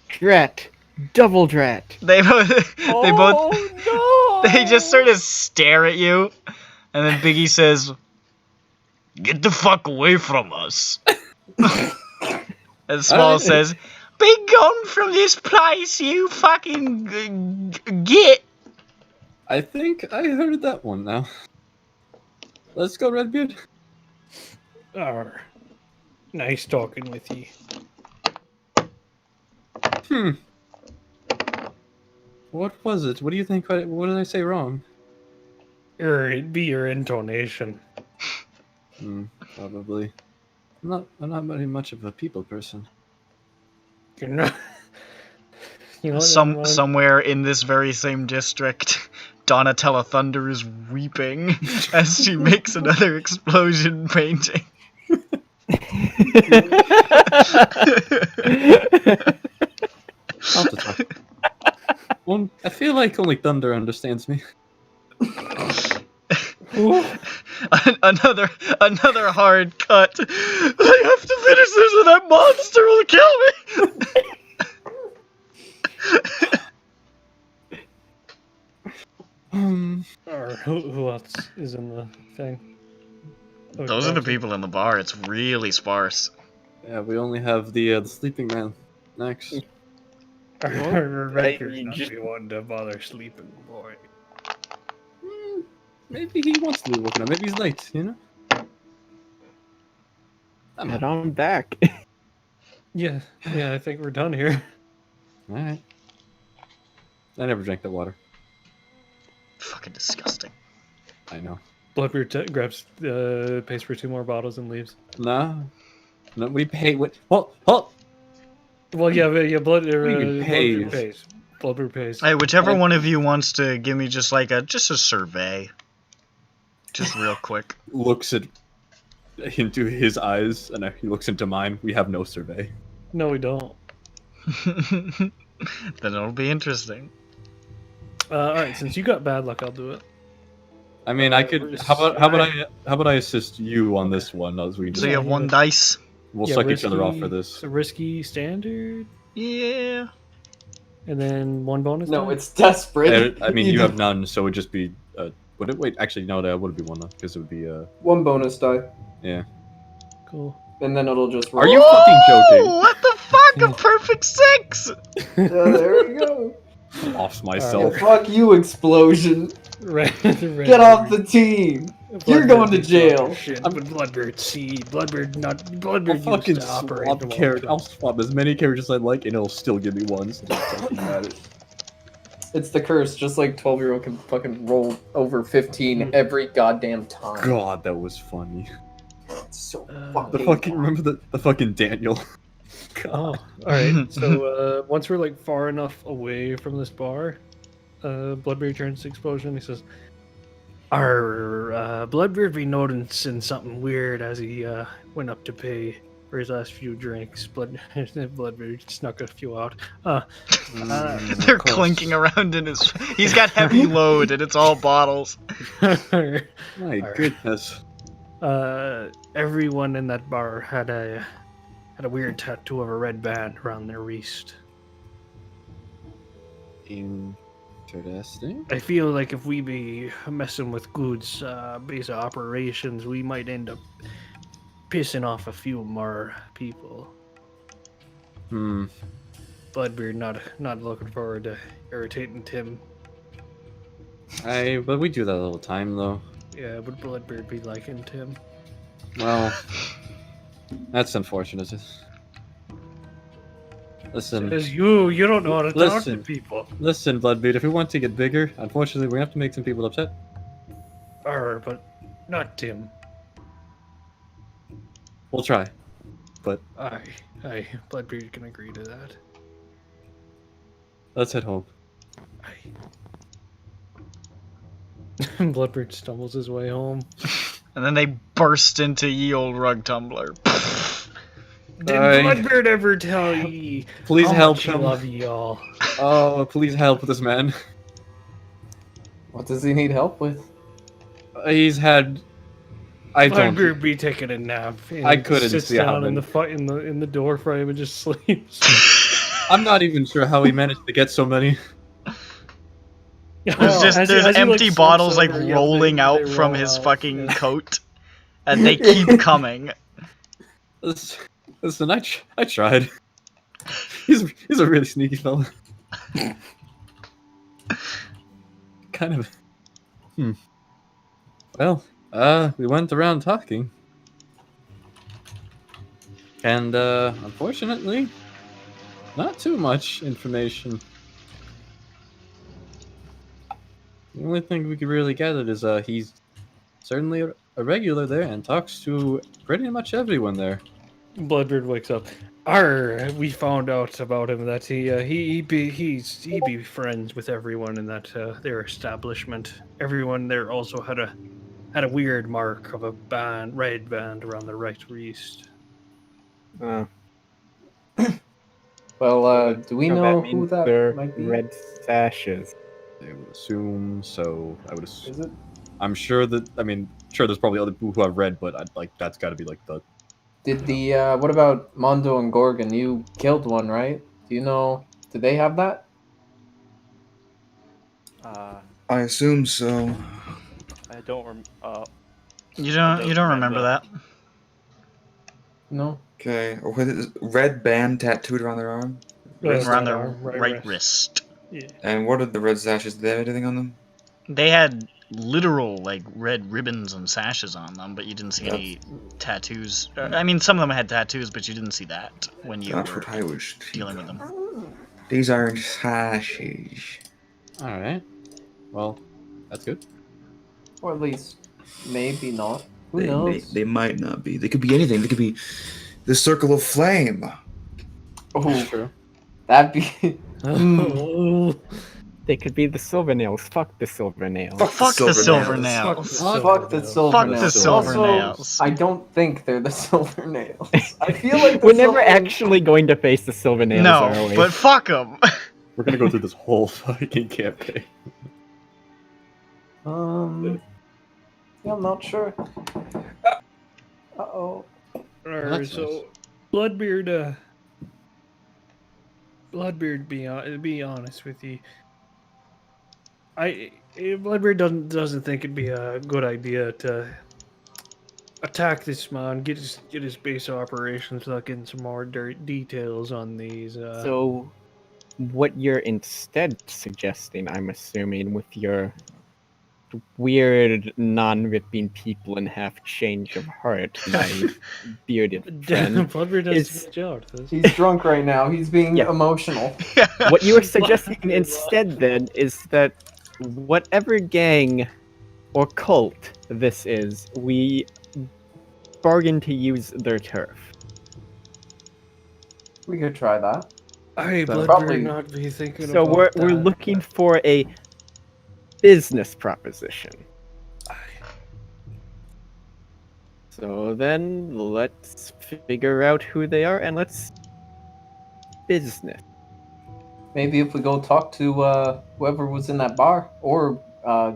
Drat. Double drat. They both, Oh, no! they just sort of stare at you, and then Biggie says, "Get the fuck away from us." And Small says, "Be gone from this place, you fucking git." I think I heard that one now. Let's go, Redbeard. Arr. Nice talking with you. What was it? What do you think? What did I say wrong? It'd be your intonation. Probably. I'm not very much of a people person. You're not. You know what, Somewhere in this very same district, Donatella Thunder is weeping as she makes another explosion painting. I'll have to talk. Well, I feel like only Thunder understands me. Another hard cut. I have to finish this or that monster will kill me. Or who else is in the thing? Oh, Those are the Crafty. people in the bar. It's really sparse. Yeah, we only have the sleeping man next. Redbeard's you not just- be one to bother sleeping, boy. Maybe he wants to be woken up. Maybe he's late, you know? Head on back. Yeah, I think we're done here. Alright. I never drank that water. Fucking disgusting. I know. Bloodbeard grabs pays for 2 more bottles and leaves. No. No, we pay. What? Halt! Well, yeah, you pay? Bloodbeard pays. Bloodbeard pays. Hey, whichever one of you wants to give me just a survey. Just real quick. Looks into his eyes, and he looks into mine. We have no survey. No, we don't. Then it'll be interesting. Alright, since you got bad luck, I'll do it. I mean, I could. How about I assist you on this one as we? So you have 1 dice? We'll Yeah, suck each other off risky- for this. So risky standard, Yeah. and then 1 bonus. No, die? it's desperate. I mean, you have none, so it would just be. Would it? Wait, actually, no, that would be 1 though, because it would be. 1 bonus die, Yeah. Cool. and then it'll just roll. Are you fucking joking? What the fuck? A perfect 6! Yeah, there we go. Off Yeah, myself. fuck you, explosion. Get off the team. You're going to jail. Shit, but Bloodbeard, Bloodbeard I'll fucking used to operate swap the character. I'll swap as many characters as I like, and it'll still give me 1s. It doesn't fucking matter. It's the curse, just like 12-year-old can fucking roll over 15 every goddamn time. God, that was funny. It's so The fucking remember the fucking Daniel. Oh, alright. So once we're like far enough away from this bar, Bloodbeard turns to explosion. He says, "Our Bloodbeard be noticing something weird as he went up to pay for his last few drinks. Bloodbeard snuck a few out. They're clinking around in his... He's got heavy load, and it's all bottles. My goodness. Everyone in that bar had a weird tattoo of a red band around their wrist. Interesting. I feel like if we be messing with goods base of operations, we might end up pissing off a few more people. Hmm. Bloodbeard not looking forward to irritating Tim. But we do that all the time, though. Yeah, would Bloodbeard be liking Tim? Well, that's unfortunate. Listen, Says you don't know how to talk to Listen. people. listen, Bloodbeard. If we want to get bigger, unfortunately, we have to make some people upset. But not Tim. We'll try. But Aye, Bloodbeard can agree to that. let's head home. Aye. Bloodbeard stumbles his way home. And then they burst into ye old rug tumbler. Did Aye. Bloodbeard ever tell ye Please how help much he him. love y'all? Oh, please help this man. What does he need help with? He's had. I don't. Bloodbeard be taking a nap. And I couldn't sits see how down in many- the door frame and just sleeps. I'm not even sure how he managed to get so many. There's empty bottles like rolling out from his fucking coat, and they keep coming. Listen, I tried. He's a really sneaky fella. Kind of. Well, we went around talking. And, unfortunately, not too much information. The only thing we could really gather is, he's certainly a regular there and talks to pretty much everyone there. Bloodbeard wakes up. We found out about him that he be friends with everyone in that their establishment. Everyone there also had a weird mark of a red band around their right wrist. Well, do we So know that who means that they're might be? red sashes. I would assume so. Is it? I'm sure that. I mean, sure. There's probably other people who have red, but that's got to be like the. Did the what about Mondo and Gorgon? You killed one, right? Do you know? Did they have that? I assume so. I don't You don't remember that? No. Okay. What is red band tattooed around their arm? Around their arm, right wrist. Yeah. And what are the red sashes? Do they have anything on them? They had literal like red ribbons and sashes on them, but you didn't see any tattoos. I mean, some of them had tattoos, but you didn't see that when you That's were what I was dealing with them. These aren't sashes. All right. Well, that's good. Or at least maybe not. Who They knows? they might not be. They could be anything. They could be the circle of flame. Oh, True. that'd be. They could be the silver nails. Fuck the silver nails. Fuck the silver nails. Fuck the silver Fuck nails. the silver Also, nails. I don't think they're the silver nails. I feel like the We're never silver- actually going to face the silver nails, are No, we? but fuck them. We're gonna go through this whole fucking campaign. Yeah, I'm not sure. Uh-oh. Alright, That's so Bloodbeard, be honest with you. Bloodbeard doesn't think it'd be a good idea to attack this man, get his base operations without getting some more details on these. So, what you're instead suggesting, I'm assuming, with your weird non-ripping people and half change of heart, my bearded friend, Bloodbeard does is- a good job. He's drunk right now. He's being Yeah. emotional. what you are suggesting instead then is that whatever gang or cult this is, we bargain to use their turf. We could try that. Hey, So- Bloodbeard Probably- not be thinking So about we're that. looking for a business proposition. So then let's figure out who they are and let's business. Maybe if we go talk to whoever was in that bar or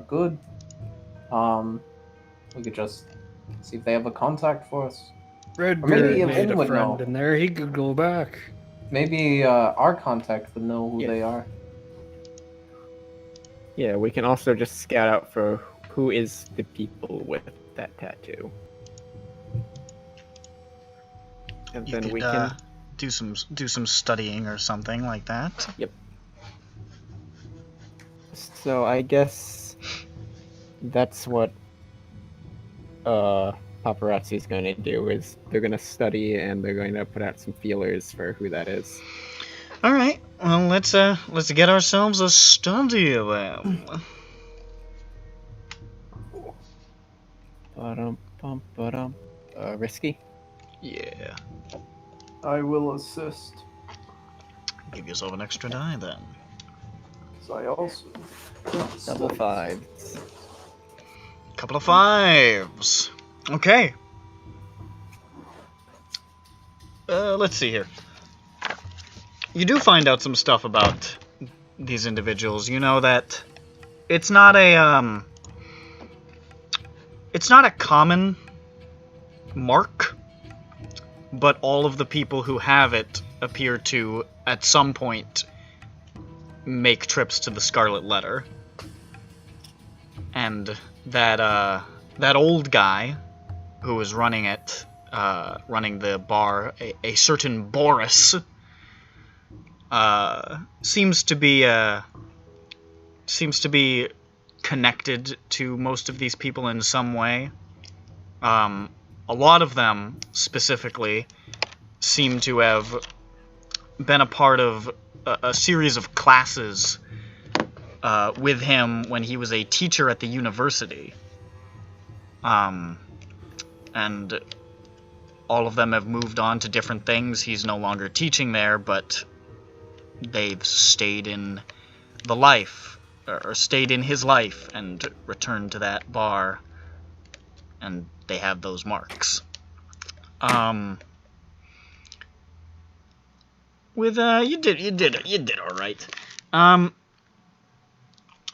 Good, we could just see if they have a contact for us. Or maybe Redbeard made Lynn a would friend know. in there. He could go back. Maybe our contact would know who Yeah. they are. Yeah, we can also just scout out for who is the people with that tattoo. And You then could we can... do some studying or something like that. Yep. So I guess that's what paparazzi's going to do, is they're going to study and they're going to put out some feelers for who that is. All right. Well, let's get ourselves a study then. Risky? Yeah. I will assist. Give yourself an extra die then. Because I also... Double fives. Couple of fives. Okay. Let's see here. You do find out some stuff about these individuals. You know that it's not a common mark, but all of the people who have it appear to, at some point, make trips to the Scarlet Letter. And that old guy who was running it, running the bar, a certain Boris, seems to be connected to most of these people in some way. A lot of them, specifically, seem to have been a part of a series of classes with him when he was a teacher at the university. And all of them have moved on to different things. He's no longer teaching there, but they've stayed in the life, or stayed in his life, and returned to that bar, and they have those marks. You did all right.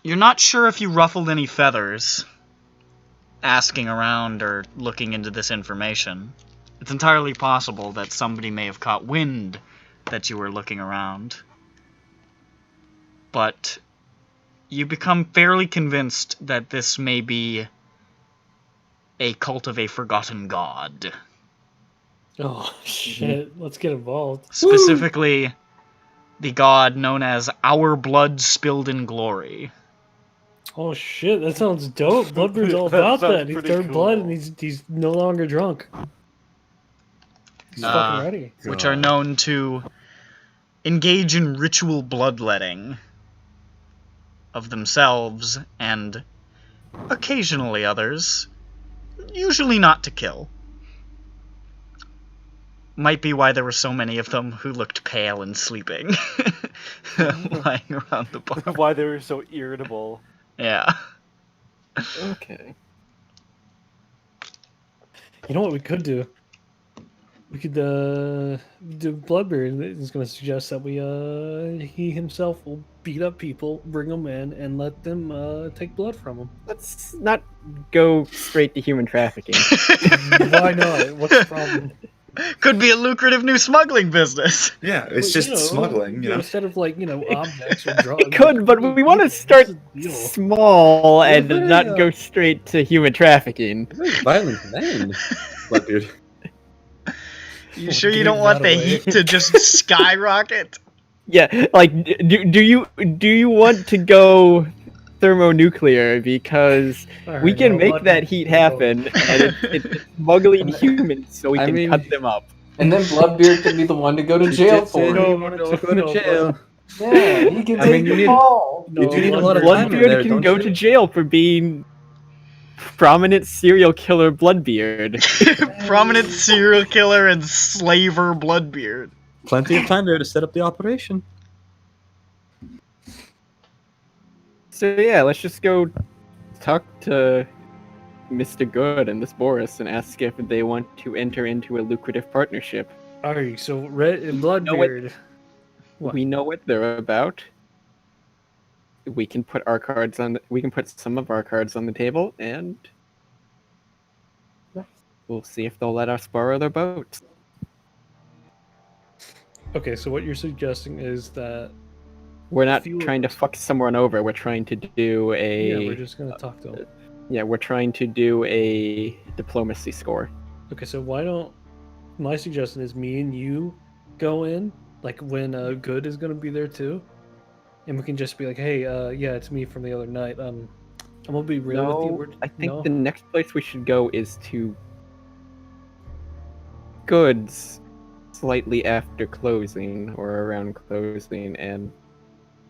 You're not sure if you ruffled any feathers asking around or looking into this information. It's entirely possible that somebody may have caught wind that you were looking around. But you become fairly convinced that this may be a cult of a forgotten god. Oh, shit. Let's get involved. Specifically, the god known as Our Blood Spilled in Glory. Oh, shit. That sounds dope. Bloodbeard's all That about sounds that. He's pretty turned blood, cool. and he's no longer drunk. He's fucking ready. Which are known to engage in ritual bloodletting of themselves and occasionally others, usually not to kill. Might be why there were so many of them who looked pale and sleeping, lying around the bar. Why they were so irritable. Yeah. Okay. You know what we could do? We could do Bloodbeard is going to suggest that we he himself will beat up people, bring them in, and let them take blood from them. Let's not go straight to human trafficking. Why not? What's the problem? Could be a lucrative new smuggling business. Yeah, it's Well, just smuggling, you know. Instead of objects or drugs. It could, but we want to start small and not go straight to human trafficking. Violent man. Bloodbeard. You sure you don't want the heat to just skyrocket? Yeah, like, do you want to go thermonuclear, because we can make that heat happen, and it's smuggling humans so we can cut them up. And then Bloodbeard can be the one to go to jail for it. Go to jail. Yeah, he can take the fall. You do need a lot of Bloodbeard can go to jail for being prominent serial killer Bloodbeard. Prominent serial killer and slaver Bloodbeard. Plenty of time there to set up the operation. So yeah, let's just go talk to Mr. Good and this Boris and ask if they want to enter into a lucrative partnership. Alright, so Red and Bloodbeard. We know what they're about. We can put some of our cards on the table, and we'll see if they'll let us borrow their boats. Okay, so what you're suggesting is that We're not Few- trying to fuck someone over. We're trying to do a. Yeah, we're just gonna talk to him. Yeah, we're trying to do a diplomacy score. Okay, so why don't my suggestion is me and you go in like when Good is gonna be there too, and we can just be like, hey, yeah, it's me from the other night. I'm gonna be real with you. No, I think the next place we should go is to Goods slightly after closing or around closing and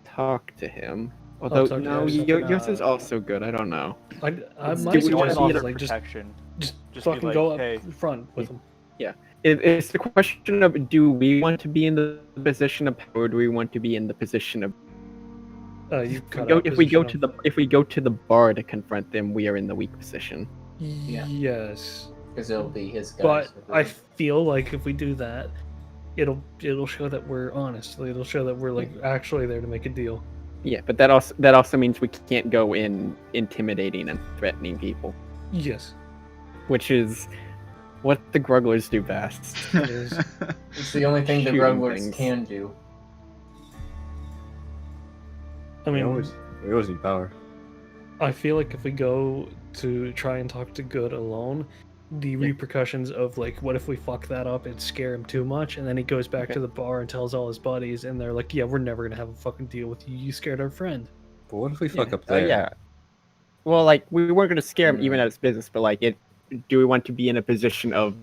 talk to him. Although talk to no, him. yours is also good. I don't know. my do we suggestion want is either like just protection. just Just be fucking like, go up hey. front with him. It's the question of, do we want to be in the position of power, or do we want to be in the position of You cut if we go to the bar to confront them, we are in the weak position. Yes, Because it'll be his guys. but with I him. feel like if we do that, it'll show that we're honest. It'll show that we're like actually there to make a deal. Yeah, but that also means we can't go in intimidating and threatening people, Yes, which is what the Grugglers do best. it is. It's the only thing the shooting Grugglers things. can do. I We mean, always need power. I feel like if we go to try and talk to Good alone, the repercussions of like, what if we fuck that up and scare him too much, and then he goes back to the bar and tells all his buddies, and they're like, "Yeah, we're never gonna have a fucking deal with you. You scared our friend." But what if we fuck up Oh, there? yeah. Well, like, we weren't gonna scare him even at his business, but like, do we want to be in a position of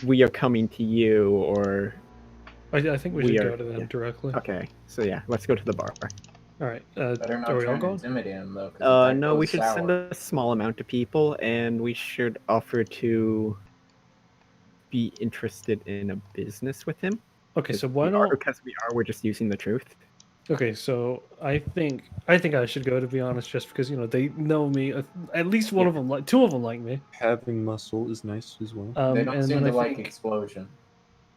we are coming to you, or I think we We should are- go to them yeah. directly. okay? So yeah, let's go to the bar. All right. Better not Are we try all and going? intimidate him though. 'cause if that No, we goes should send sour- a small amount of people, and we should offer to be interested in a business with him. Okay, so why don't? Because we're just using the truth. Okay, so I think I should go, to be honest, just because they know me. At least one of them, like two of them, like me. Having muscle is nice as well. They don't and seem then to I like think- explosion.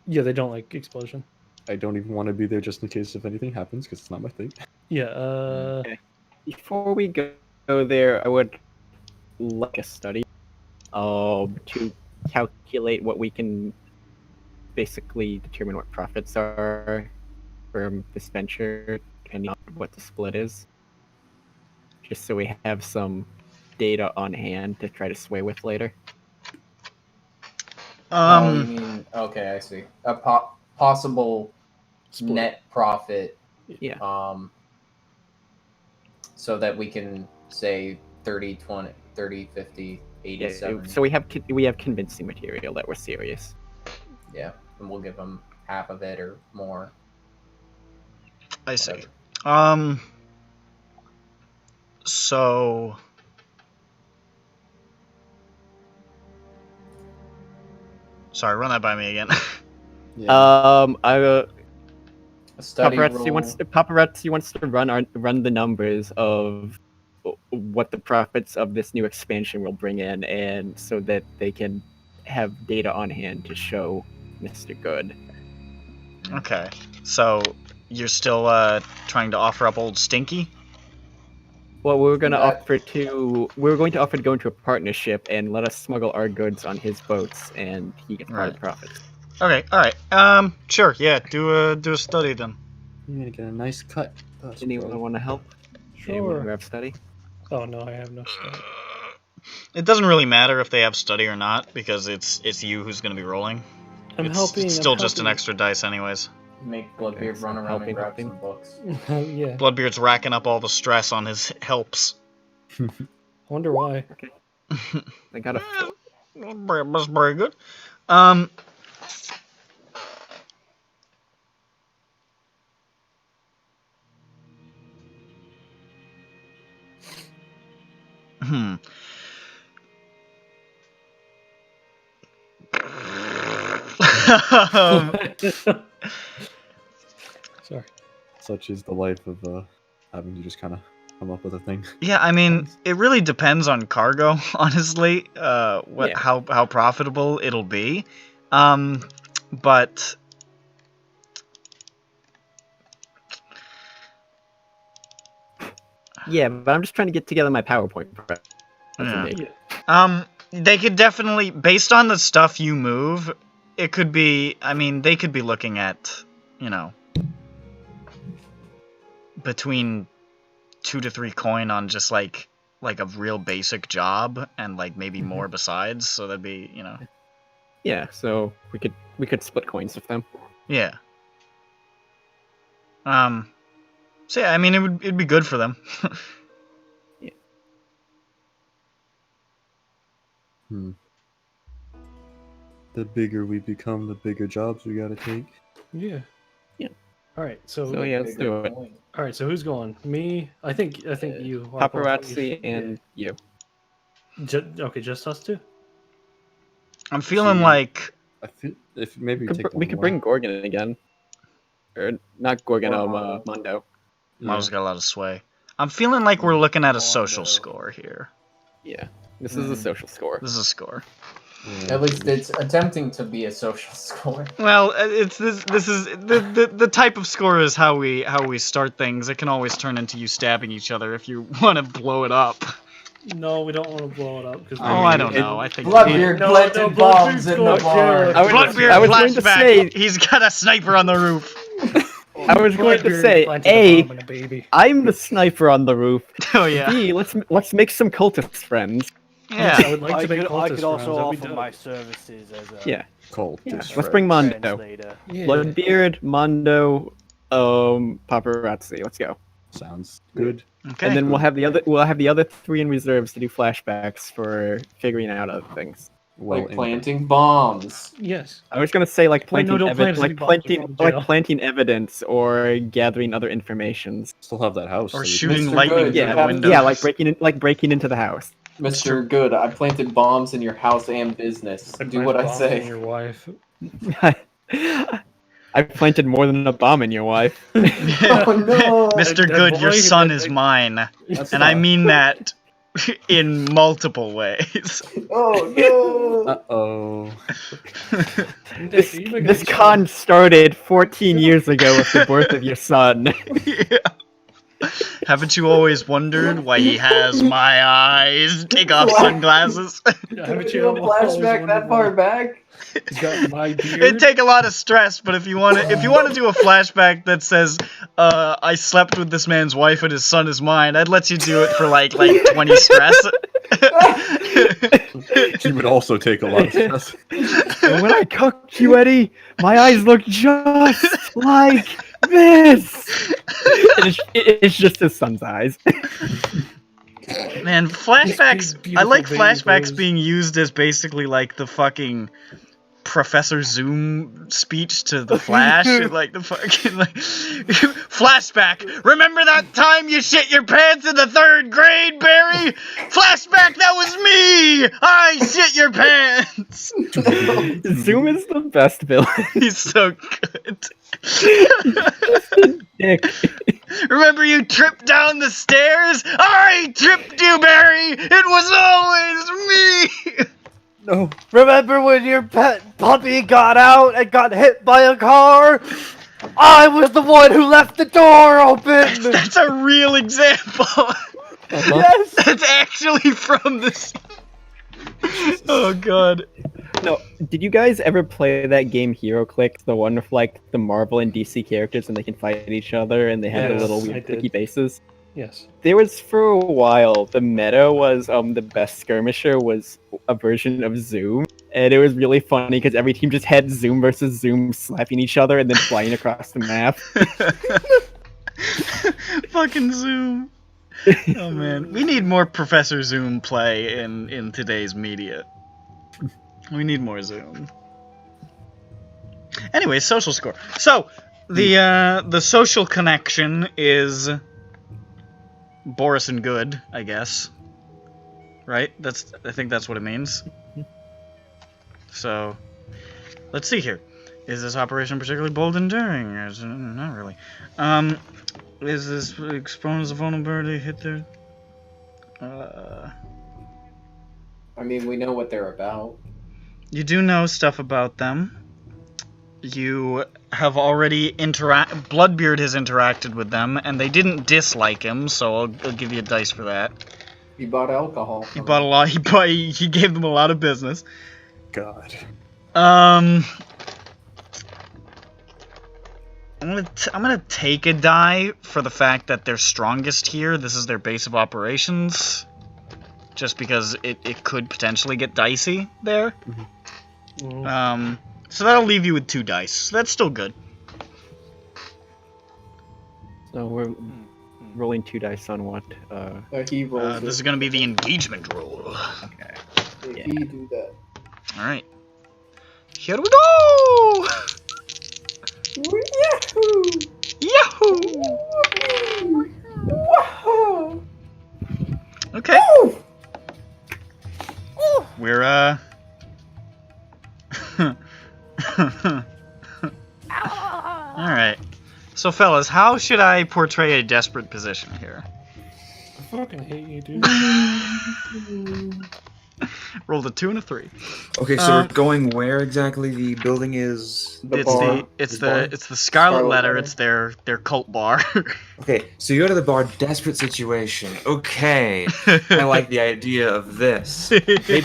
Yeah, they don't like explosion. I don't even want to be there just in case if anything happens, because it's not my thing. Yeah. Okay. Before we go there, I would like a study to calculate what we can basically determine what profits are from this venture, depending on what the split is. Just so we have some data on hand to try to sway with later. Oh, you mean okay? I see. A possible Split. net profit. Yeah. So that we can say 30, 20, 30, 50, 80, Yeah, 70. so we have convincing material that we're serious. Yeah, and we'll give them half of it or more. I see. Whatever. So sorry, run that by me again. A study Paparazzi rule. wants to run the numbers of what the profits of this new expansion will bring in, and so that they can have data on hand to show Mr. Good. Okay, so you're still trying to offer up old Stinky? Well, we're going to That- offer to go into a partnership and let us smuggle our goods on his boats, and he gets part of the profits. Okay, all right. Sure, yeah. Do a study then. You're gonna get a nice cut. Anyone want to help? Anyone who Sure. have study? Oh no, I have no stuff. It doesn't really matter if they have study or not because it's you who's gonna be rolling. I'm it's, helping. It's still just an extra dice, anyways. Make Bloodbeard run around and grab helping. some books. Yeah. Bloodbeard's racking up all the stress on his helps. I wonder why. I got a That's very good. Hmm. Sorry. Such is the life of having to just kind of come up with a thing. Yeah, I mean, it really depends on cargo, honestly. Yeah. How profitable it'll be, but Yeah, but I'm just trying to get together my PowerPoint presentation. they could definitely, based on the stuff you move, it could be. I mean, they could be looking at, between 2 to 3 coin on just like a real basic job and like maybe more besides. So that'd be, you know. Yeah, so we could split coins with them. Yeah. So yeah, I mean it'd be good for them. Yeah. The bigger we become, the bigger jobs we gotta take. Yeah. Yeah. All right. So yeah, let's do it. all right. So who's going? Me. I think you. Paparazzi and you. Okay, just us two. I'm feeling like I feel if maybe We could bring Gorgon in again, or not Gorgon, Mondo. Mondo's got a lot of sway. I'm feeling like we're looking at a social score here. Yeah, this is a social score. This is a score. At least it's attempting to be a social score. Well, it's this is the type of score is how we start things. It can always turn into you stabbing each other if you want to blow it up. No, we don't want to blow it up. I don't know. I think Bloodbeard planted bombs in the bar. Bloodbeard flashback. He's got a sniper on the roof. I was going to say, A, I'm the sniper on the roof. Oh yeah. B, let's make some cultist friends. Yeah. I would like to make cultist I could also friends. offer my services as a Yeah. Cultist. Let's bring Mondo. translator. Yeah. Bloodbeard, Mondo, Paparazzi. Let's go. Sounds good. Okay. And then we'll have the other 3 in reserves to do flashbacks for figuring out other things. Like planting bombs. Yes. I was gonna say like planting don't plant any bombs, we're going to jail. planting evidence or gathering other information. Still have that house. Or so shooting Mr. lightning Good, through Yeah, the windows. yeah, like breaking into the house. Mr. Good, I planted bombs in your house and business. Do what I say. Your wife. I planted more than a bomb in your wife. Oh no! Mr. Good, your son is mine, and I mean that in multiple ways. Oh no! Uh-oh. This con started 14 years ago with the birth of your son. Yeah. Haven't you always wondered why he has my eyes? Take off sunglasses. Haven't You know, flashback that far back? He's got my beard. It'd take a lot of stress, but if you want to do a flashback that says, I slept with this man's wife and his son is mine, I'd let you do it for like 20 stress. He would also take a lot of stress. And when I cooked you, Eddie, my eyes look just like this. And it's just his son's eyes. Man, flashbacks. These I like beautiful flashbacks videos. being used as basically like the fucking Professor Zoom speech to the Flash. Like the fucking flashback. Remember that time you shit your pants in the 3rd grade, Barry? Flashback. That was me. I shit your pants. Zoom is the best villain. He's so good. Dick. Remember you tripped down the stairs? I tripped you, Barry! It was always me! No. Remember when your pet puppy got out and got hit by a car? I was the one who left the door open! That's a real example! Yes! That's actually from this. Oh god. No, did you guys ever play that game HeroClix? The one with like the Marvel and DC characters and they can fight each other and they have the Yes, little I weird did. clicky bases? Yes. There was for a while the meta was the best skirmisher was a version of Zoom, and it was really funny because every team just had Zoom versus Zoom slapping each other and then flying across the map. Fucking Zoom. Oh man, we need more Professor Zoom play in today's media. We need more Zoom. Anyway, social score. So the social connection is Boris and Good, I guess. Right? I think that's what it means. So, let's see here. Is this operation particularly bold and daring? Not really. Is this exponents of vulnerability hit their... I mean, we know what they're about. You do know stuff about them. You have already Bloodbeard has interacted with them, and they didn't dislike him, so I'll give you a dice for that. He bought alcohol. He bought a lot. He gave them a lot of business. God. I'm gonna take a die for the fact that they're strongest here. This is their base of operations. Just because it could potentially get dicey there. So that'll leave you with 2 dice. So that's still good. So we're rolling 2 dice on what? He rolls This is gonna be the engagement roll. Okay. He do that. Alright. Here we go! Yahoo! Yahoo! Okay. We're, Alright. So, fellas, how should I portray a desperate position here? I fucking hate you, dude. Rolled a 2 and a 3. Okay, so we're going where exactly the building is? It's the Scarlet Letter. It's their cult bar. Okay, so you go to the bar, desperate situation. Okay, I like the idea of this. Maybe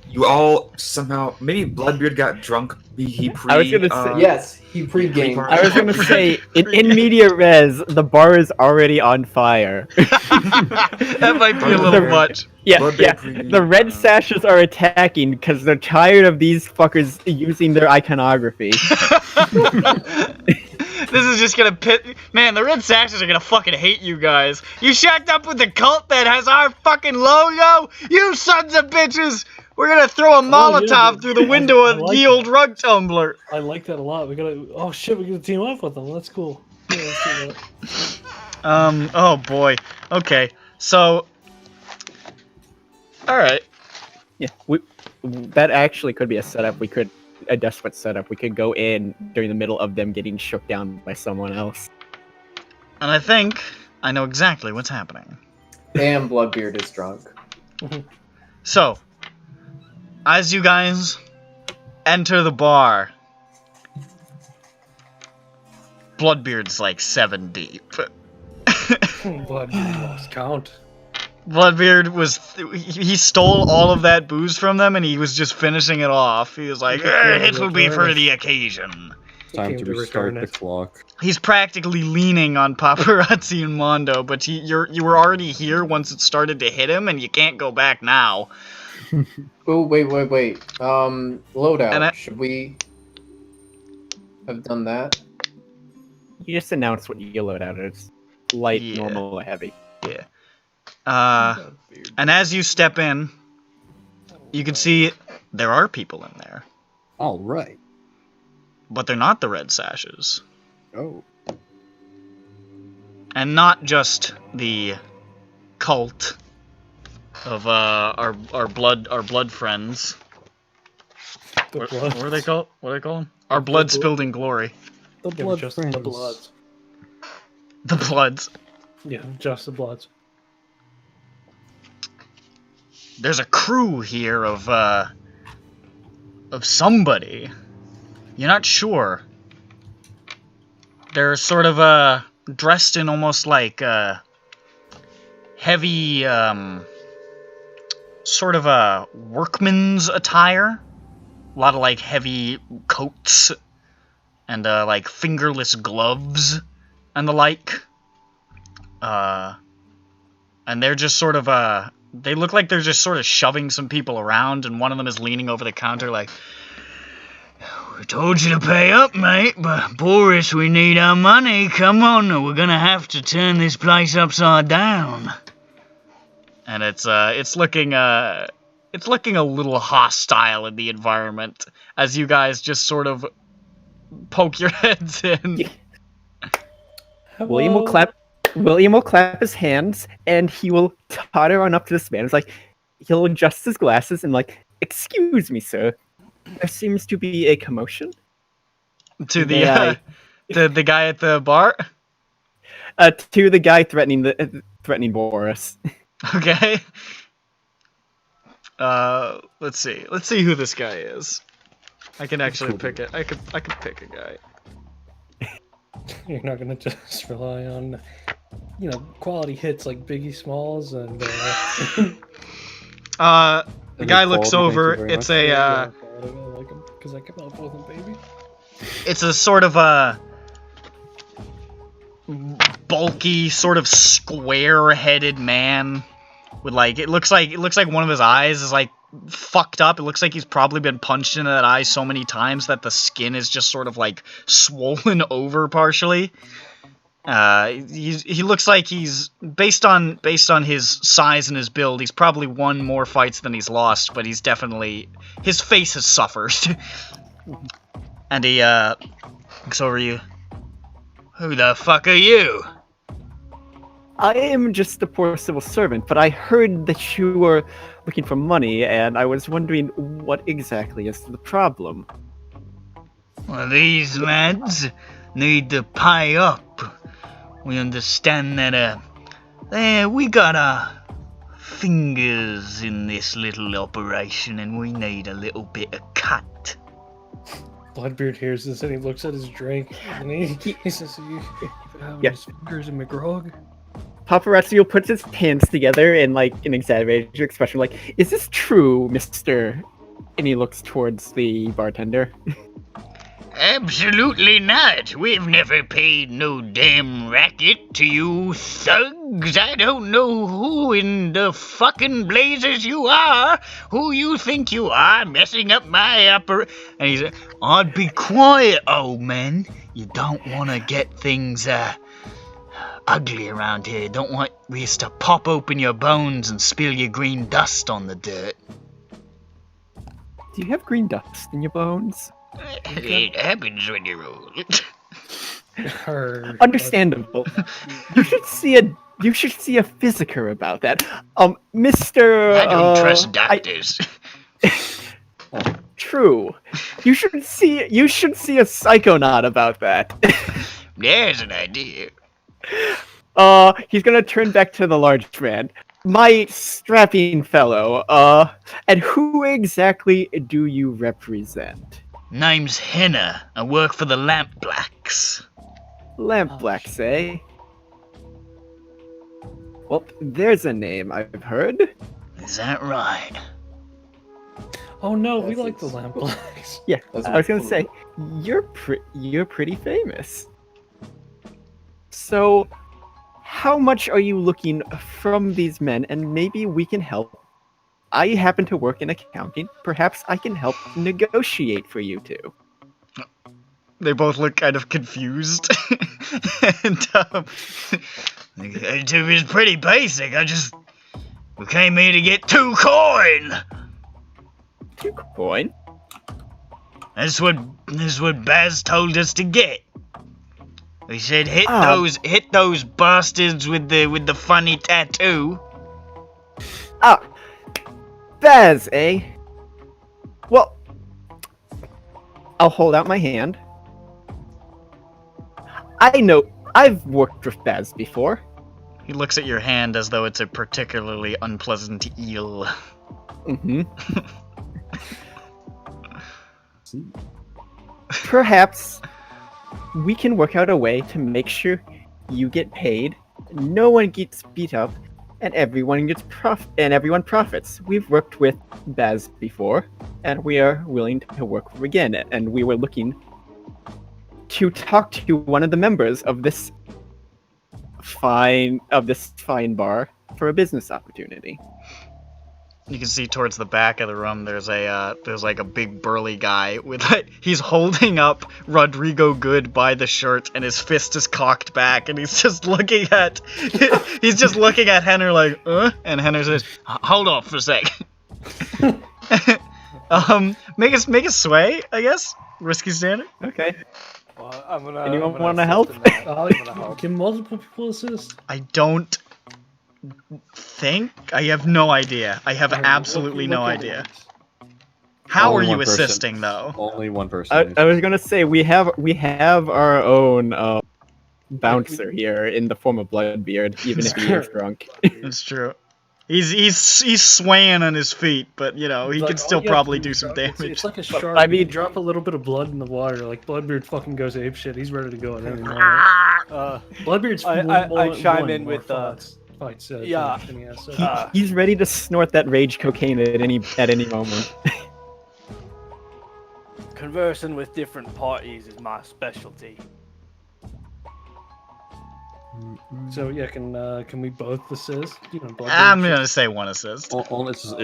you all somehow, maybe Bloodbeard got drunk. He pre. I was gonna say yes, he pre-gamed. I was gonna say in media res, the bar is already on fire. That might be a little much. Yeah. The red sashes are attacking because they're tired of these fuckers using their iconography. This is just gonna man, the red sashes are gonna fucking hate you guys. You shacked up with the cult that has our fucking logo? You sons of bitches! We're gonna throw a Molotov through the window of the old rug tumbler. I like that a lot. We gotta. Oh shit, we gotta team up with them. That's cool. Yeah, let's do that. Oh boy. Okay, so. Alright. Yeah, that actually could be a setup. A desperate setup. We could go in during the middle of them getting shook down by someone else. And I think I know exactly what's happening. And Bloodbeard is drunk. So, as you guys enter the bar, Bloodbeard's like 7 deep. Bloodbeard lost count. Bloodbeard he stole all of that booze from them and he was just finishing it off. He was like, it will be for the occasion. Time to restart the clock. He's practically leaning on Paparazzi and Mondo, but you were already here once it started to hit him and you can't go back now. Oh, wait. Loadout. Should we have done that? You just announced what your loadout is. Light, normal, heavy. Yeah. And as you step in, you can see there are people in there. All right. But they're not the red sashes. Oh. And not just the cult of our blood friends. What are they called? What do they call them? Our blood spilled in glory. The blood, just the bloods. The bloods. Yeah, just the bloods. There's a crew here of somebody. You're not sure. They're sort of dressed in almost like heavy sort of a workman's attire. A lot of like heavy coats and like fingerless gloves and the like. And they're just sort of they look like they're just sort of shoving some people around, and one of them is leaning over the counter like, "We told you to pay up, mate, but Boris, we need our money. Come on, or we're gonna have to turn this place upside down." And it's looking a little hostile in the environment as you guys just sort of poke your heads in. William will clap his hands, and he will totter on up to this man. It's like, he'll adjust his glasses and like, "Excuse me, sir. There seems to be a commotion." To the guy at the bar? To the guy threatening Boris. Okay. Let's see. Let's see who this guy is. I can actually pick it. I could pick a guy. You're not gonna just rely on, quality hits like Biggie Smalls and. The guy looks over. It's a. I like him because I came up with him, baby. It's a sort of a. bulky, sort of square-headed man with like it looks like one of his eyes is like fucked up. It looks like he's probably been punched into that eye so many times that the skin is just sort of like swollen over partially. He looks like he's based on his size and his build, he's probably won more fights than he's lost, but he's definitely his face has suffered. And he looks over you. Who the fuck are you? I am just a poor civil servant, but I heard that you were looking for money, and I was wondering what exactly is the problem. Well, these lads need to pay up. We understand that, we got our fingers in this little operation, and we need a little bit of cut. Bloodbeard hears this and he looks at his drink and he says, "You have his fingers in my grog." Paparazzi puts his hands together in like an exaggerated expression, like, "Is this true, Mister?" And he looks towards the bartender. Absolutely not. We've never paid no damn racket to you thugs. I don't know who in the fucking blazes you are. Who you think you are, messing up my And he said, "I'd be quiet, old man. You don't want to get things ugly around here. Don't want us to pop open your bones and spill your green dust on the dirt." Do you have green dust in your bones? It happens when you're old. Understandable. You should see a physician about that. Mr. I don't trust doctors. True. You should see a psychonaut about that. There's an idea. He's gonna turn back to the large man. My strapping fellow, and who exactly do you represent? Name's Henna. I work for the Lamp Blacks. Lamp Blacks, eh? Well, there's a name I've heard. Is that right? Oh no, we like the Lamp Blacks. Yeah, I was gonna say, you're pretty famous. So, how much are you looking from these men, and maybe we can help? I happen to work in accounting. Perhaps I can help negotiate for you two. They both look kind of confused. And, it was pretty basic. We came here to get 2 coin. 2 coin? That's what Baz told us to get. He said hit those bastards with the funny tattoo. Baz, eh? Well, I'll hold out my hand. I know, I've worked with Baz before. He looks at your hand as though it's a particularly unpleasant eel. Mm-hmm. Perhaps we can work out a way to make sure you get paid, no one gets beat up, and everyone profits. We've worked with Baz before, and we are willing to work with him again. And we were looking to talk to one of the members of this fine bar for a business opportunity. You can see towards the back of the room there's like a big burly guy with he's holding up Rodrigo Good by the shirt and his fist is cocked back and he's just looking at Henner like, and Henner says, "Hold off for a sec." Make a sway, I guess. Risky standard. Okay. Well, Anyone want to help? Can multiple people assist? I don't think. I have no idea. I have absolutely no idea. How are you assisting, though? Only one person. I was gonna say we have our own bouncer here in the form of Bloodbeard, even if he is drunk. It's true. He's swaying on his feet, but you know he can still probably do some damage. It's like a shark. I mean, drop a little bit of blood in the water, like Bloodbeard fucking goes apeshit. He's ready to go at any moment. Bloodbeard's. I chime in with fights. Yeah. He's ready to snort that rage cocaine at any moment. Conversing with different parties is my specialty. So yeah, can we both assist? You know, I'm gonna say one assist. Only says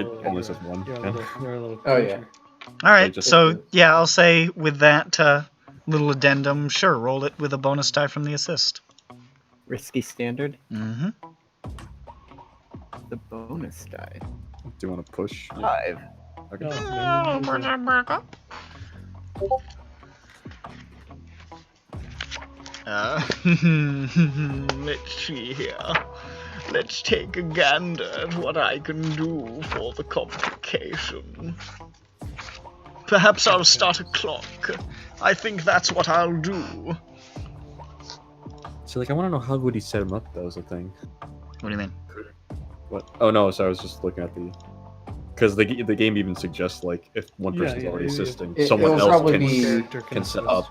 one. You're a Okay. little, you're a little Oh, yeah. closer. All right, just- so yeah, I'll say with that little addendum, sure, roll it with a bonus die from the assist. Risky standard. Mm-hmm. The bonus die. Do you want to push? 5. Okay. Let's see here. Let's take a gander at what I can do for the complication. Perhaps I'll start a clock. I think that's what I'll do. So, like, I want to know how would he set him up, though, is the thing. What do you mean? What? Oh no, sorry, I was just looking at the. Because the game even suggests, like, if one person's already assisting, someone it'll else probably can set up.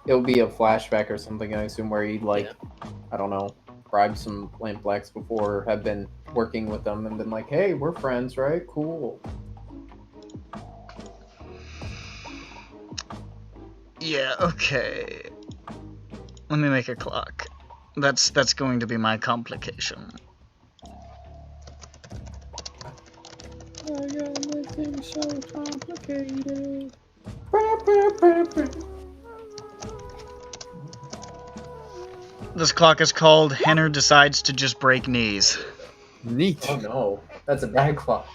It'll be a flashback or something, I assume, where he'd, like, I don't know, bribe some lampblacks before, have been working with them, and been like, hey, we're friends, right? Cool. Yeah, okay. Let me make a clock. That's going to be my complication. I got nothing so complicated. This clock is called Henner Decides to Just Break Knees. Neat. Oh no, that's a bad clock.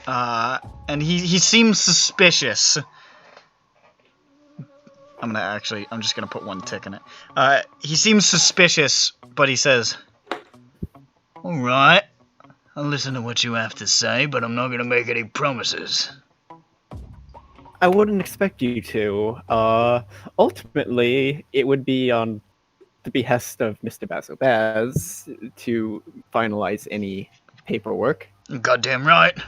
And he seems suspicious. I'm just gonna put one tick in it. He seems suspicious, but he says, "Alright, I'll listen to what you have to say, but I'm not gonna make any promises." I wouldn't expect you to. Ultimately, it would be on the behest of Mr. Basil Baz to finalize any paperwork. Goddamn right.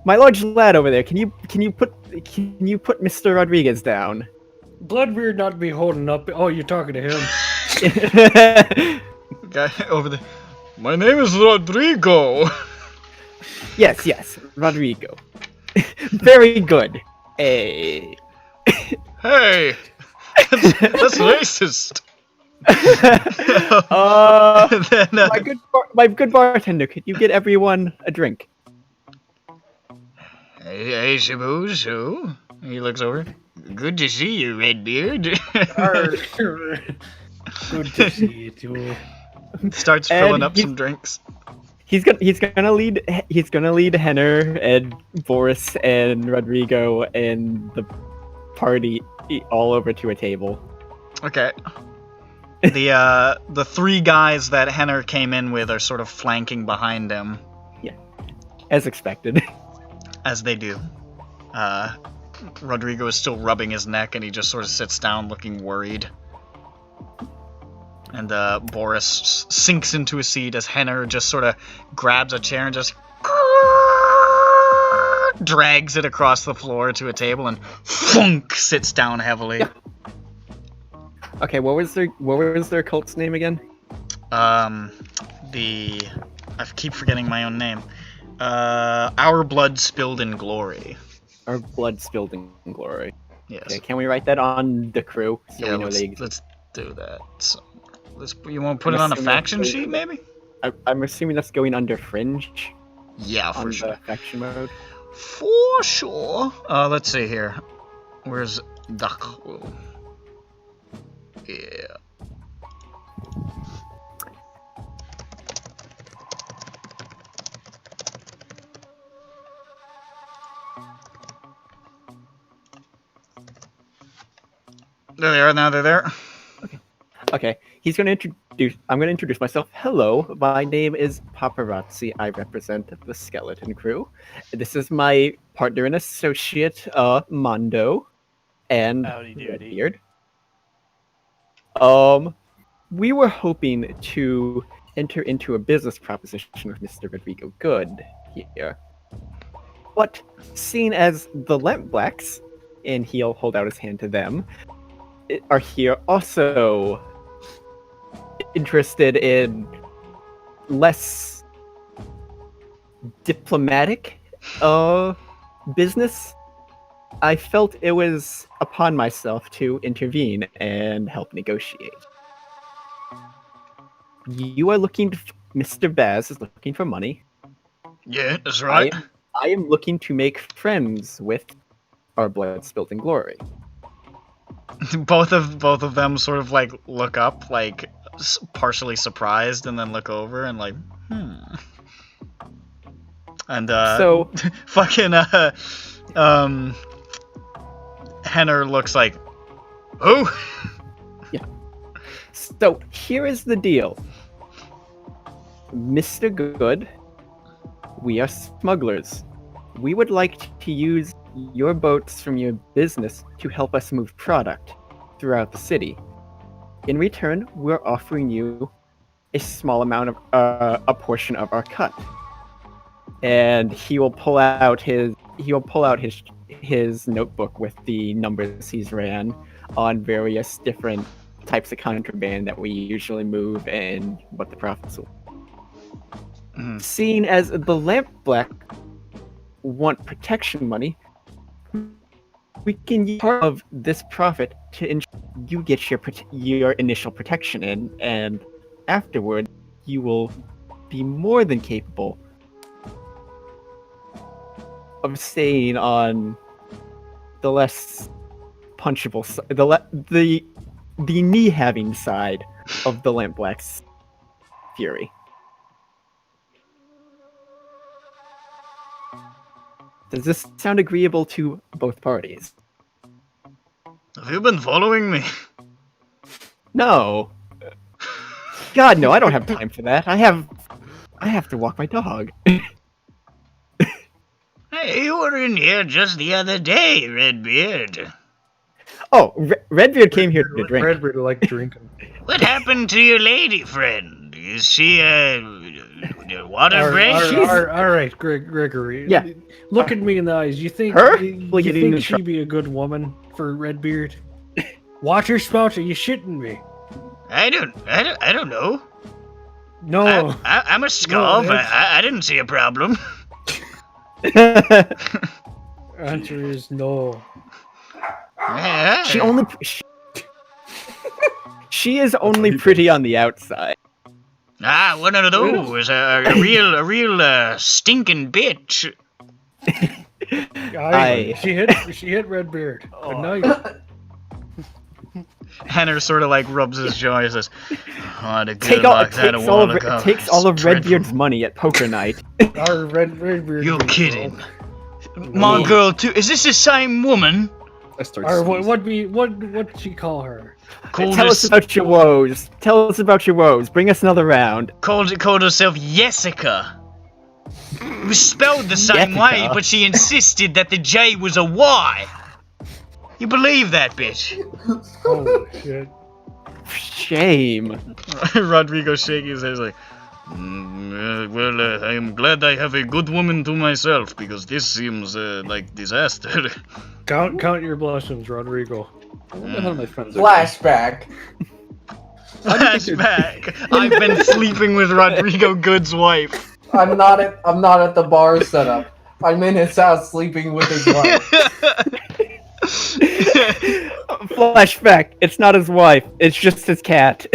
My large lad over there, can you put Mr. Rodriguez down? Bloodbeard not be holding up. Oh, you're talking to him. Guy over there. My name is Rodrigo. Yes, Rodrigo. Very good. Hey. Hey, that's racist. My good bartender, could you get everyone a drink? Hey, Shaboos, who? He looks over. Good to see you, Redbeard. Good to see you too. Starts filling up some drinks. He's gonna lead Henner and Boris and Rodrigo and the party all over to a table. Okay. The three guys that Henner came in with are sort of flanking behind him. Yeah, as expected. As they do. Rodrigo is still rubbing his neck, and he just sort of sits down looking worried. And Boris sinks into a seat as Henner just sort of grabs a chair and just drags it across the floor to a table and funk sits down heavily. Okay, what was their cult's name again? I keep forgetting my own name. Our Blood Spilled in Glory. Our blood spilled in glory. Yes. Okay, can we write that on the crew so Yeah, we know they exist? let's do that. So, you want to put it on a faction sheet, maybe? I'm assuming that's going under Fringe. Yeah, for sure. The faction mode. For sure. Let's see here. Where's Duskwall? Yeah. There they are. Now they're there. Okay. I'm going to introduce myself. Hello, my name is Paparazzi. I represent the Skeleton Crew. This is my partner and associate, Mondo, and Redbeard. We were hoping to enter into a business proposition with Mr. Rodrigo Good here. But seen as the Lampblacks, and he'll hold out his hand to them, are here also interested in less diplomatic business. I felt it was upon myself to intervene and help negotiate. You are looking to, Mr. Baz is looking for money. Yeah, that's right. I am looking to make friends with our blood spilled in glory. both of them sort of like look up, like partially surprised, and then look over and like, And So fucking Henner looks like, who? Yeah. So here is the deal, Mr. Good. We are smugglers. We would like to use your boats from your business to help us move product throughout the city. In return, we're offering you a small amount of a portion of our cut. And he will pull out his notebook with the numbers he's ran on various different types of contraband that we usually move and what the profits will. Seeing as the Lamp Black want protection money, we can use part of this profit to ensure you get your initial protection in, and afterward, you will be more than capable of staying on the less punchable side, the knee-having side of the Lamp Black's fury. Does this sound agreeable to both parties? Have you been following me? No. God, no, I don't have time for that. I have to walk my dog. Hey, you were in here just the other day, Redbeard. Oh, Redbeard came here to drink. Redbeard like drinking. What happened to your lady friend? Is she water break? All right, Gregory. Yeah. Look at me in the eyes. You think Her? you Well, you think think she'd be a good woman for Redbeard? Water spout? Are you shitting me? I don't know. No. I'm a scab. No, I didn't see a problem. Answer is no. Yeah. She is only pretty on the outside. Ah, one of those. A real stinking bitch. She hit Redbeard. But now Henner sort of like rubs his jaw and says, Takes all of Redbeard's money at poker night. Our Redbeard. You're kidding. My girl too. Is this the same woman? Or what did she call her? Tell us about your woes. Tell us about your woes. Bring us another round. Called herself Jessica. It was spelled the same way, but she insisted that the J was a Y. You believe that, bitch? Oh shit! Shame. Rodrigo shaking his head like, well, I am glad I have a good woman to myself because this seems like disaster. Count your blessings, Rodrigo. I wonder how my friends are. Flashback. Flashback. I've been sleeping with Rodrigo Good's wife. I'm not at the bar setup. I'm in his house sleeping with his wife. Flashback. It's not his wife. It's just his cat.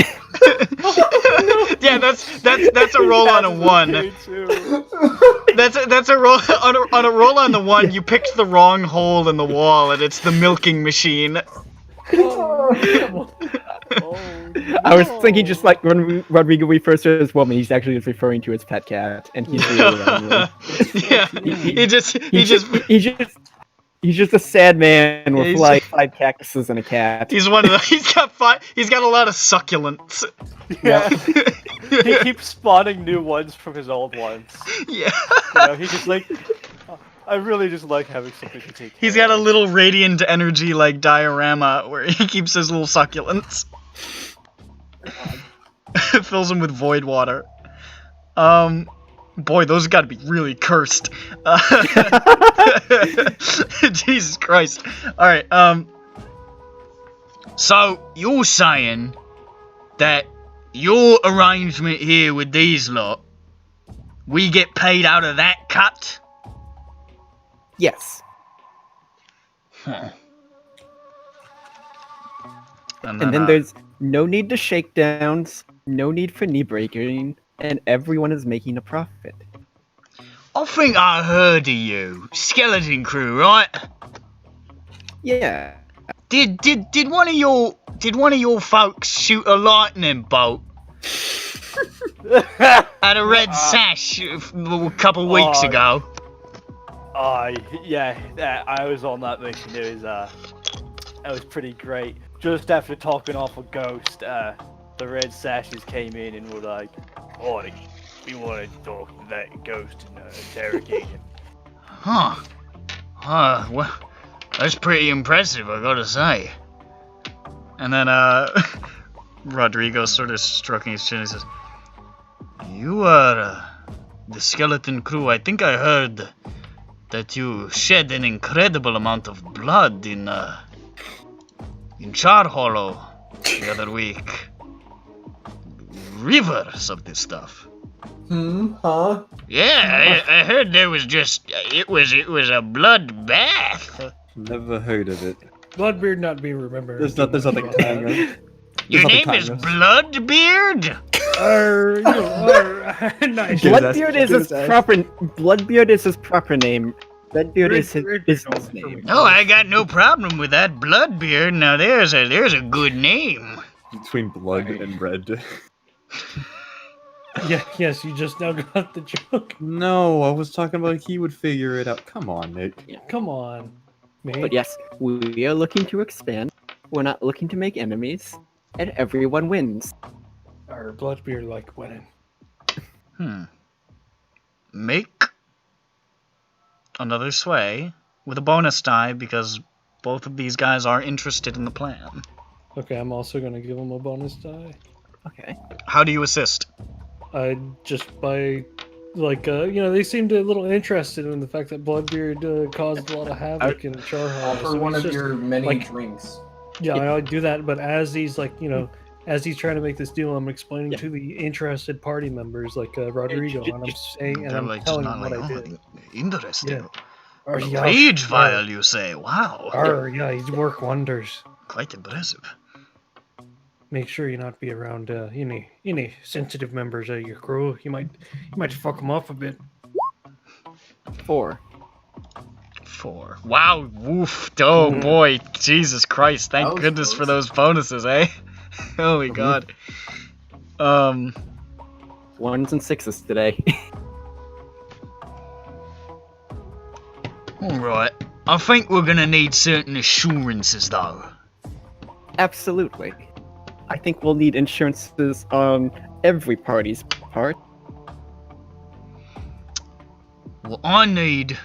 Yeah, that's a roll on a 1. That's a roll on a roll on the 1. You picked the wrong hole in the wall, and it's the milking machine. I was thinking just like when Rodrigo refers to his woman, he's actually just referring to his pet cat, and he's really angry. Yeah, he's just a sad man with like 5 cactuses and a cat. He's one of the. He's got a lot of succulents. Yeah. He keeps spawning new ones from his old ones. Yeah. You know, he just like. I really just like having something to take care of. He's got a little radiant energy like diorama where he keeps his little succulents. Fills them with void water. Boy, those gotta be really cursed. Jesus Christ. Alright, so you're saying that your arrangement here with these lot, we get paid out of that cut? Yes. Huh. And then there's no need to shakedowns, no need for knee breaking, and everyone is making a profit. I think I heard of you, Skeleton Crew, right? Yeah. Did one of your folks shoot a lightning bolt at a red sash a couple weeks ago? Yeah, I was on that mission. It was pretty great. Just after topping off a ghost, the red sashes came in and were like, "Oh, we want to talk to that ghost and interrogate him." Huh. Well, that's pretty impressive, I gotta say. And then, Rodrigo sort of stroking his chin and says, "You are the Skeleton Crew. I think I heard that you shed an incredible amount of blood in Char Hollow the other week. Rivers of this stuff." Huh? Yeah, I heard there was just it was a bloodbath. Never heard of it. Bloodbeard not being remembered. There's nothing tying right? Your name is Bloodbeard? Nice. Bloodbeard is his proper. Bloodbeard is his proper name. Redbeard is his business name. Oh, I got no problem with that. Bloodbeard. Now there's a good name. Between blood and red. Yeah, yes, you just now got the joke. No, I was talking about he would figure it out. Come on, Nick. Come on, mate. But yes, we are looking to expand. We're not looking to make enemies, and everyone wins. Our Bloodbeard like winning. Make another sway with a bonus die because both of these guys are interested in the plan. Okay, I'm also gonna give him a bonus die. Okay. How do you assist? Just by, like, they seemed a little interested in the fact that Bloodbeard caused a lot of havoc in Char Hollow. Offer one of your many drinks. Yeah, I do that, but as he's as he's trying to make this deal, I'm explaining to the interested party members, like Rodrigo, and I'm saying, and I'm telling them what I did. Interesting. Yeah. Rage vial, you say? Wow. Yeah, he's work wonders. Quite impressive. Make sure you not be around any sensitive members of your crew. You might fuck them up a bit. 4. Wow, woof. Oh boy, Jesus Christ. Thank goodness for those bonuses, eh? Holy God. 1s and 6s today. Alright. I think we're gonna need certain assurances, though. Absolutely. I think we'll need insurances on every party's part. Well, I need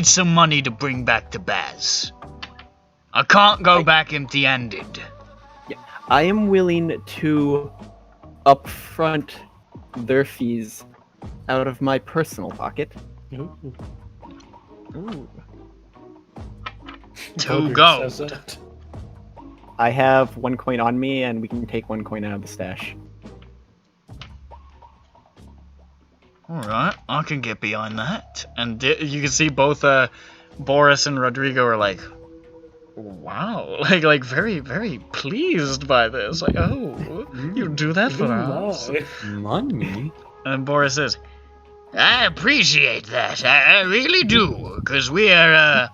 some money to bring back to Baz. I can't go back empty-handed. Yeah, I am willing to upfront their fees out of my personal pocket. Ooh. To go. I have 1 coin on me, and we can take 1 coin out of the stash. Alright, I can get behind that. And you can see both Boris and Rodrigo are like, wow, like very, very pleased by this. Like, oh, you do that for us? Money? And Boris says, I appreciate that. I really do. Because we are,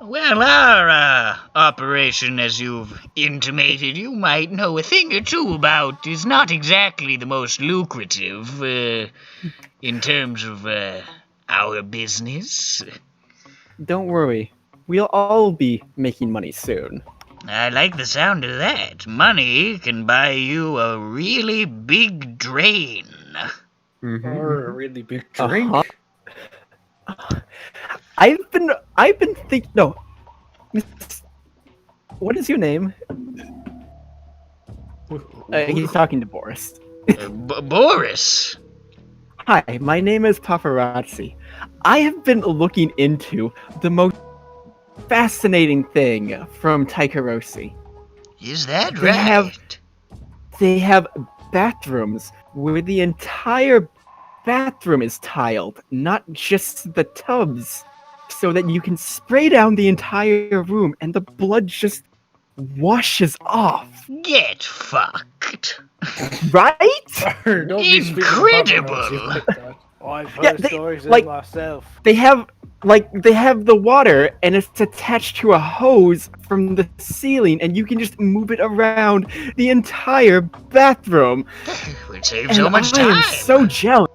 well, our operation, as you've intimated, you might know a thing or two about, is not exactly the most lucrative in terms of our business. Don't worry. We'll all be making money soon. I like the sound of that. Money can buy you a really big drain. Or a really big drink. I've been thinking. No, what is your name? He's talking to Boris. Boris. Hi, my name is Paparazzi. I have been looking into the most fascinating thing from Taikarosi. Is that right? They have bathrooms where the entire bathroom is tiled, not just the tubs. so that you can spray down the entire room and the blood just washes off. Get fucked. Right? Don't be speaking of Incredible. paparazzi like that. I've heard Yeah, they- stories of like- it myself. They have the water and it's attached to a hose from the ceiling and you can just move it around the entire bathroom. Would save And so much I time. am so jealous.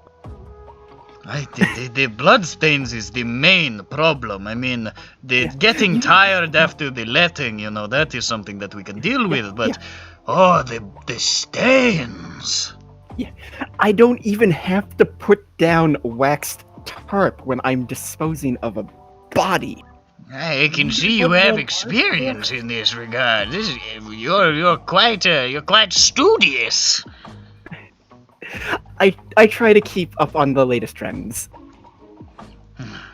The blood stains is the main problem. I mean, the getting tired after the letting, that is something that we can deal with, but the stains. I don't even have to put down waxed tarp when I'm disposing of a body. I can see you have experience in this regard. You're quite studious. I try to keep up on the latest trends.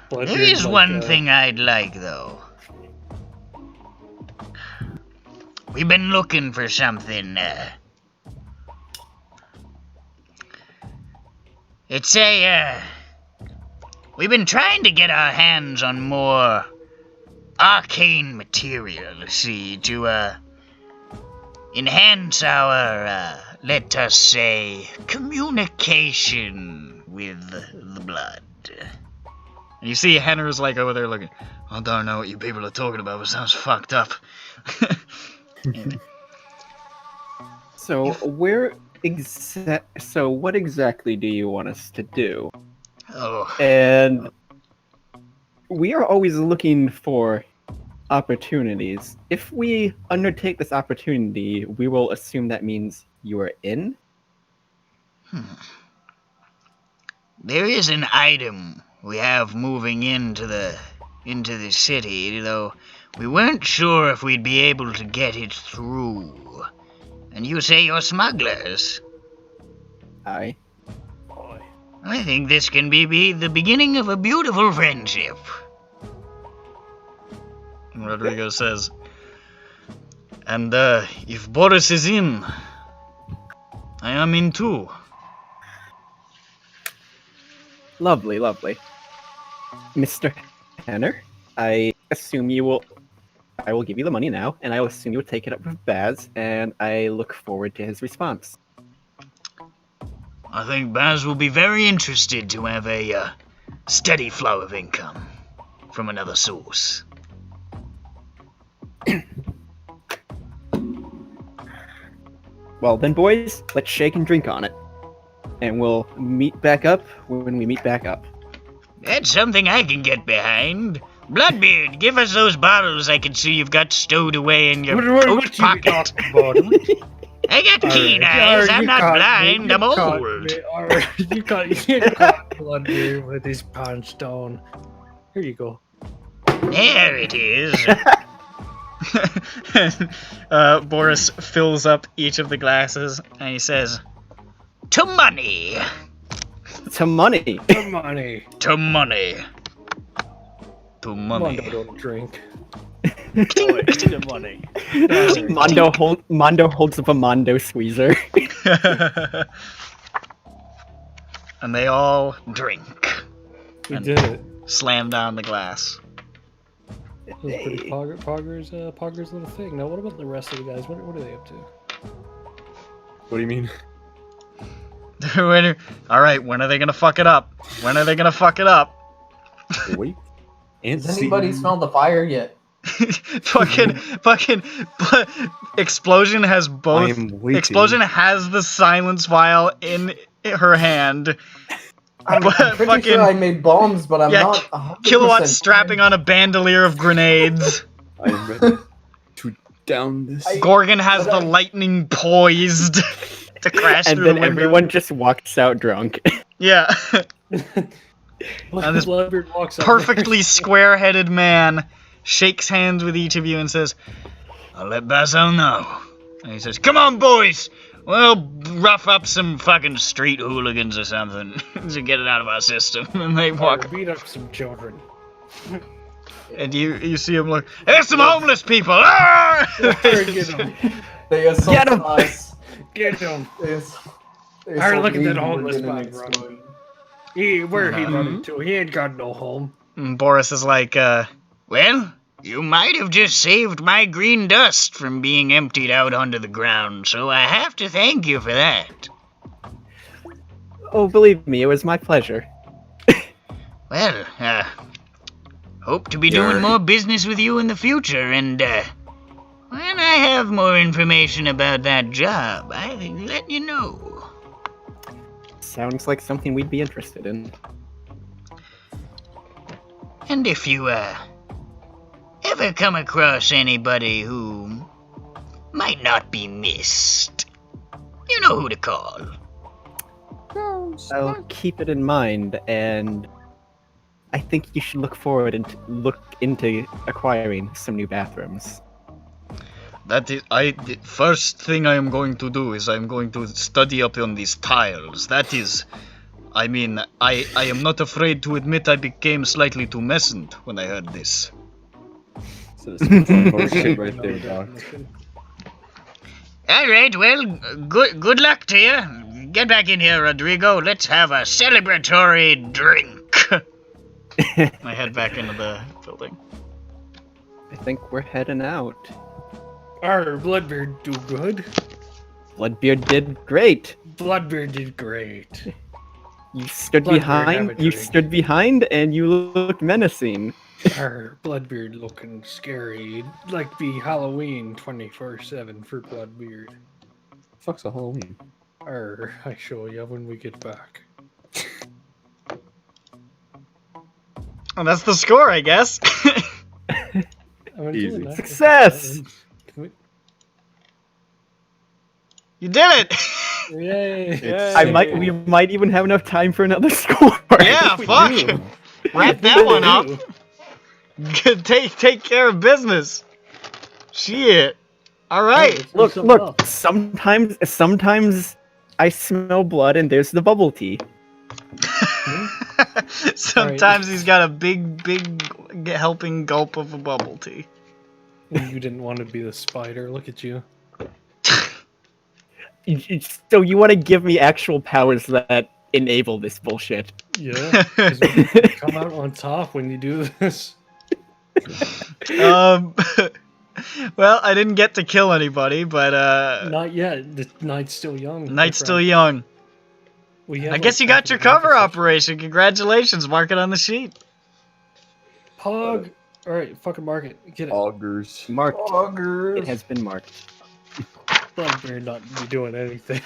There is one thing I'd like, though. We've been looking for something. We've been trying to get our hands on more arcane material, to enhance our, let us say, communication with the blood. And you see Henner's like over there looking, I don't know what you people are talking about, but it sounds fucked up. So what exactly do you want us to do? Oh. And we are always looking for opportunities. If we undertake this opportunity, we will assume that means you are in. There is an item we have moving into the city, though we weren't sure if we'd be able to get it through. And you say you're smugglers? Aye. I think this can be the beginning of a beautiful friendship. And Rodrigo says, and if Boris is in, I am in too. Lovely. Mr. Henner, I will give you the money now, and I will assume you will take it up with Baz, and I look forward to his response. I think Baz will be very interested to have a steady flow of income from another source. Well then, boys, let's shake and drink on it. And we'll meet back up when we meet back up. That's something I can get behind. Bloodbeard, give us those bottles I can see you've got stowed away in your coat pocket. I got keen eyes, I'm not blind, I'm old. You caught Bloodbeard with his punch stone. Here you go. There it is. Boris fills up each of the glasses, and he says, To money. To money. To money. To money. To money. Mondo don't drink. To money. Mondo holds up a Mondo squeezer. And they all drink. We and did it. Slam down the glass. It was pretty Pogger's little thing. Now, what about the rest of the guys? What are they up to? What do you mean? Alright, when are they gonna fuck it up? When are they gonna fuck it up? Wait. Has anybody smelled the fire yet? fucking Explosion has both. Explosion has the silence vial in her hand. I'm pretty sure I made bombs, but I'm not 100% Kilowatt strapping on a bandolier of grenades. I am ready to down this. Gorgon has the lightning poised to crash and through then the window. everyone just walks out drunk. Yeah. And this Bloodbeard walks up perfectly square-headed man shakes hands with each of you and says, I'll let Basil know. And he says, come on, boys! We'll rough up some fucking street hooligans or something to get it out of our system. And they walk. Beat up some children. And you see him look, there's some homeless people! Ah! Get them. They assault us. Get them. Alright, look at that homeless man running. Where he running to? He ain't got no home. And Boris is like, well, you might have just saved my green dust from being emptied out onto the ground, so I have to thank you for that. Oh, believe me, it was my pleasure. Well, hope to be doing more business with you in the future, and, when I have more information about that job, I'll let you know. Sounds like something we'd be interested in. And if you, ever come across anybody who might not be missed, you know who to call. I'll keep it in mind, and I think you should look into acquiring some new bathrooms. That is, the first thing I am going to do is I'm going to study up on these tiles. That is, I mean, I am not afraid to admit I became slightly too messant when I heard this. So this is some horseshit right there, Doc. Alright, well, good luck to you. Get back in here, Rodrigo. Let's have a celebratory drink. I head back into the building. I think we're heading out. Our Bloodbeard do good. Bloodbeard did great. Bloodbeard did great. You stood Bloodbeard, have a behind. You drink. stood behind, and you looked menacing. Our Bloodbeard looking scary. It'd like to be Halloween 24/7 for Bloodbeard. Fuck's a Halloween. I show you when we get back. Well, that's the score, I guess. Easy. Success! You did it! Yay! We might even have enough time for another score. Yeah, fuck! Wrap that one up. Take care of business. Shit. Alright. Look. Sometimes I smell blood, and there's the bubble tea. Sometimes he's got a big helping gulp of a bubble tea. You didn't want to be the spider. Look at you. So you want to give me actual powers that enable this bullshit? Yeah. 'Cause we come out on top when you do this. Well, I didn't get to kill anybody, but Not yet. The night's still young. night's still young. I guess you got your cover operation. Congratulations. Mark it on the sheet. Pog. All right, fucking mark it. Get it. Augers. Marked. Augers. It has been marked. Bloodbeard not be doing anything.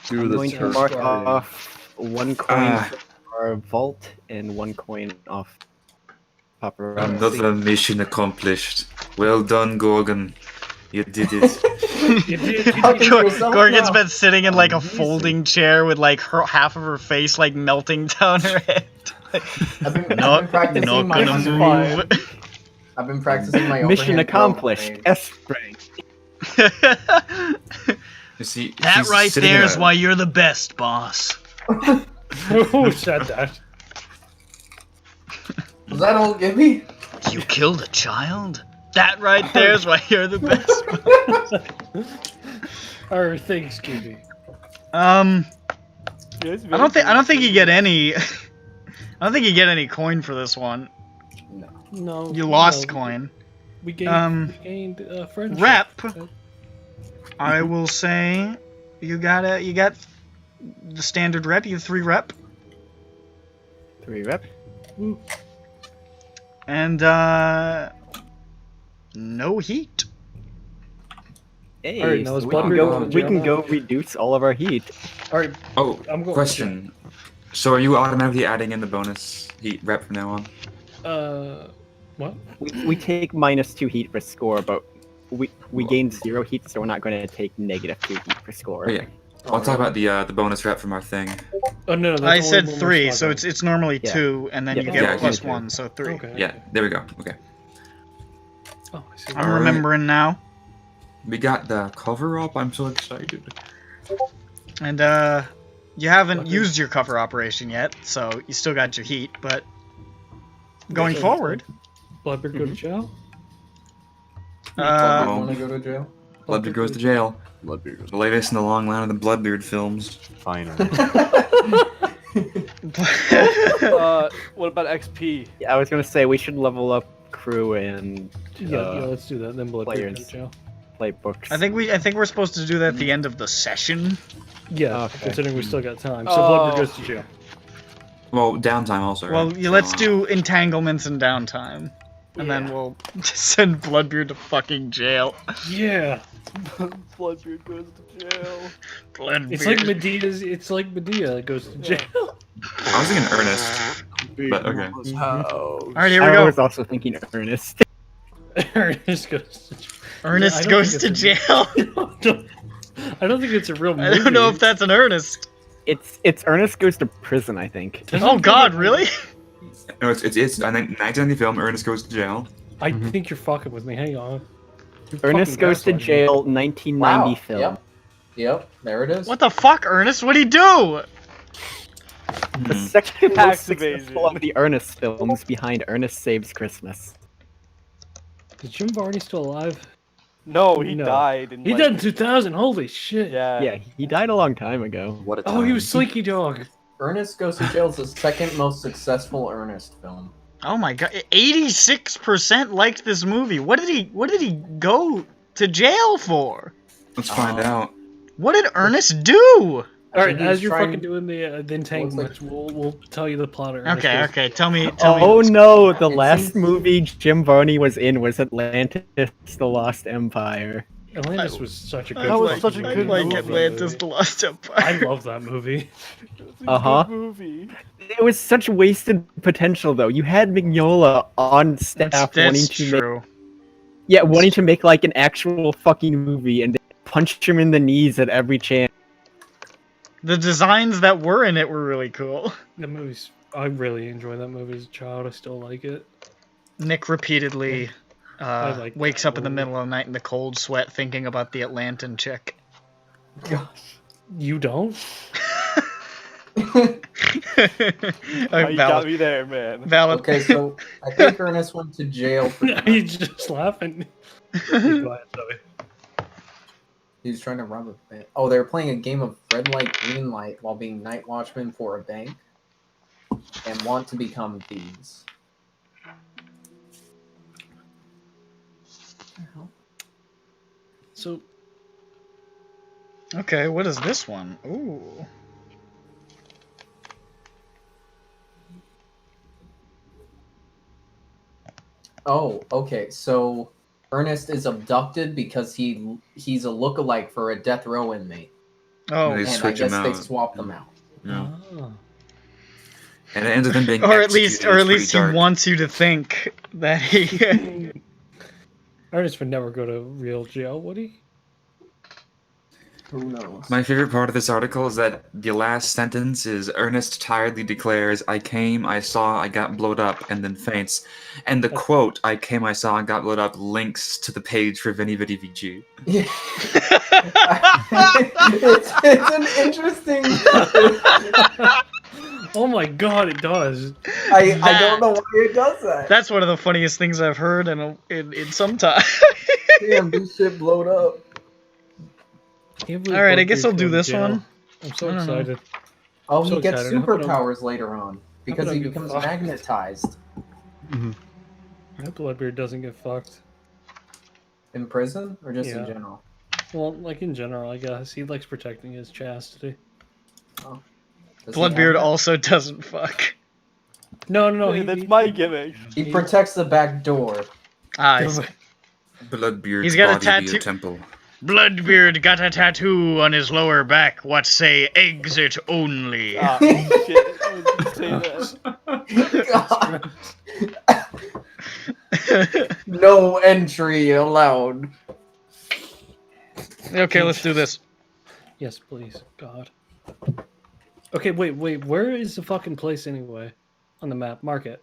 Do I'm the going to turf mark party. off 1 coin for our vault and 1 coin off paparazzi. Another mission accomplished. Well done, Gorgon. You did it. You did. Gorgon's been sitting in like a folding chair with like half of her face like melting down her head. I've been Not practicing my gonna underhand. move. I've been practicing my Mission overhand accomplished. throw. S rank. You see, That she's right sitting there in is a- why you're the best, boss. Who said that? Was that old Gibby? You killed a child? That right there is why you're the best. Or thanks, Gibby. I don't think you get any. I don't think you get any coin for this one. No. You lost no, coin. We gained friendship. Rep. I will say you got the standard rep. You have 3 rep. 3 rep. And no heat. Hey, Alright, now so is we can Bloodbeard go. going to We jail can now? go reduce all of our heat. Alright, Oh, I'm going. question. So are you automatically adding in the bonus heat rep from now on? What? We take -2 heat per score, but we gain 0 heat, so we're not going to take -2 heat per score. Oh, yeah. I'll talk about the bonus rep from our thing. Oh no, I said 3, so it's normally Yeah. 2, and then Yeah. you Yeah, get plus yeah. 1, so 3. Okay. Yeah, there we go. Okay. Oh, I see. I'm remembering now. We got the cover up. I'm so excited. And you haven't used your cover operation yet, so you still got your heat, but going forward, Bloodbeard go to jail? Want to go to jail? Bloodbeard goes to jail. Bloodbeard goes The latest in the long line of the Bloodbeard films. finally. What about XP? Yeah, I was gonna say we should level up crew and Yeah, let's do that. Then Bloodbeard players. goes to jail. Play books. I think we're supposed to do that at the end of the session. Yeah, Okay. considering we still got time. So Oh. Bloodbeard goes to jail. Well, downtime also. Well, right? yeah, let's So, do entanglements and downtime. And then we'll send Bloodbeard to fucking jail. Yeah. Bloodbeard goes to jail. Bloodbeard. It's like Medea's. It's like Medea that goes to jail. I was thinking Ernest, but okay. Alright, here we I go. was also thinking Ernest. Ernest goes to jail. Ernest I don't goes think to it's jail. I don't think it's a real movie. I don't know if that's an Ernest. It's Ernest goes to prison, I think. Oh God, really? No, it's I think 1990 film. Ernest goes to jail. I think you're fucking with me. Hang on. You're Ernest fucking goes to gaslighting me. jail, 1990 Wow. film. Yep, there it is. What the fuck, Ernest? What'd he do? The second Tax most successful evasion. of the Ernest films behind Ernest Saves Christmas. Is Jim Varney still alive? No, he No. died. He died in 2000. Holy shit. Yeah, he died a long time ago. What a Oh, he time. was Slinky Dog. Ernest Goes to Jail is the second most successful Ernest film. Oh my God, 86% liked this movie. What did he go to jail for? Let's find out. What did Ernest do? All right, He's as you're trying- fucking doing the entanglements, we'll tell you the plot. of Ernest Okay, Goes- okay, tell me. Oh no, the It last seems- movie Jim Varney was in was Atlantis: The Lost Empire. Atlantis was such a good. That was fucking such a movie. good like movie. Atlantis: The Lost I Empire. love that movie. Uh-huh. Movie. It was such wasted potential, though. You had Mignola on staff wanting That's to make, true. wanting to make like an actual fucking movie, and they punched him in the knees at every chance. The designs that were in it were really cool. The movie's. I really enjoyed that movie as a child. I still like it. Nick repeatedly like wakes that up in the movie. middle of the night in the cold sweat thinking about the Atlantan chick. You don't? Oh, you got me there, man. Valid. Okay, so I think Ernest went to jail for He's just laughing. Go ahead, Zoe. he was trying to rob a bank. Oh, they were playing a game of red light, green light while being night watchmen for a bank and want to become thieves. So Okay, what is this one? Ooh. Oh, okay. So Ernest is abducted because he's a lookalike for a death row inmate, Oh. They and I switch him guess they out. swap them out. Yeah. oh. And it ends up him being Or at least executed. It's pretty he dark. wants you to think that he Ernest would never go to real jail, would he? Who knows? My favorite part of this article is that the last sentence is Ernest tiredly declares, "I came, I saw, I got blowed up," and then faints. And the quote, "I came, I saw, I got blowed up," links to the page for Veni Vidi Vici. Yeah. it's an interesting. Oh my god, it does. I don't know why it does that. That's one of the funniest things I've heard in some time. Damn, this shit blowed up. Alright, I guess I'll do this one. I'm so I don't know. excited. Oh, I'm he so gets excited. I hope I don't- superpowers later on because I he don't give a becomes fuck. magnetized I hope Bloodbeard doesn't get fucked. in prison or just Yeah. in general. Well, like in general, I guess. He likes protecting his chastity. Oh. Does he have Bloodbeard that? also doesn't fuck. No, Hey, that's my gimmick. He protects the back door. Eyes. Bloodbeard's He's got a body be tattoo- a temple. Bloodbeard got a tattoo on his lower back. What say exit only? Ah, shit. I was gonna say that. No entry allowed. Okay, let's do this. Yes, please. God. Okay, wait. Where is the fucking place anyway? On the map. Mark it.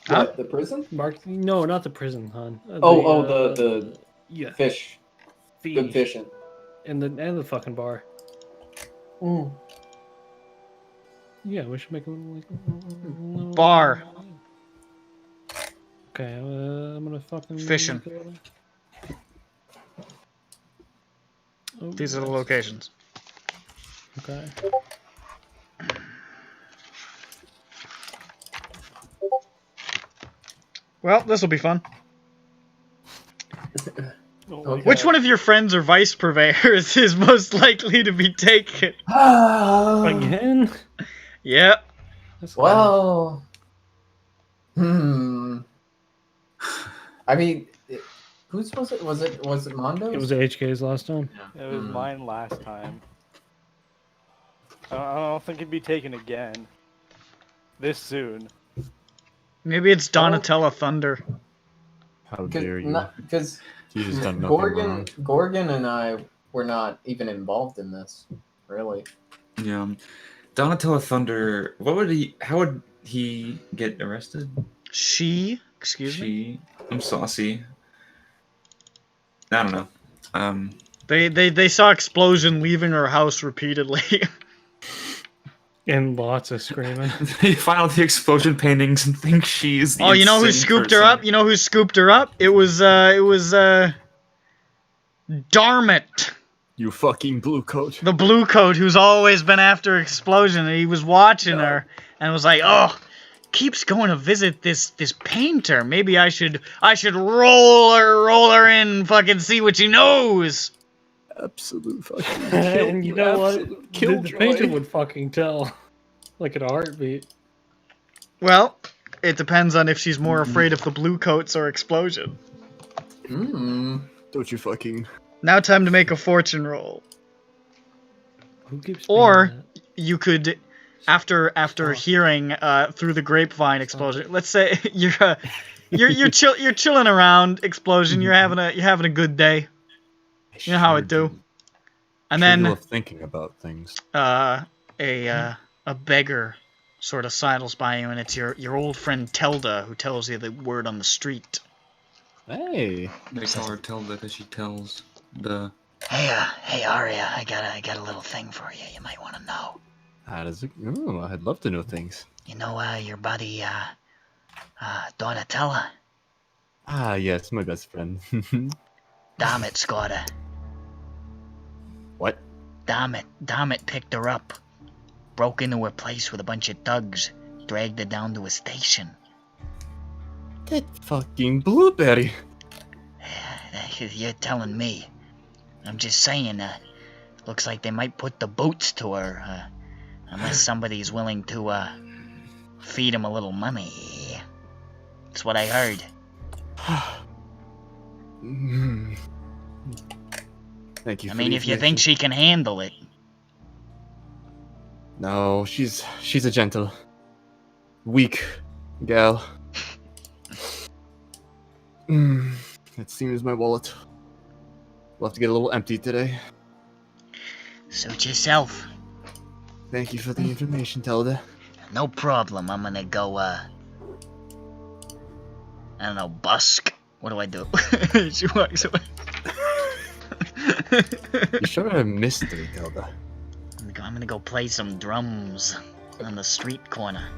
Huh? What, the prison? Mark. No, not the prison, hon. The Yeah. fish. Good fishing. And the fucking bar. Mm. Yeah, we should make a little Bar. Okay, I'm gonna fucking Fishing. Oh, These are the locations. Okay. Well, this will be fun. Oh my Which God. one of your friends or vice purveyors is most likely to be taken? Again? Yep. Well, I mean, whose was it? Was it Mondo's? It was HK's last time. It was mine last time. I don't think it'd be taken again. This soon. Maybe it's Donatella Thunder. How dare you? Because She's just done nothing wrong. Gorgon and I were not even involved in this, really. Yeah. Donatello Thunder. How would he get arrested? Excuse me. I'm saucy. I don't know. They saw Explosion leaving her house repeatedly. And lots of screaming. They find out the explosion paintings and think she's the You know who insane scooped her person. up? You know who scooped her up? It was Darmit. You fucking blue coat. The blue coat who's always been after Explosion, and he was watching her and was like, "Oh, keeps going to visit this painter. Maybe I should roll her in, fucking see what she knows." Absolute fucking And you know what? Killjoy. The painter would fucking tell. Like at a heartbeat. Well, it depends on if she's more afraid of the blue coats or Explosion. Don't you fucking... Now time to make a fortune roll. Who keeps Or you could, after hearing through the grapevine Explosion, let's say you're chilling around Explosion, you're having a good day. You know how it do. And then love thinking about things. A beggar sort of sidles by you, and it's your old friend Telda who tells you the word on the street. Hey. They call her Tilda because she tells the... Hey, Arya, I got a little thing for you. You might want to know. How does it... Oh, I'd love to know things. You know, your buddy, Donatella? Ah, yes, my best friend. Dammit got her. What? Dammit picked her up. Broke into her place with a bunch of thugs. Dragged her down to a station. That fucking blueberry. You're telling me. I'm just saying, looks like they might put the boots to her, unless somebody's willing to, feed him a little money. That's what I heard. Thank you. I for mean, the if you think information. she can handle it. No, she's a gentle, weak gal. It seems my wallet will have to get a little empty today. Suit yourself. Thank you for the information, Telda. No problem. I'm gonna go, I don't know, busk. What do I do? She walks away. You sure a mystery, Telda. I'm gonna go play some drums on the street corner.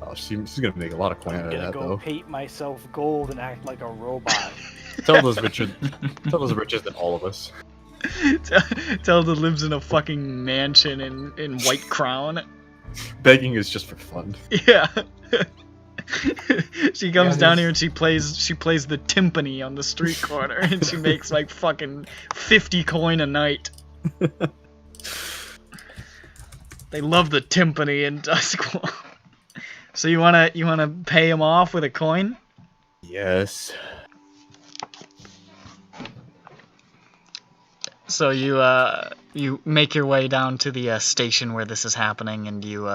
Oh, she's gonna make a lot of coin out I'm of gonna that, go though. paint myself gold and act like a robot. Telda's richer than all of us. Telda lives in a fucking mansion in White Crown. Begging is just for fun. Yeah. She comes down here and she plays the timpani on the street corner, and she makes like fucking 50 coin a night. They love the timpani in Duskwall. So you wanna pay him off with a coin? Yes. So you make your way down to the station where this is happening, and you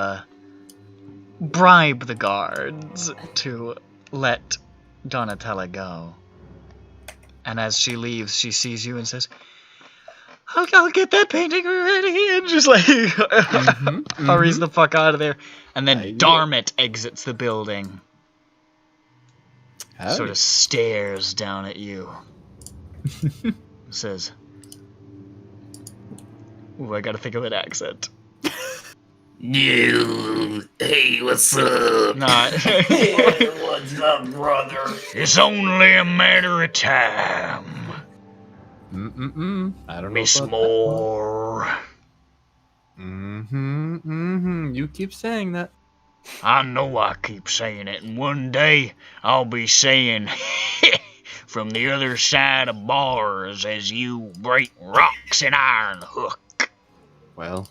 bribe the guards to let Donatella go. And as she leaves, she sees you and says, I'll get that painting ready, and just like hurries the fuck out of there. And then Darmit exits the building. Howdy. Sort of stares down at you. Says, ooh, I gotta think of an accent. You, hey, what's up? Nah. Hey, what's up, brother? It's only a matter of time. I don't know Miss about Moore. You keep saying that. I know I keep saying it, and one day I'll be saying from the other side of bars as you break rocks and iron hook. Well,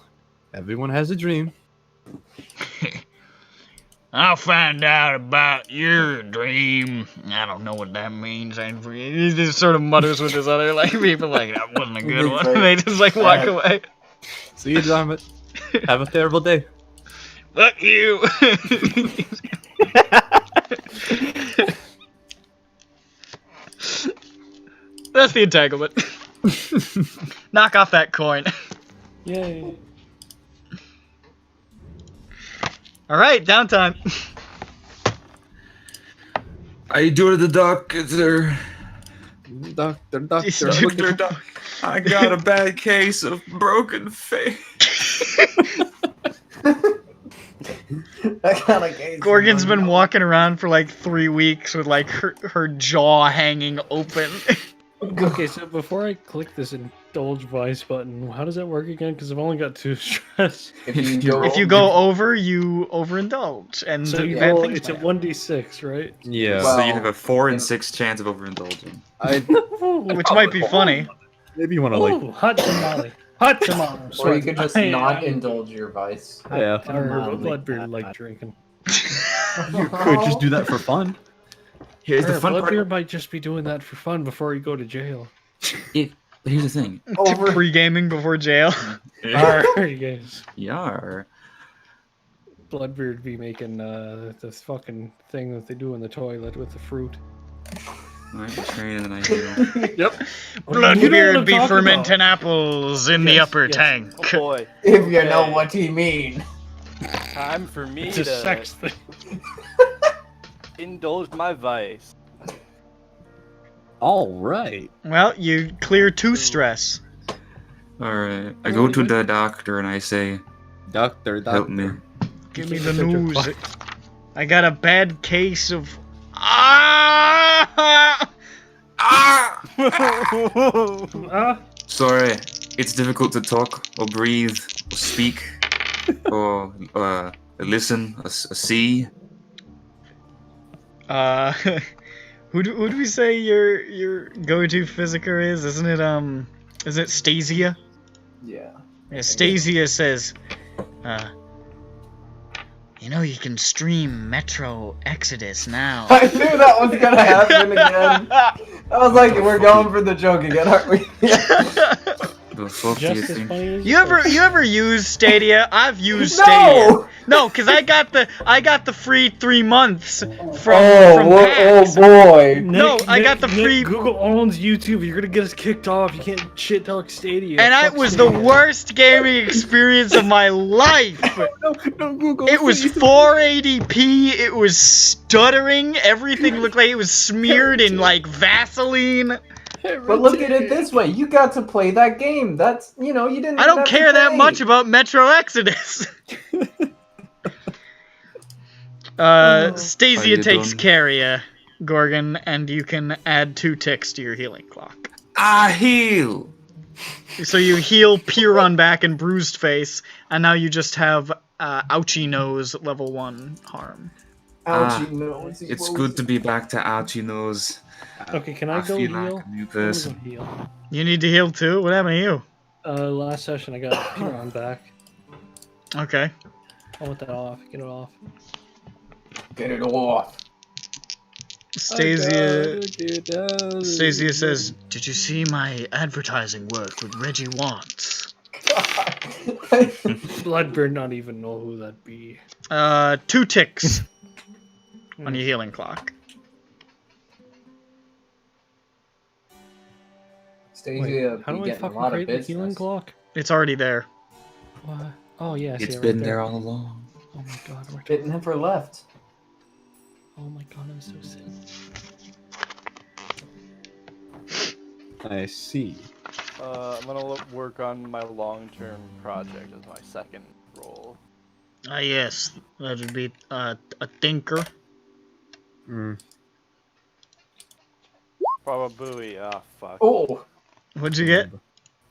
everyone has a dream. I'll find out about your dream. I don't know what that means. He just sort of mutters with his other like people like that wasn't a good one. They just like walk away. See you, John. Have a terrible day. Fuck you. That's the entanglement. Knock off that coin. Yay. Alright, downtime. How you doing, the doctor? Doctor. I got a bad case of broken face. That kind of case. Gorgon's been walking around for like 3 weeks with like her jaw hanging open. Okay, so before I click this indulge vice button, how does that work again? Because I've only got 2 stress. If you go over, you overindulge, and So bad things it's a might happen. 1d6, right? Yeah. So you have a 4 in 6 chance of overindulging. Which might be funny. Maybe you want to like. Ooh, hot tamale. Hot tamale. Or you could just not indulge your vice. Yeah. Or Bloodbeard like drinking. You could just do that for fun. Here's the fun Bloodbeard part. might just be doing that for fun before you go to jail. Here's the thing. Pre-gaming before jail. Alright, guys. Yar. Bloodbeard be making this fucking thing that they do in the toilet with the fruit. Alright, you train and then I heal. Yep. You know what Bloodbeard I'm be talking fermenting about. apples in the upper tank. Oh boy. If you know what he mean. Time for me It's a to sex thing. indulge my vice. All right. Well, you clear 2 stress. Alright. I go to the doctor and I say, Doctor. help me. Give me the news. I got a bad case of. Ah! Sorry, it's difficult to talk or breathe or speak or listen or see. Who do we say your go-to physicker is? Isn't it Stasia? Yeah. Yeah, Stasia says, you know you can stream Metro Exodus now. I knew that was gonna happen again. I was like, we're going for the joke again, aren't we? The fuck do you Just as think? funny as You ever use Stadia? I've used No! Stadia. No, cause I got the free 3 months from PAX. Boy. No, I got the free. Google owns YouTube. You're gonna get us kicked off. You can't shit talk Stadia. And it Fuck was the Stadia. worst gaming experience of my life. No, Google. It was 480p. It was stuttering. Everything looked like it was smeared in like Vaseline. But look at it this way: you got to play that game. That's you didn't. I don't have to care that pay. much about Metro Exodus. Are Stasia you takes done? care of ya, Gorgon, and you can add 2 ticks to your healing clock. I heal. So you heal pure on back and bruised face, and now you just have ouchie nose level 1 harm. Ouchie nose. It's good to be back to ouchie nose. Okay, can I I go feel heal? like a new I'm gonna person. go heal. You need to heal too? What happened to you? Last session I got pure on back. Okay. I want that off. Get it off. Get it off. Stasia says, "Did you see my advertising work with Reggie Watts?" Bloodbeard not even know who that be. 2 ticks on your healing clock. Stasia How be do I getting a fucking lot of create the healing business. clock? It's already there. What? Oh yeah, I see It's it right been there. there all along. Oh my god, we're It never left. Oh my god, I'm so sick. I see. I'm gonna work on my long-term project as my second role. Ah, yes. That would be a thinker. Probably. Ah, fuck. Oh. What'd you get?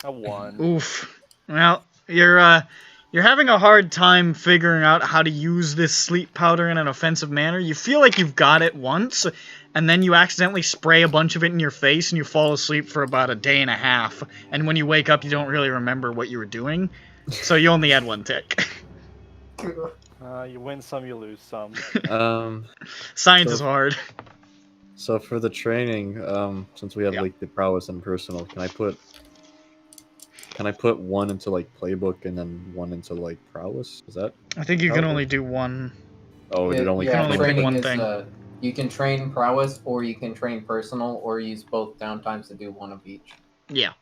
A 1. Oof. Well, your You're having a hard time figuring out how to use this sleep powder in an offensive manner. You feel like you've got it once, and then you accidentally spray a bunch of it in your face, and you fall asleep for about a day and a half. And when you wake up, you don't really remember what you were doing, so you only had 1 tick. You win some, you lose some. Science is hard. So for the training, since we have like the prowess and personal, can I put 1 into like playbook and then 1 into like prowess? Is that? I think you can only do 1. Oh, it only yeah, can pick training one is, thing. You can train prowess, or you can train personal, or use both downtimes to do 1 of each. Yeah.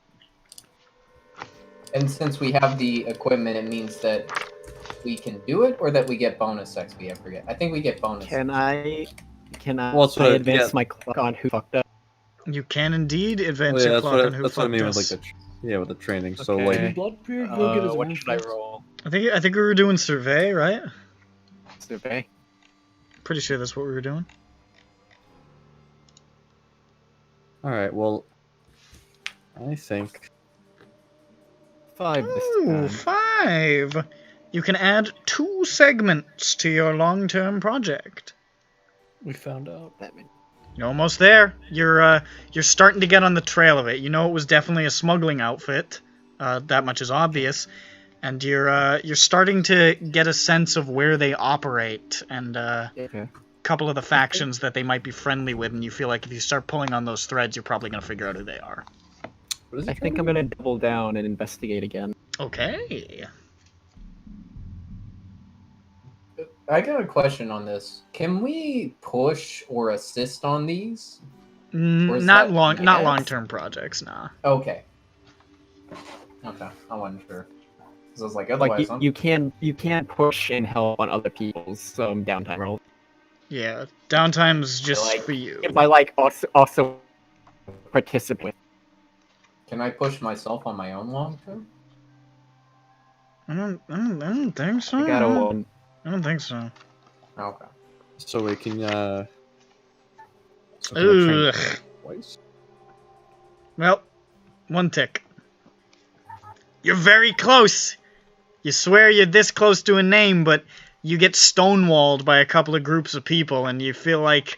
And since we have the equipment, it means that we can do it, or that we get bonus XP. I forget. I think we get bonus. Can I Well, that's what I- advance yeah. my clock on who fucked up? You can indeed advance Oh, yeah, your that's clock what on who that's what I fucked mean with us. like with the training. So Okay. like, Bloodbeard go get his What own should I first? roll? I think we were doing survey, right? Survey. Pretty sure that's what we were doing. all right, well, I think 5 this Ooh, time. 5. You can add 2 segments to your long-term project. We found out. You're almost there. You're starting to get on the trail of it. You know it was definitely a smuggling outfit. That much is obvious. And you're starting to get a sense of where they operate and Okay. a couple of the factions that they might be friendly with, and you feel like if you start pulling on those threads, you're probably going to figure out who they are. I think I'm gonna double down and investigate again. Okay. I got a question on this. Can we push or assist on these? Or is Not that not max? long-term projects, nah. Okay. Okay, I wasn't sure. Because I was like, otherwise, Like you can push and help on other people's downtime rolls. Yeah, downtime's just Like, for you. If I like also participate. Can I push myself on my own long term? I don't think so. I got a 1. I don't think so. Okay. so. We can so can I train Ugh. twice? Well, 1 tick. You're very close. You swear you're this close to a name, but you get stonewalled by a couple of groups of people, and you feel like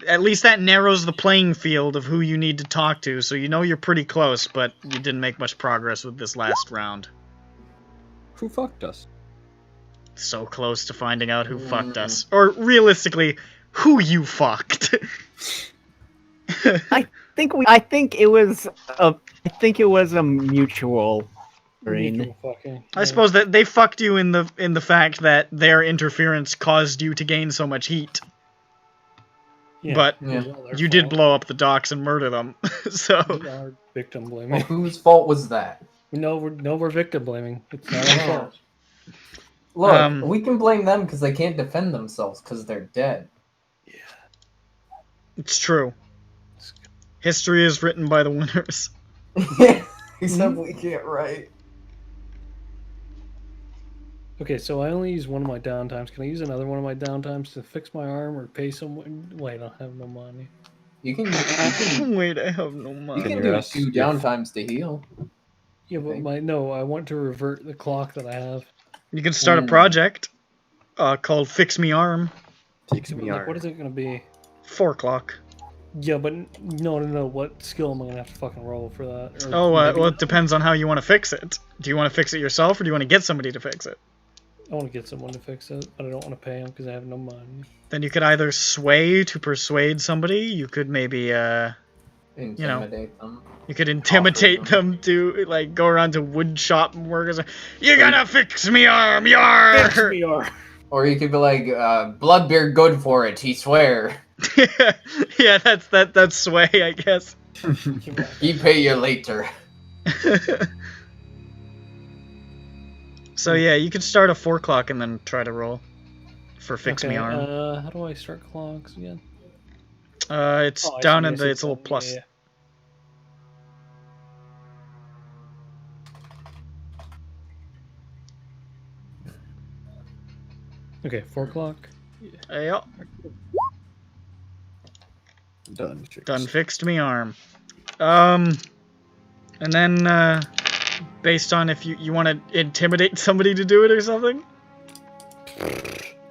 at least that narrows the playing field of who you need to talk to, so you know you're pretty close, but you didn't make much progress with this last round. Who fucked us? So close to finding out who fucked us. Or, realistically, who you fucked. I think it was a mutual. Mutual fucking. I suppose that they fucked you in the fact that their interference caused you to gain so much heat. Yeah, But it was all their you did fault. blow up the docks and murder them. So We are victim Well, blaming. whose fault was that? We're victim blaming. It's not our fault. Look, we can blame them because they can't defend themselves because they're dead. it's true. History is written by the winners. Except we can't write. Okay, so I only use one of my downtimes. Can I use another one of my downtimes to fix my arm or pay someone? Wait, I don't have no money. You can Wait, I have no you money. can do 2 downtimes to heal. Yeah, but think. I want to revert the clock that I have. You can start a project called Fix Me Arm. Fix me Like, arm. what is it gonna be? 4 o'clock. Yeah, but no. What skill am I gonna have to fucking roll for that? Or Oh, maybe- well, it depends on how you want to fix it. Do you want to fix it yourself, or do you want to get somebody to fix it? I want to get someone to fix it, but I don't want to pay them because I have no money. Then you could either sway to persuade somebody. You could maybe, Intimidate them. you could intimidate them to, like, go around to wood shop workers. You're gonna fix me arm, yar! Fix me arm. Or you could be like, Bloodbeard good for it, he swear. Yeah, that's sway, I guess. He pay you later. So yeah, you could start a 4 o'clock and then try to roll for Fix Me Arm. How do I start clocks again? It's Oh, I down see, in I the, see, it's a little yeah, plus. yeah. Okay, 4 o'clock. Yeah. Done. Fixed. Done fixed me arm. And then based on if you want to intimidate somebody to do it or something?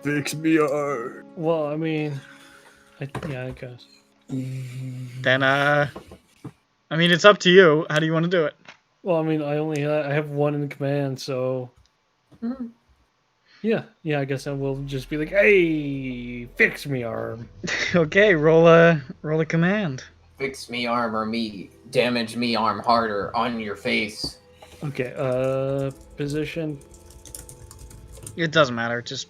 Fix me art. Well, I mean, I guess. Then, I mean, it's up to you. How do you want to do it? Well, I mean, I have one in command, so yeah, I guess I will just be like, "Hey, fix me arm." Okay, roll a command. Fix me arm or me damage me arm harder on your face. Okay, position. It doesn't matter. Just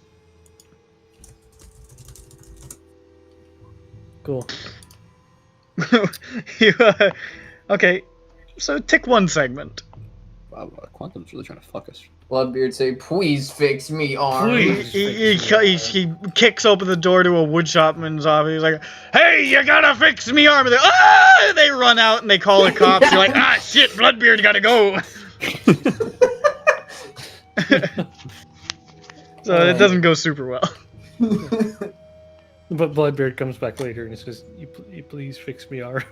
Cool. Okay, so tick one segment. Wow, Quantum's really trying to fuck us. Bloodbeard say, "Please fix me arm." He kicks open the door to a woodshopman's office. He's like, "Hey, you gotta fix me arm!" They run out and they call the cops. You're like, "Ah, shit, Bloodbeard gotta go." So it doesn't go super well. But Bloodbeard comes back later and he says, "You please fix me arm."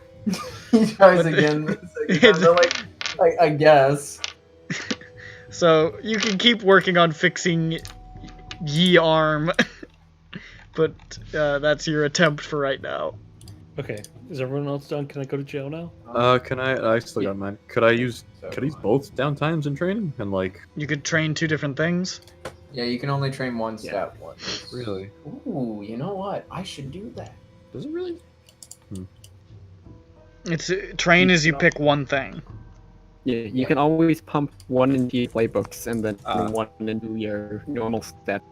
He tries again. They're like, I guess. So you can keep working on fixing ye arm, but that's your attempt for right now. Okay, is everyone else done? Can I go to jail now? Can I still got mine. Could I use both downtimes in training? And like... You could train two different things? Yeah, you can only train one stat once. Really? Ooh, you know what? I should do that. Does it really? It's train as you pick one thing. Yeah, you can always pump one into your playbooks and then one into your normal stat.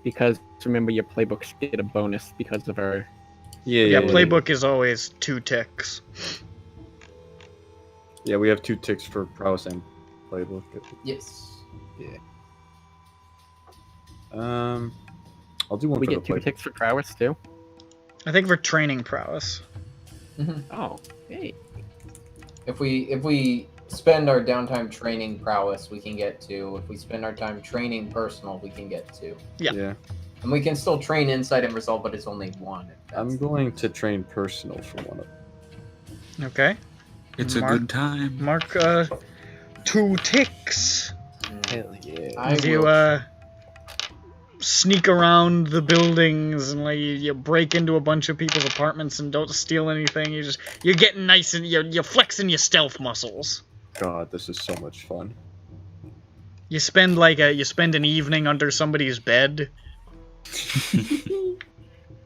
Because remember, your playbooks get a bonus because of our... Yeah, playbook is always 2 ticks. Yeah, we have 2 ticks for prowess and playbook. Yes. Yeah. I'll do one we for get the 2 playbook. ticks for prowess too? I think for training prowess. Oh, hey. If we spend our downtime training prowess, we can get 2. If we spend our time training personal, we can get 2. Yeah. And we can still train insight and resolve, but it's only 1. I'm going to train personal for one of them. Okay. It's a good time. Mark 2 ticks. Hell yeah. As you sneak around the buildings and like you break into a bunch of people's apartments and don't steal anything. You're getting nice and you're flexing your stealth muscles. God, this is so much fun. You spend an evening under somebody's bed.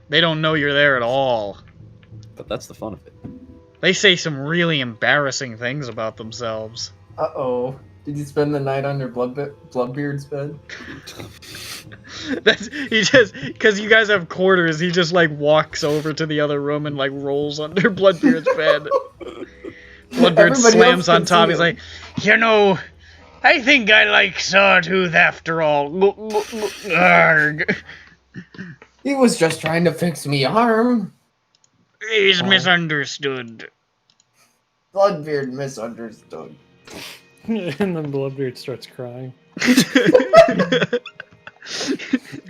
They don't know you're there at all. But that's the fun of it. They say some really embarrassing things about themselves. Uh-oh. Did you spend the night under Bloodbeard's bed? He just, because you guys have quarters, he just like walks over to the other room and like rolls under Bloodbeard's bed. Bloodbeard slams on top. He's like, "You know, I think I like Sawtooth after all." Arg. He was just trying to fix me arm. He's misunderstood. Bloodbeard misunderstood. And then Bloodbeard starts crying.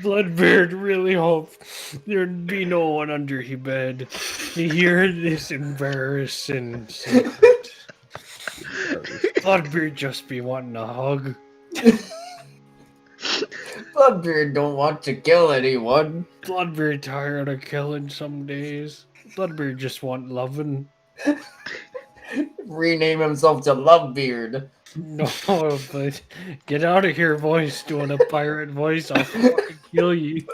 Bloodbeard really hoped there'd be no one under his bed to hear this embarrassing secret. Bloodbeard just be wanting a hug. Bloodbeard don't want to kill anyone. Bloodbeard tired of killing some days. Bloodbeard just want loving. Rename himself to Lovebeard. No, but get out of here, voice. Doing a pirate voice, I'll fucking kill you.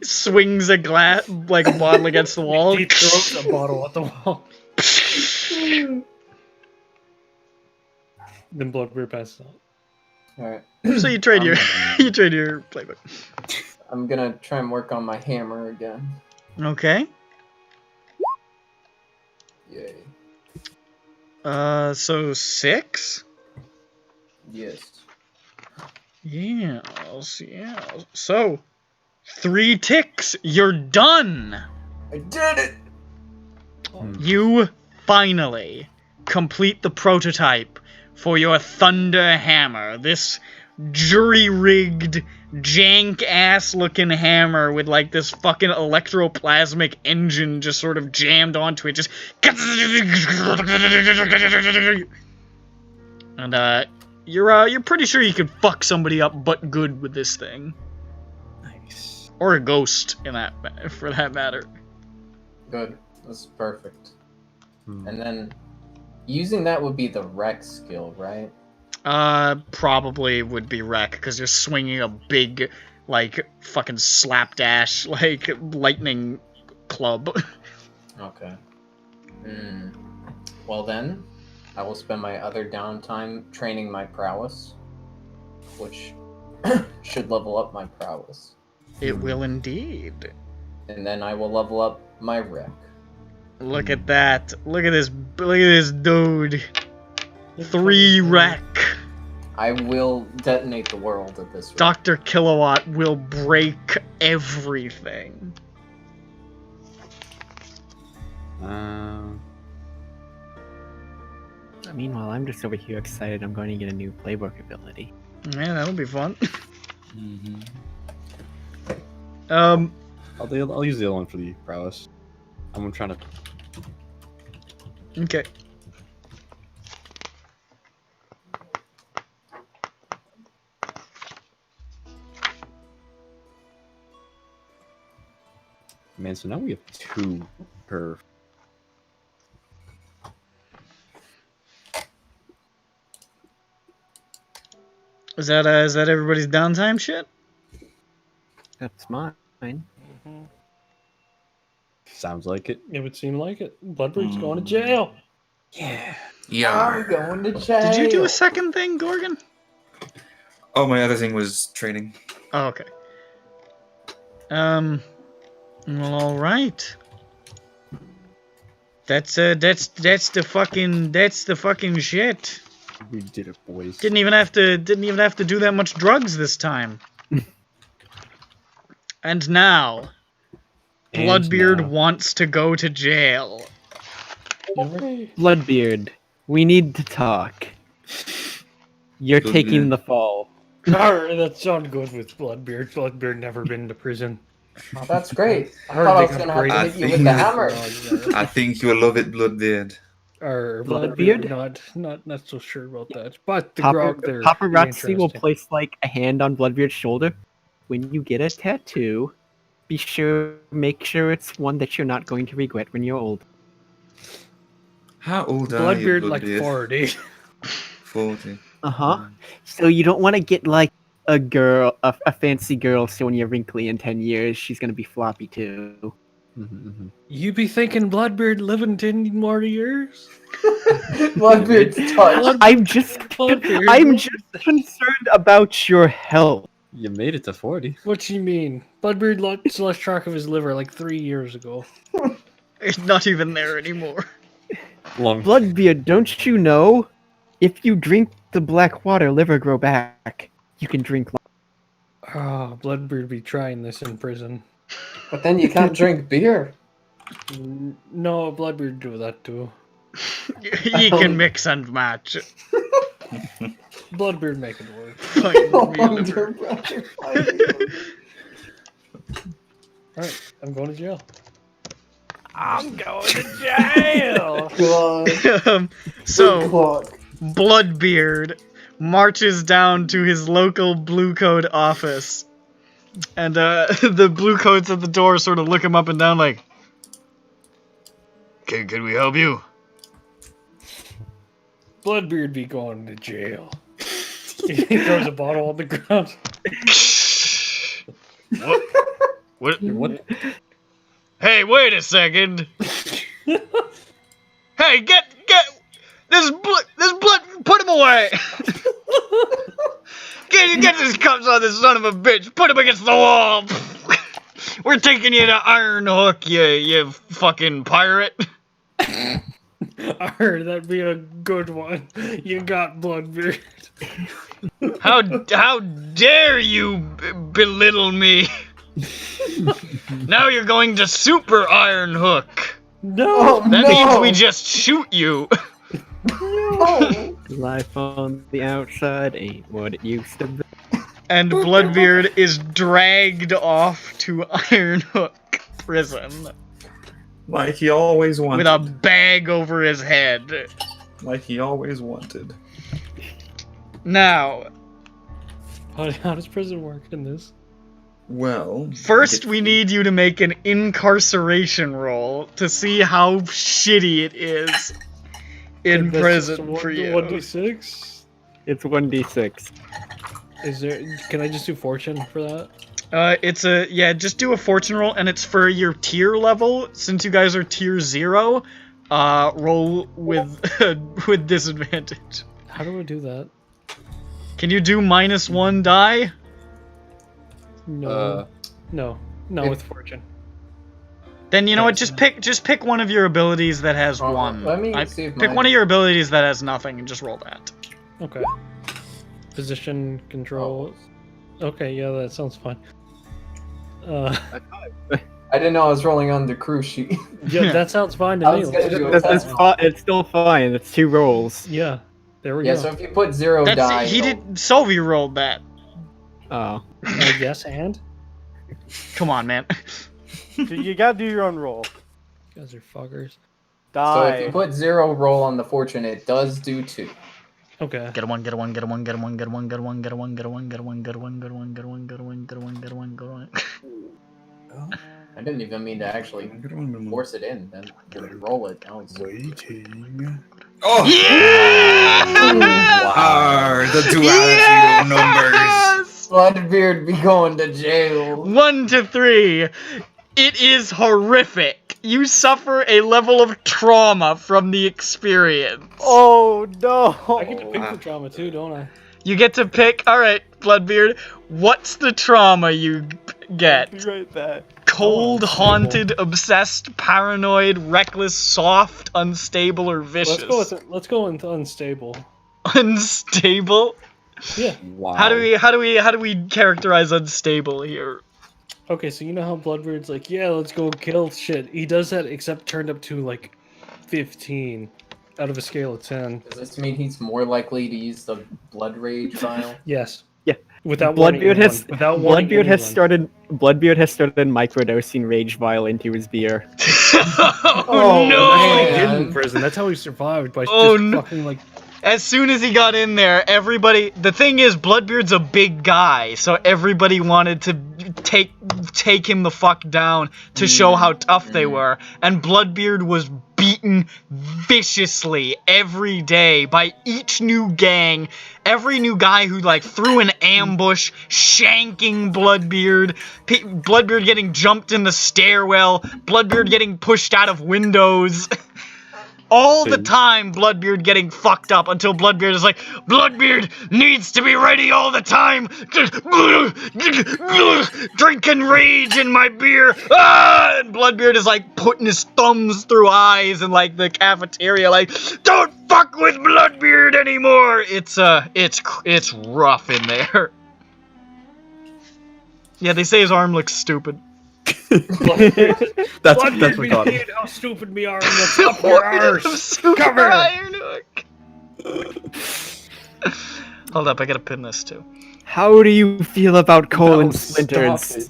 Swings a bottle against the wall. He throws a bottle at the wall. Then Bloodbeard passes out. Alright. So you trade your playbook. I'm gonna try and work on my hammer again. Okay. Yay. So 6? Yes. Yeah. So 3 ticks. You're done. I did it. You finally complete the prototype for your Thunder Hammer. This jury-rigged, jank-ass looking hammer with like this fucking electroplasmic engine just sort of jammed onto it. Just and You're pretty sure you could fuck somebody up, but good with this thing. Nice. Or a ghost, for that matter. Good. That's perfect. And then using that would be the wreck skill, right? Probably would be wreck, because you're swinging a big, like, fucking slapdash, like, lightning club. Okay. Well then, I will spend my other downtime training my prowess, which should level up my prowess. It will indeed. And then I will level up my wreck. Look at that. Look at this dude. 3 wreck. I will detonate the world at this rate. Dr. Kilowatt will break everything. Meanwhile, I'm just over here excited I'm going to get a new playbook ability. Yeah, that'll be fun. I'll use the other one for the prowess. I'm trying to. Okay. Man, so now we have 2 per. Is that everybody's downtime shit? That's mine. Sounds like it. It would seem like it. Bloodbird's going to jail. Yeah. I'm going to jail. Did you do a second thing, Gorgon? Oh, my other thing was training. Oh, okay. Well, all right. That's the fucking shit. We did it, boys. Didn't even have to do that much drugs this time. And now, Bloodbeard wants to go to jail. Bloodbeard, we need to talk. You're taking the fall. Arr, that sounded good with Bloodbeard. Bloodbeard never been to prison. Oh, that's great. I heard thought I they was got going to have to great- hit you with the hammer. I think you'll love it, Bloodbeard. Or Bloodbeard? Bloodbeard, not so sure about that. But the grog there. Paparazzi will place like a hand on Bloodbeard's shoulder. When you get a tattoo, make sure it's one that you're not going to regret when you're old. How old are you, Bloodbeard like Bloodbeard? 40. 40. So you don't want to get like a girl, a fancy girl, so when you're wrinkly in 10 years, she's gonna be floppy too. You be thinking Bloodbeard living 10 more years? Bloodbeard's touched. I'm just concerned about your health. You made it to 40. What you mean? Bloodbeard lost track of his liver like 3 years ago. It's not even there anymore. Bloodbeard, don't you know? If you drink the black water, liver grow back. You can drink. Oh, Bloodbeard be trying this in prison. But then you can't drink beer. No, Bloodbeard do that too. You can mix and match. Bloodbeard make it work. Alright, I'm going to jail. I'm going to jail! So, Bloodbeard marches down to his local Blue Code office. And the Blue Codes at the door sort of look him up and down like, Can we help you? Bloodbeard be going to jail. He throws a bottle on the ground. What? Hey, wait a second. Hey, get this blood, put him away. Get these cups on this son of a bitch. Put him against the wall. We're taking you to Iron Hook, you fucking pirate. Arr, that'd be a good one. You got Bloodbeard. How dare you belittle me? Now you're going to Super Iron Hook. No, that means we just shoot you. No. Life on the outside ain't what it used to be. And Bloodbeard is dragged off to Iron Hook prison. Like he always wanted. With a bag over his head. Like he always wanted. Now, How does prison work in this? Well, first we need you to make an incarceration roll to see how shitty it is in prison for you. 1d6? It's 1d6. Is there? Can I just do fortune for that? It's just do a fortune roll, and it's for your tier level. Since you guys are tier 0, roll with with disadvantage. How do I do that? Can you do -1 die? No. No, with fortune. Then you know what? Just pick one of your abilities that has 1. Let me see if pick mine- one of your abilities that has nothing and just roll that. Okay. Position control. Okay, yeah, that sounds fine. I didn't know I was rolling on the crew sheet. Yeah, that sounds fine to I me. was gonna do a It's, test. it's still fine. It's 2 rolls. Yeah, there we Yeah, go. so if you put 0 That's die, he it'll- did. Sylvie rolled that. Oh. Yes, and? Come on, man. You gotta do your own roll. You guys are fuckers. So if Die. you put 0 roll on the fortune, it does do 2. Okay. Get a 1, get a 1, get a 1, get a 1, get a 1, get a 1, get a 1, get a 1, get a 1, get a 1, get a 1, get a 1, get a 1, get a 1, get a 1, get a 1. I didn't even mean to actually force it in, then roll it. I was waiting. Oh! Yeah! The duality of numbers. Bloodbeard be going to jail. 1 to 3. It is horrific. You suffer a level of trauma from the experience. Oh no! I get to pick the trauma too, don't I? You get to pick. All right, Bloodbeard. What's the trauma you get? Be right back. Cold, haunted, obsessed, paranoid, reckless, soft, unstable, or vicious. Let's go with unstable. Unstable. Yeah. Wow. How do we characterize unstable here? Okay, so you know how Bloodbeard's like, yeah, let's go kill shit. He does that, except turned up to like 15 out of a scale of 10. Does this mean he's more likely to use the blood rage vial? Yes. Yeah. Without warning anyone. Bloodbeard has started microdosing rage vial into his beer. Oh no! That's what he did in prison. That's how he survived by just fucking like. As soon as he got in there, everybody. The thing is, Bloodbeard's a big guy, so everybody wanted to take him the fuck down to show how tough they were. And Bloodbeard was beaten viciously every day by each new gang, every new guy who like threw an ambush, shanking Bloodbeard, Bloodbeard getting jumped in the stairwell, Bloodbeard getting pushed out of windows. All the time, Bloodbeard getting fucked up until Bloodbeard is like, Bloodbeard needs to be ready all the time. Drinking rage in my beer. Ah! And Bloodbeard is like putting his thumbs through eyes in like the cafeteria, like, don't fuck with Bloodbeard anymore. It's rough in there. Yeah, they say his arm looks stupid. That's what we got. How stupid me arm looks up your arse. Come here. Iron hook. Hold up, I gotta pin this too. How do you feel about colon splinters?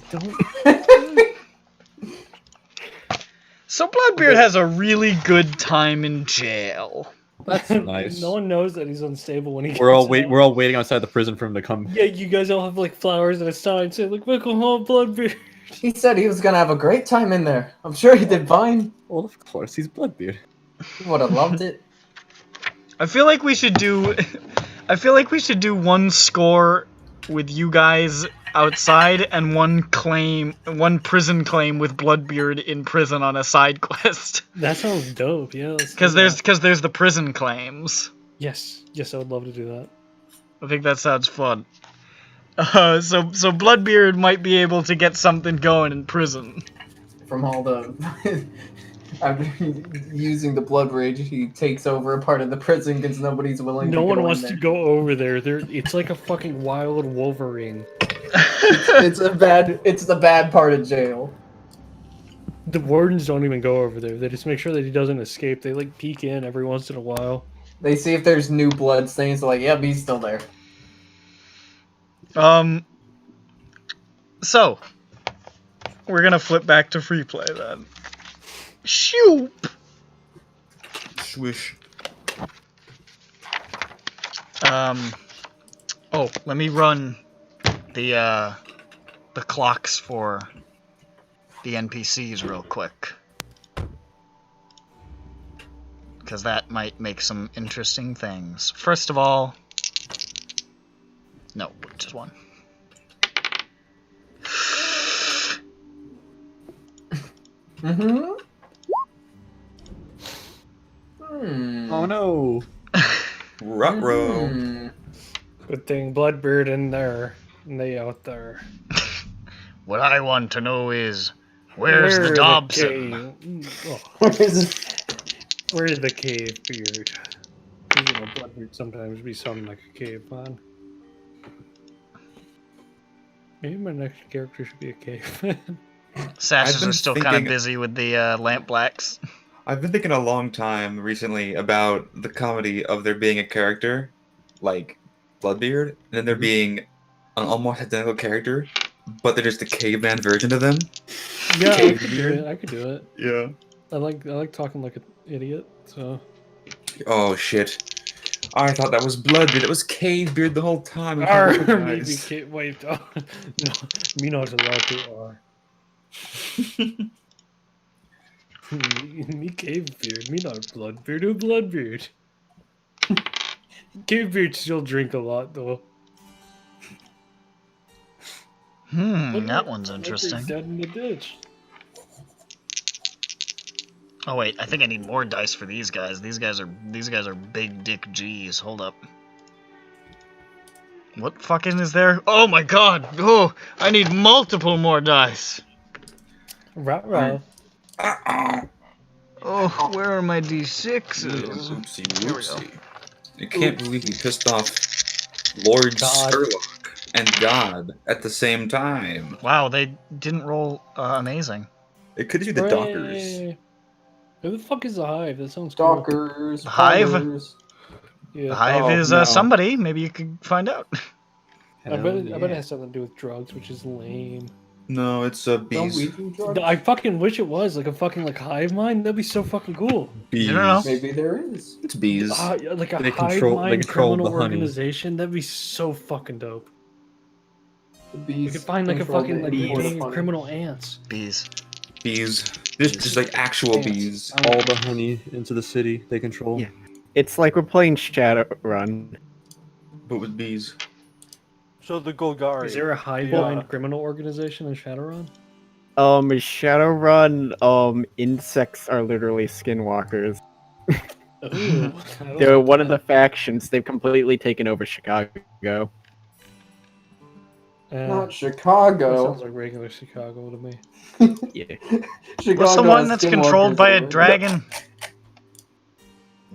So Bloodbeard has a really good time in jail. That's nice. No one knows that he's unstable when he. We're all gets out. We're all waiting outside the prison for him to come. Yeah, you guys all have like flowers at a sign saying like "Welcome home, Bloodbeard." He said he was gonna have a great time in there. I'm sure he did fine. Well, of course, he's Bloodbeard. He would have loved it. I feel like we should do. I feel like we should do one score with you guys outside and one prison claim with Bloodbeard in prison on a side quest. That sounds dope. Yeah. Because there's the prison claims. Yes, I would love to do that. I think that sounds fun. So Bloodbeard might be able to get something going in prison. From all the after using the blood rage, he takes over a part of the prison because nobody's willing. No to one go wants in to there. go over there. It's like a fucking wild Wolverine. It's the bad part of jail. The wardens don't even go over there. They just make sure that he doesn't escape. They like peek in every once in a while. They see if there's new blood stains. They're like, yep, he's still there. So we're gonna flip back to free play then. Shoop. Swish. Oh, let me run the clocks for the NPCs real quick. Because that might make some interesting things. First of all... No, just one. Mm-hmm. Oh no. Ruh-roh. Good thing Bloodbeard in there, and they out there. What I want to know is, where's the Dobson? Where's the cave beard? You know, Bloodbeard sometimes be sounding like a caveman. Maybe my next character should be a caveman. Sashes are still kind of busy with the lamp blacks. I've been thinking a long time recently about the comedy of there being a character like Bloodbeard, and then there being an almost identical character, but they're just a caveman version of them. Yeah, I could do it. I could do it. Yeah. I like talking like an idiot. So. Oh shit! I thought that was Bloodbeard. It was Cavebeard the whole time. Maybe wait. Oh, no, me not allowed to. Me Cavebeard. Me not Bloodbeard. Who Bloodbeard? Cavebeard still drink a lot though. That one's interesting. Dead in the ditch. Oh wait, I think I need more dice for these guys. These guys are big dick G's. Hold up. What fucking is there? Oh my god! Oh, I need multiple more dice. Right. Oh, where are my d6s? Oopsie whoopsie. I can't believe you pissed off Lord Sherlock and God at the same time. Wow, they didn't roll amazing. It could be the Dockers. Who the fuck is the Hive? That sounds cool. Dockers. The Hive? Yeah. The Hive is somebody. Maybe you could find out. I bet it has something to do with drugs, which is lame. No, it's bees. I fucking wish it was like a fucking hive mind. That'd be so fucking cool. Bees. I don't know. Maybe there is. It's bees. Like a They hive control mind the criminal honey. organization. That'd be so fucking dope. The bees. We could find like a control fucking the import of gang of honey. criminal ants. Bees. Bees. Just like actual Ants. bees. All the honey into the city they control. Yeah. It's like we're playing Shadowrun. But with bees. So the Golgari. Is there a hive mind criminal organization in Shadowrun? Shadowrun, insects are literally skinwalkers. Ooh, They're one of the factions. They've completely taken over Chicago. Not Chicago. That sounds like regular Chicago to me. Yeah. Chicago What's the one has that's skinwalkers controlled by a already. dragon?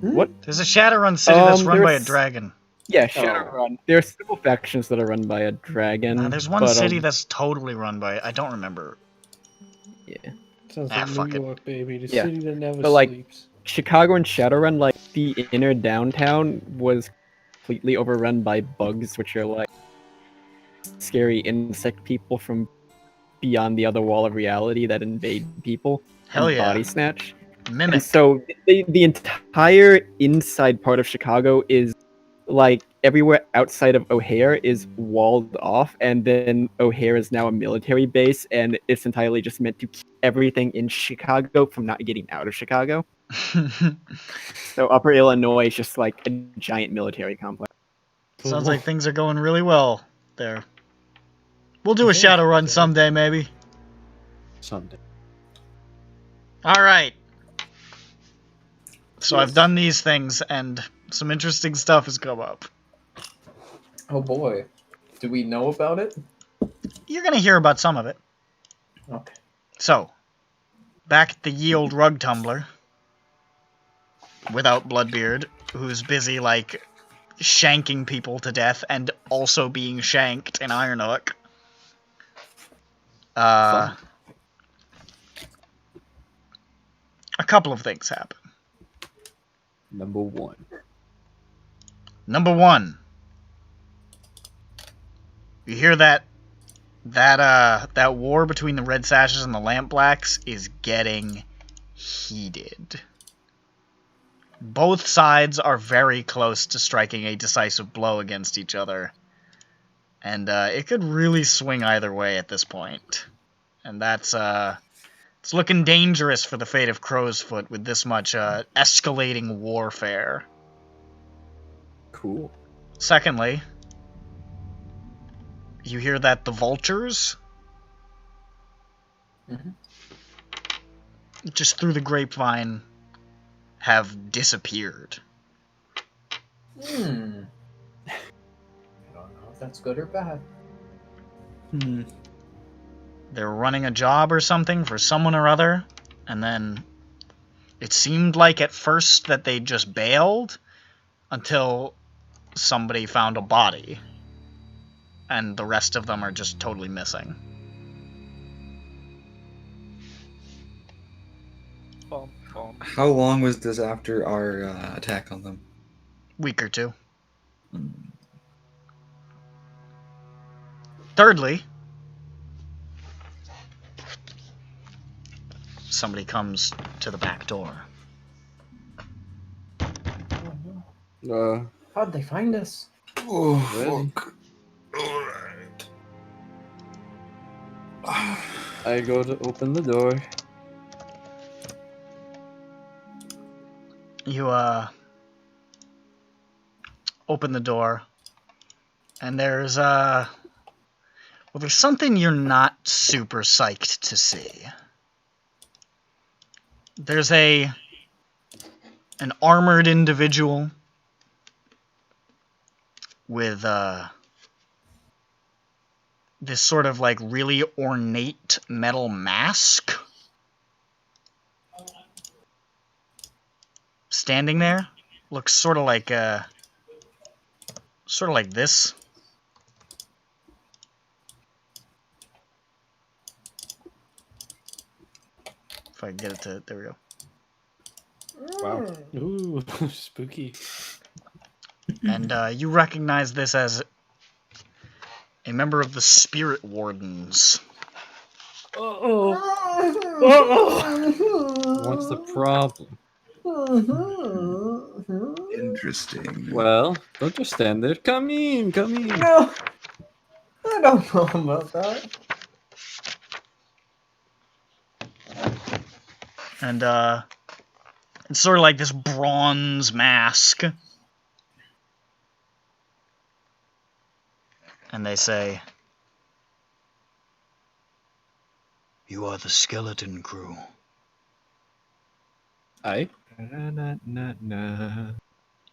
What? There's a Shadowrun city that's run by a there's- dragon. Yeah, Shadowrun. There are several factions that are run by a dragon. There's one but, city that's totally run by... I don't remember. Yeah. Sounds Ah, like fuck New it. York, baby. The Yeah. city that never But, like, sleeps. Chicago and Shadowrun, like, the inner downtown was completely overrun by bugs, which are, like, scary insect people from beyond the other wall of reality that invade people. Hell and yeah. Body snatch. Mimic. And so the entire inside part of Chicago is, like, everywhere outside of O'Hare is walled off, and then O'Hare is now a military base, and it's entirely just meant to keep everything in Chicago from not getting out of Chicago. So Upper Illinois is just like a giant military complex. Sounds like things are going really well there. We'll do a Shadowrun someday, maybe. Someday. Alright. So I've done these things, and some interesting stuff has come up. Oh boy. Do we know about it? You're gonna hear about some of it. Okay. So, back at the ye old rug tumbler, without Bloodbeard, who's busy, like, shanking people to death and also being shanked in Ironhook. A couple of things happen. Number one. Number one. You hear that war between the Red Sashes and the Lamp Blacks is getting heated. Both sides are very close to striking a decisive blow against each other. And it could really swing either way at this point. And that's it's looking dangerous for the fate of Crowsfoot with this much escalating warfare. Cool. Secondly, you hear that the Vultures, just through the grapevine, have disappeared. I don't know if that's good or bad. They were running a job or something for someone or other, and then it seemed like at first that they just bailed until somebody found a body, and the rest of them are just totally missing. How long was this after our attack on them? Week or two. Thirdly, somebody comes to the back door. How'd they find us? Oh, fuck. Alright. I go to open the door. You open the door, and there's there's something you're not super psyched to see. There's an armored individual with this sort of like really ornate metal mask standing there. Looks sort of like this. If I can get it to, there we go. Wow. Ooh, spooky. And you recognize this as a member of the Spirit Wardens. What's the problem? Interesting. Well, don't just stand there. Come in, come in. No, I don't know about that. And it's sort of like this bronze mask. And they say, "You are the skeleton crew." Aye.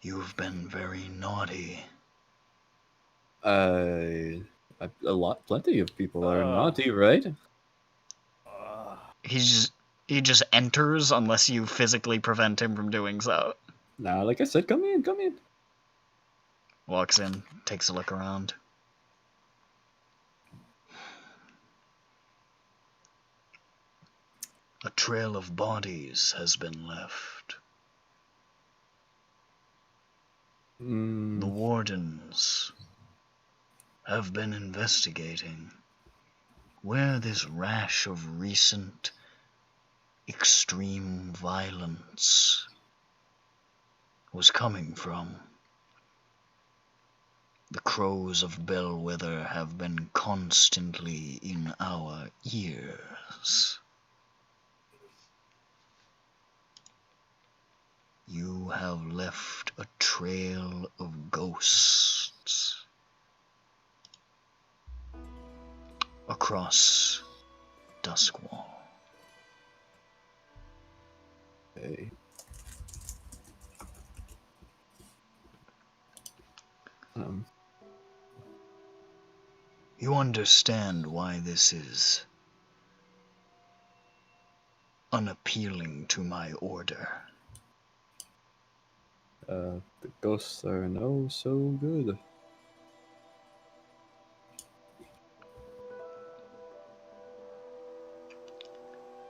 You've been very naughty. Plenty of people are naughty, right? He just enters unless you physically prevent him from doing so. Nah, like I said, come in, come in. Walks in, takes a look around. A trail of bodies has been left. The wardens have been investigating where this rash of recent extreme violence was coming from. The crows of Bellwether have been constantly in our ears. You have left a trail of ghosts across Duskwall. Hey. You understand why this is unappealing to my order. The ghosts are no so good.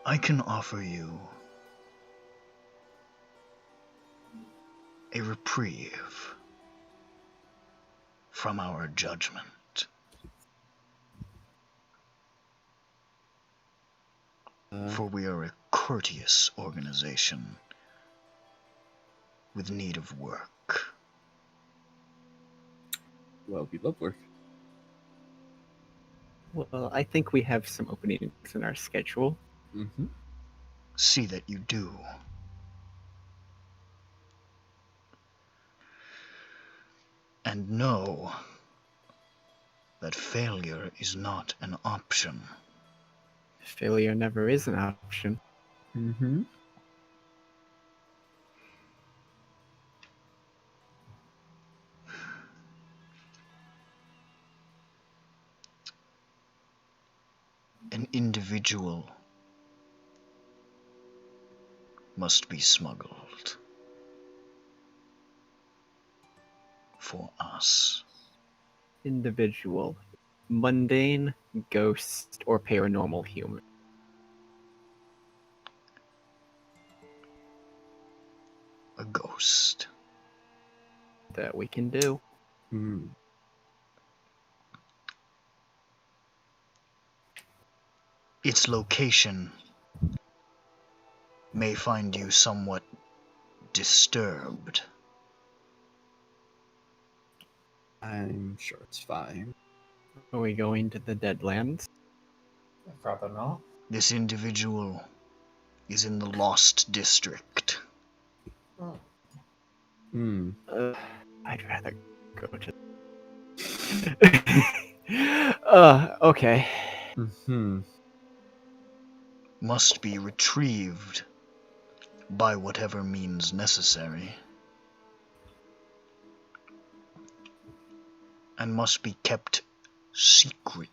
I can offer you a reprieve from our judgment. For we are a courteous organization with need of work. Well, we love work. Well, I think we have some openings in our schedule. Mm-hmm. See that you do. And know that failure is not an option. Failure never is an option. Mm-hmm. An individual must be smuggled for us. Individual, mundane, ghost, or paranormal human. A ghost. That we can do. Hmm. Its location may find you somewhat disturbed. I'm sure it's fine. Are we going to the Deadlands? I'd rather not. This individual is in the Lost District. Oh. Hmm. I'd rather go to. Okay. Hmm. Must be retrieved by whatever means necessary. And must be kept secret.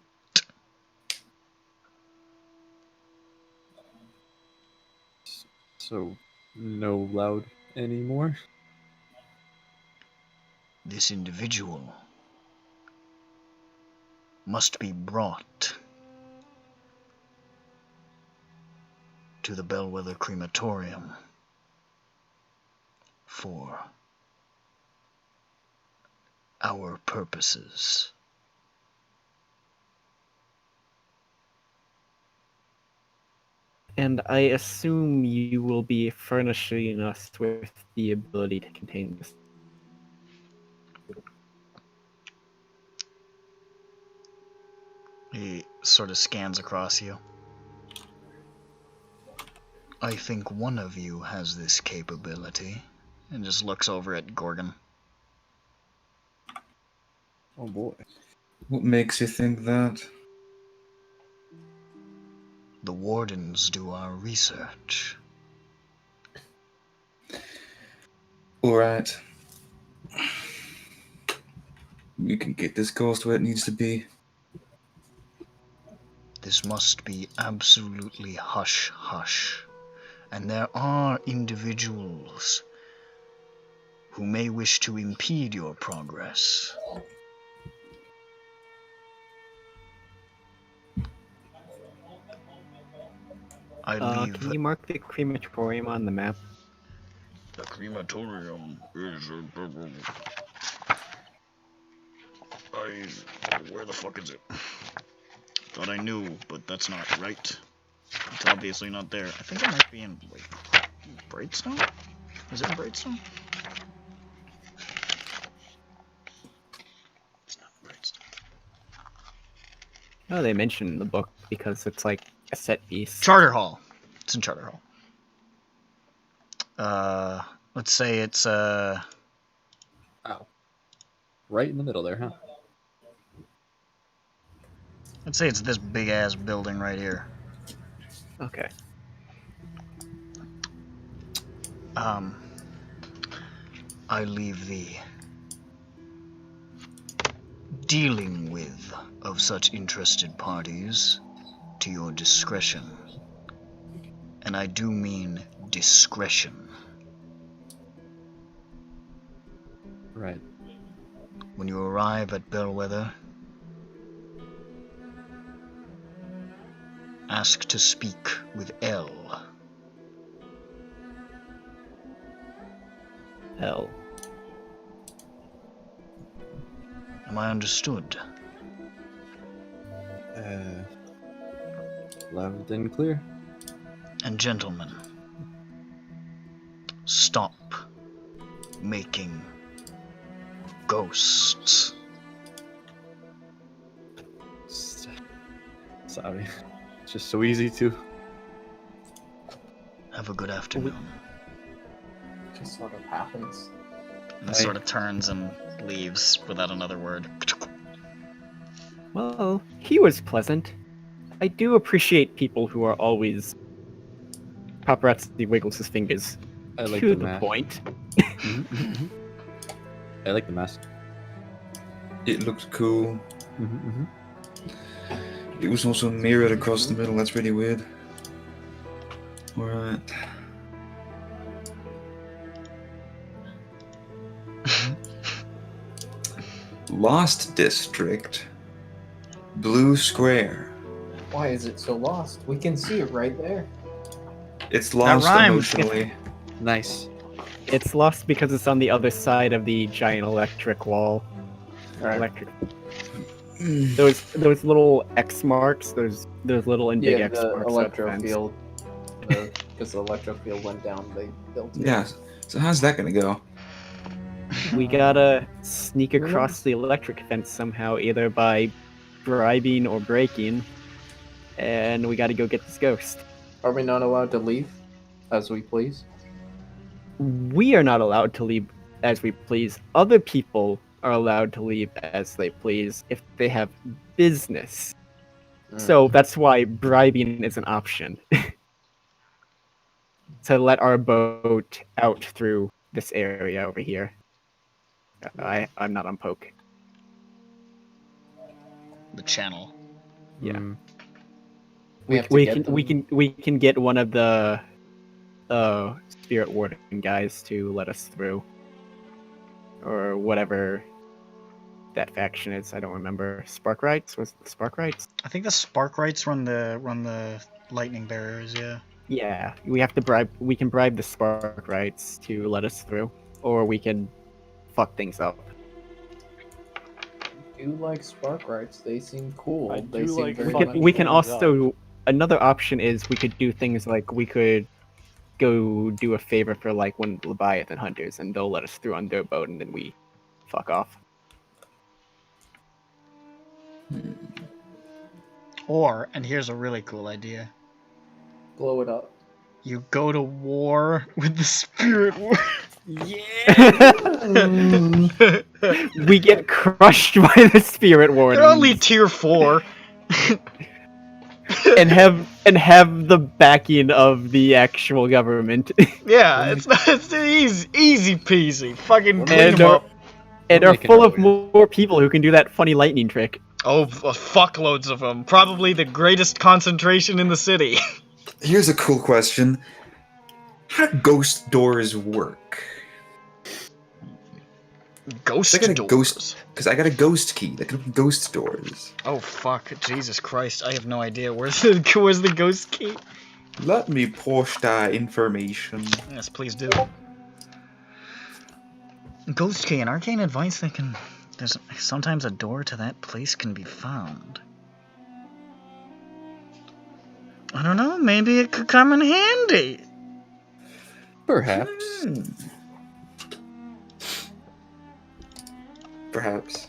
So, no loud anymore? This individual must be brought to the Bellwether Crematorium for our purposes. And I assume you will be furnishing us with the ability to contain this. He sort of scans across you. I think one of you has this capability. And just looks over at Gorgon. Oh boy. What makes you think that? The wardens do our research. Alright. We can get this ghost where it needs to be. This must be absolutely hush-hush. And there are individuals who may wish to impede your progress. Can you mark the crematorium on the map? The crematorium is... Where the fuck is it? Thought I knew, but that's not right. It's obviously not there. I think it might be in... Wait. Brightstone? Is it in Brightstone? It's not Brightstone. Oh, they mention in the book because it's like a set piece. Charter Hall. It's in Charter Hall. Let's say it's, Oh. Right in the middle there, huh? let's say it's this big-ass building right here. Okay. I leave the dealing with of such interested parties to your discretion. And I do mean discretion. Right. When you arrive at Bellwether, ask to speak with L. L. Am I understood? Loud and clear. And gentlemen, stop making ghosts. Sorry. It's just so easy to. Have a good afternoon. Just sort of happens. And sort of turns and leaves without another word. Well, he was pleasant. I do appreciate people who are always paparazzi wiggles his fingers I like to the the mask. point. I like the mask. It looked cool. Mm-hmm. It was also mirrored across the middle. That's really weird. Alright. Lost District. Blue Square. Why is it so lost? We can see it right there. It's lost rhymes. emotionally. Nice. It's lost because it's on the other side of the giant electric wall. Right. Electric. Those little X marks. Those little and big Yeah, X the marks. electro field. Because the electro field went down, they built it. Yeah. So how's that gonna go? We gotta sneak across the electric fence somehow, either by bribing or breaking, and we gotta go get this ghost. Are we not allowed to leave as we please? We are not allowed to leave as we please. Other people are allowed to leave as they please if they have business. So that's why bribing is an option. To let our boat out through this area over here. I'm not on poke. The channel. Yeah. We have to we get can them. we can get one of the spirit warden guys to let us through, or whatever that faction is. I don't remember. Sparkrights? Was it the Sparkrights? I think the Sparkrights run the lightning barriers. Yeah. Yeah, we have to bribe. We can bribe the Sparkrights to let us through, or we can fuck things up. I do like Sparkrights. They seem cool. I They do seem like very fucking We can things also another option is we could do things like we could go do a favor for like one of the Leviathan hunters, and they'll let us through on their boat, and then we fuck off. Or, and here's a really cool idea. blow it up. You go to war with the spirit war. We get crushed by the spirit warden. They're only tier 4. and have the backing of the actual government. Yeah, it's easy peasy. Fucking clean and them up. And are full of more people who can do that funny lightning trick. Oh, fuckloads of them. Probably the greatest concentration in the city. Here's a cool question. How do ghost doors work? Ghost doors? Because I got a ghost key that can open ghost doors. Oh fuck, Jesus Christ! I have no idea. Where's the ghost key? Let me post that information. Yes, please do. Ghost key, an arcane advice that can. There's sometimes a door to that place can be found. I don't know. Maybe it could come in handy. Perhaps. Perhaps.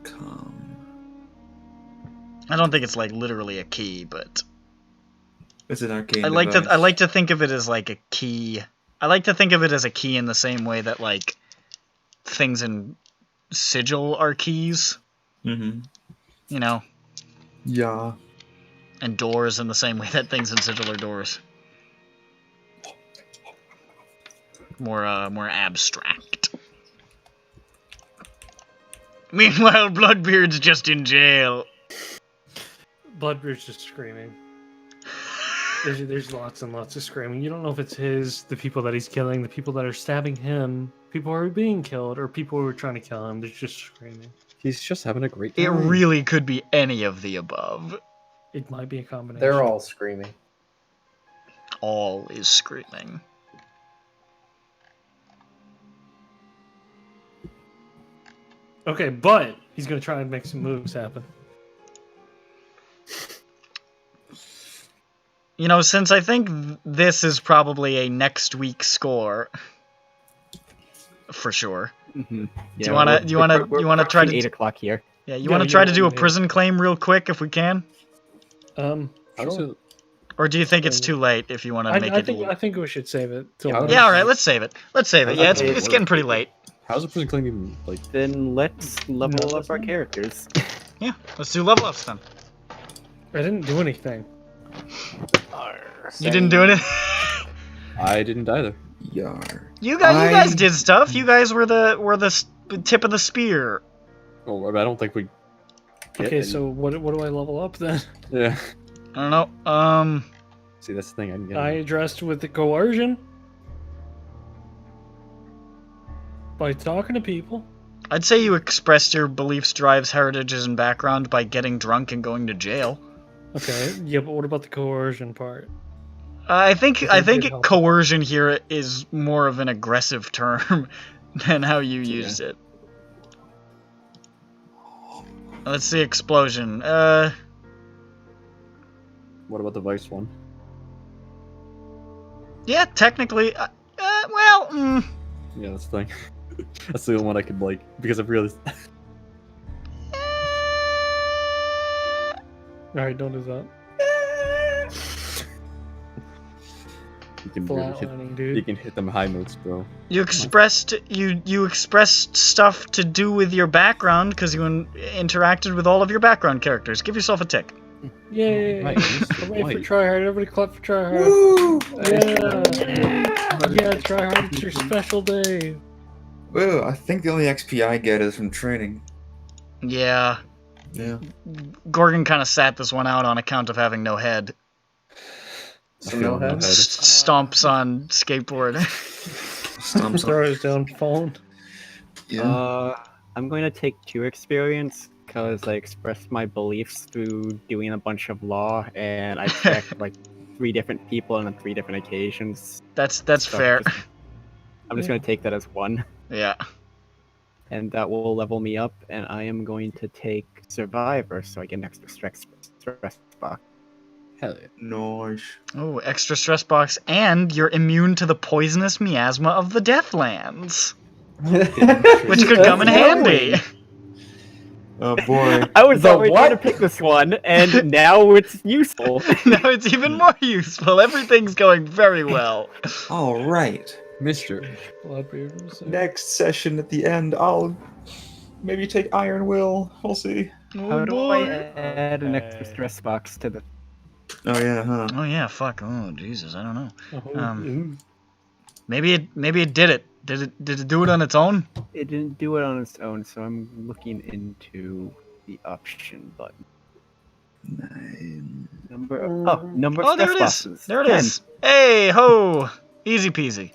.com. I don't think it's like literally a key, but it's an arcane. I like to think of it as like a key. I like to think of it as a key in the same way that like things in Sigil are keys. Mm-hmm. You know. Yeah. And doors in the same way that things in Sigil are doors. More abstract. Meanwhile, Bloodbeard's just in jail. Bloodbeard's just screaming. There's lots and lots of screaming. You don't know if it's the people that he's killing, the people that are stabbing him, people who are being killed, or people who are trying to kill him. They're just screaming. He's just having a great time. It really could be any of the above. It might be a combination. They're all screaming. All is screaming. Okay, but he's gonna try and make some moves happen. You know, since I think this is probably a next week score, for sure. Mm-hmm. Do you wanna try to 8 o'clock here? Yeah, you wanna try to do a prison claim real quick if we can? Sure. Or do you think it's too late if you want to make it? I think we should save it. Yeah, all right, let's save it. Let's save it. Yeah, it's getting pretty late. How's a prison claim even like? Then let's level up our characters. Yeah, let's do level ups then. I didn't do anything. You didn't do it. I didn't either. Yar. You guys did stuff. You guys were the tip of the spear. Oh, I don't think we. Okay, so what do I level up then? Yeah. I don't know. See, that's the thing. I can get. I addressed with the coercion by talking to people. I'd say you expressed your beliefs, drives, heritages, and background by getting drunk and going to jail. Okay, yeah, but what about the coercion part? I think coercion here is more of an aggressive term than how you used it. Let's see, explosion. What about the vice one? Yeah, technically. Yeah, that's the thing. That's the only one I could like because I've realized. Alright, don't do that. You can Flatlining, dude. You can hit them high notes, bro. You expressed stuff to do with your background because you interacted with all of your background characters. Give yourself a tick. Yay! Right, Hooray for tryhard! Everybody clap for tryhard! Woo! Yeah, tryhard! It's your special day. Whoa, I think the only XP I get is from training. Yeah. Yeah. Gorgon kind of sat this one out on account of having no head. So no head? Stomps on skateboard. Stomps on. Throws down phone. Yeah. I'm going to take 2 experience because I expressed my beliefs through doing a bunch of law, and I checked like 3 different people on 3 different occasions. That's fair. I'm just going to take that as 1. Yeah. And that will level me up, and I am going to take Survivor so I get an extra stress box. Hell yeah. Nice. Oh, extra stress box, and you're immune to the poisonous miasma of the Deathlands. Which could come in handy. Oh boy. I was already going to pick this one, and now it's useful. Now it's even more useful. Everything's going very well. All right. Mister. Next session at the end, I'll maybe take Iron Will. We'll see. How do I add an extra stress box to the... Oh yeah, huh? Oh yeah, fuck. Oh Jesus, I don't know. Maybe it did it. Did it do it on its own? It didn't do it on its own, so I'm looking into the option button. Number Oh, there it is. There it is. Hey ho, easy peasy.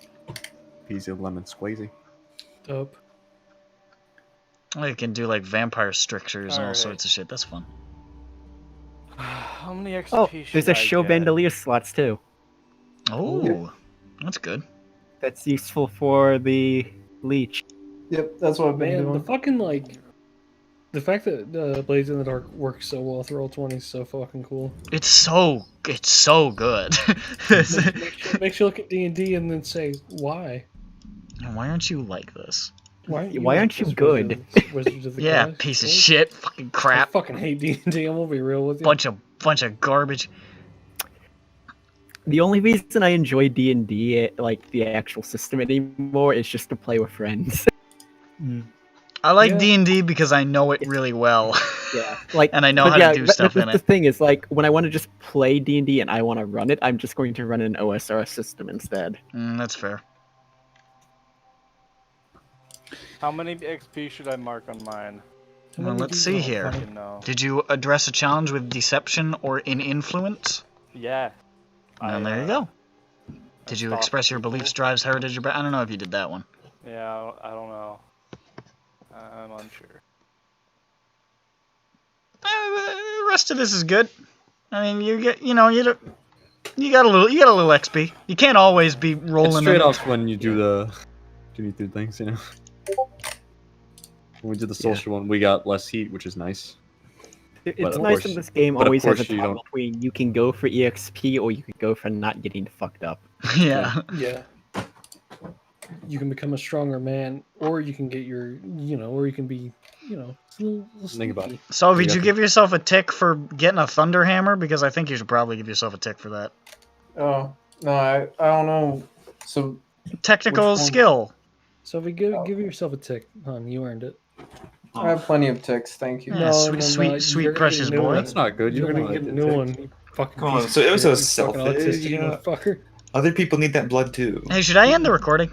Peasy lemon squeezy. Dope. Oh, you can do like vampire strictures and all sorts of shit. That's fun. How many XP Oh, should there's a I show get? bandolier slots too. Oh, that's good. That's useful for the leech. Yep, that's what I've been Man, doing. the fucking the fact that Blades in the Dark works so well through Roll20 is so fucking cool. It's so good. Makes you look at D&D and then say why. Why aren't you like this? Why aren't you good? Wizards of the Yeah, Coast? piece of shit, fucking crap. I fucking hate D&D. I'm gonna be real with you. Bunch of garbage. The only reason I enjoy D&D, like the actual system anymore, is just to play with friends. I like D&D because I know it really well. Yeah, like, and I know how to do stuff in The it. thing is, like, when I want to just play D&D and I want to run it, I'm just going to run an OSR system instead. That's fair. How many XP should I mark on mine? Well, let's see here. Did you address a challenge with deception or in influence? Yeah. And there you go. Did you express your beliefs, drives, heritage, I don't know if you did that one. Yeah, I don't know. I'm unsure. The rest of this is good. I mean, you got a little XP. You can't always be rolling. It's straight off when you do the things, you know. When we did the social one, we got less heat, which is nice. It's But of nice course- that this game but of always has a course you toggle don't- between you can go for EXP or you can go for not getting fucked up. Yeah. Yeah. You can become a stronger man, or you can get your, or you can be, it's a little Think about sneaky. So, You did got you to- give yourself a tick for getting a thunder hammer? Because I think you should probably give yourself a tick for that. Oh no, I don't know. So Technical Which one? skill. So if you give yourself a tick, hon, you earned it. I have plenty of ticks, thank you. Yeah, sweet precious you're gonna get a new boy. one. That's not good. You You're don't gonna want get a to new take one. it. You fucking Come on, piece so of it was shit, so you fucking selfish, autistic you know? motherfucker. Other people need that blood too. Hey, should I end the recording?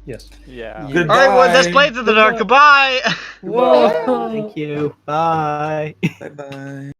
Yes. Yeah. All right, well, this Blades of the Dark. Goodbye. Whoa. Thank you. Bye. Bye bye.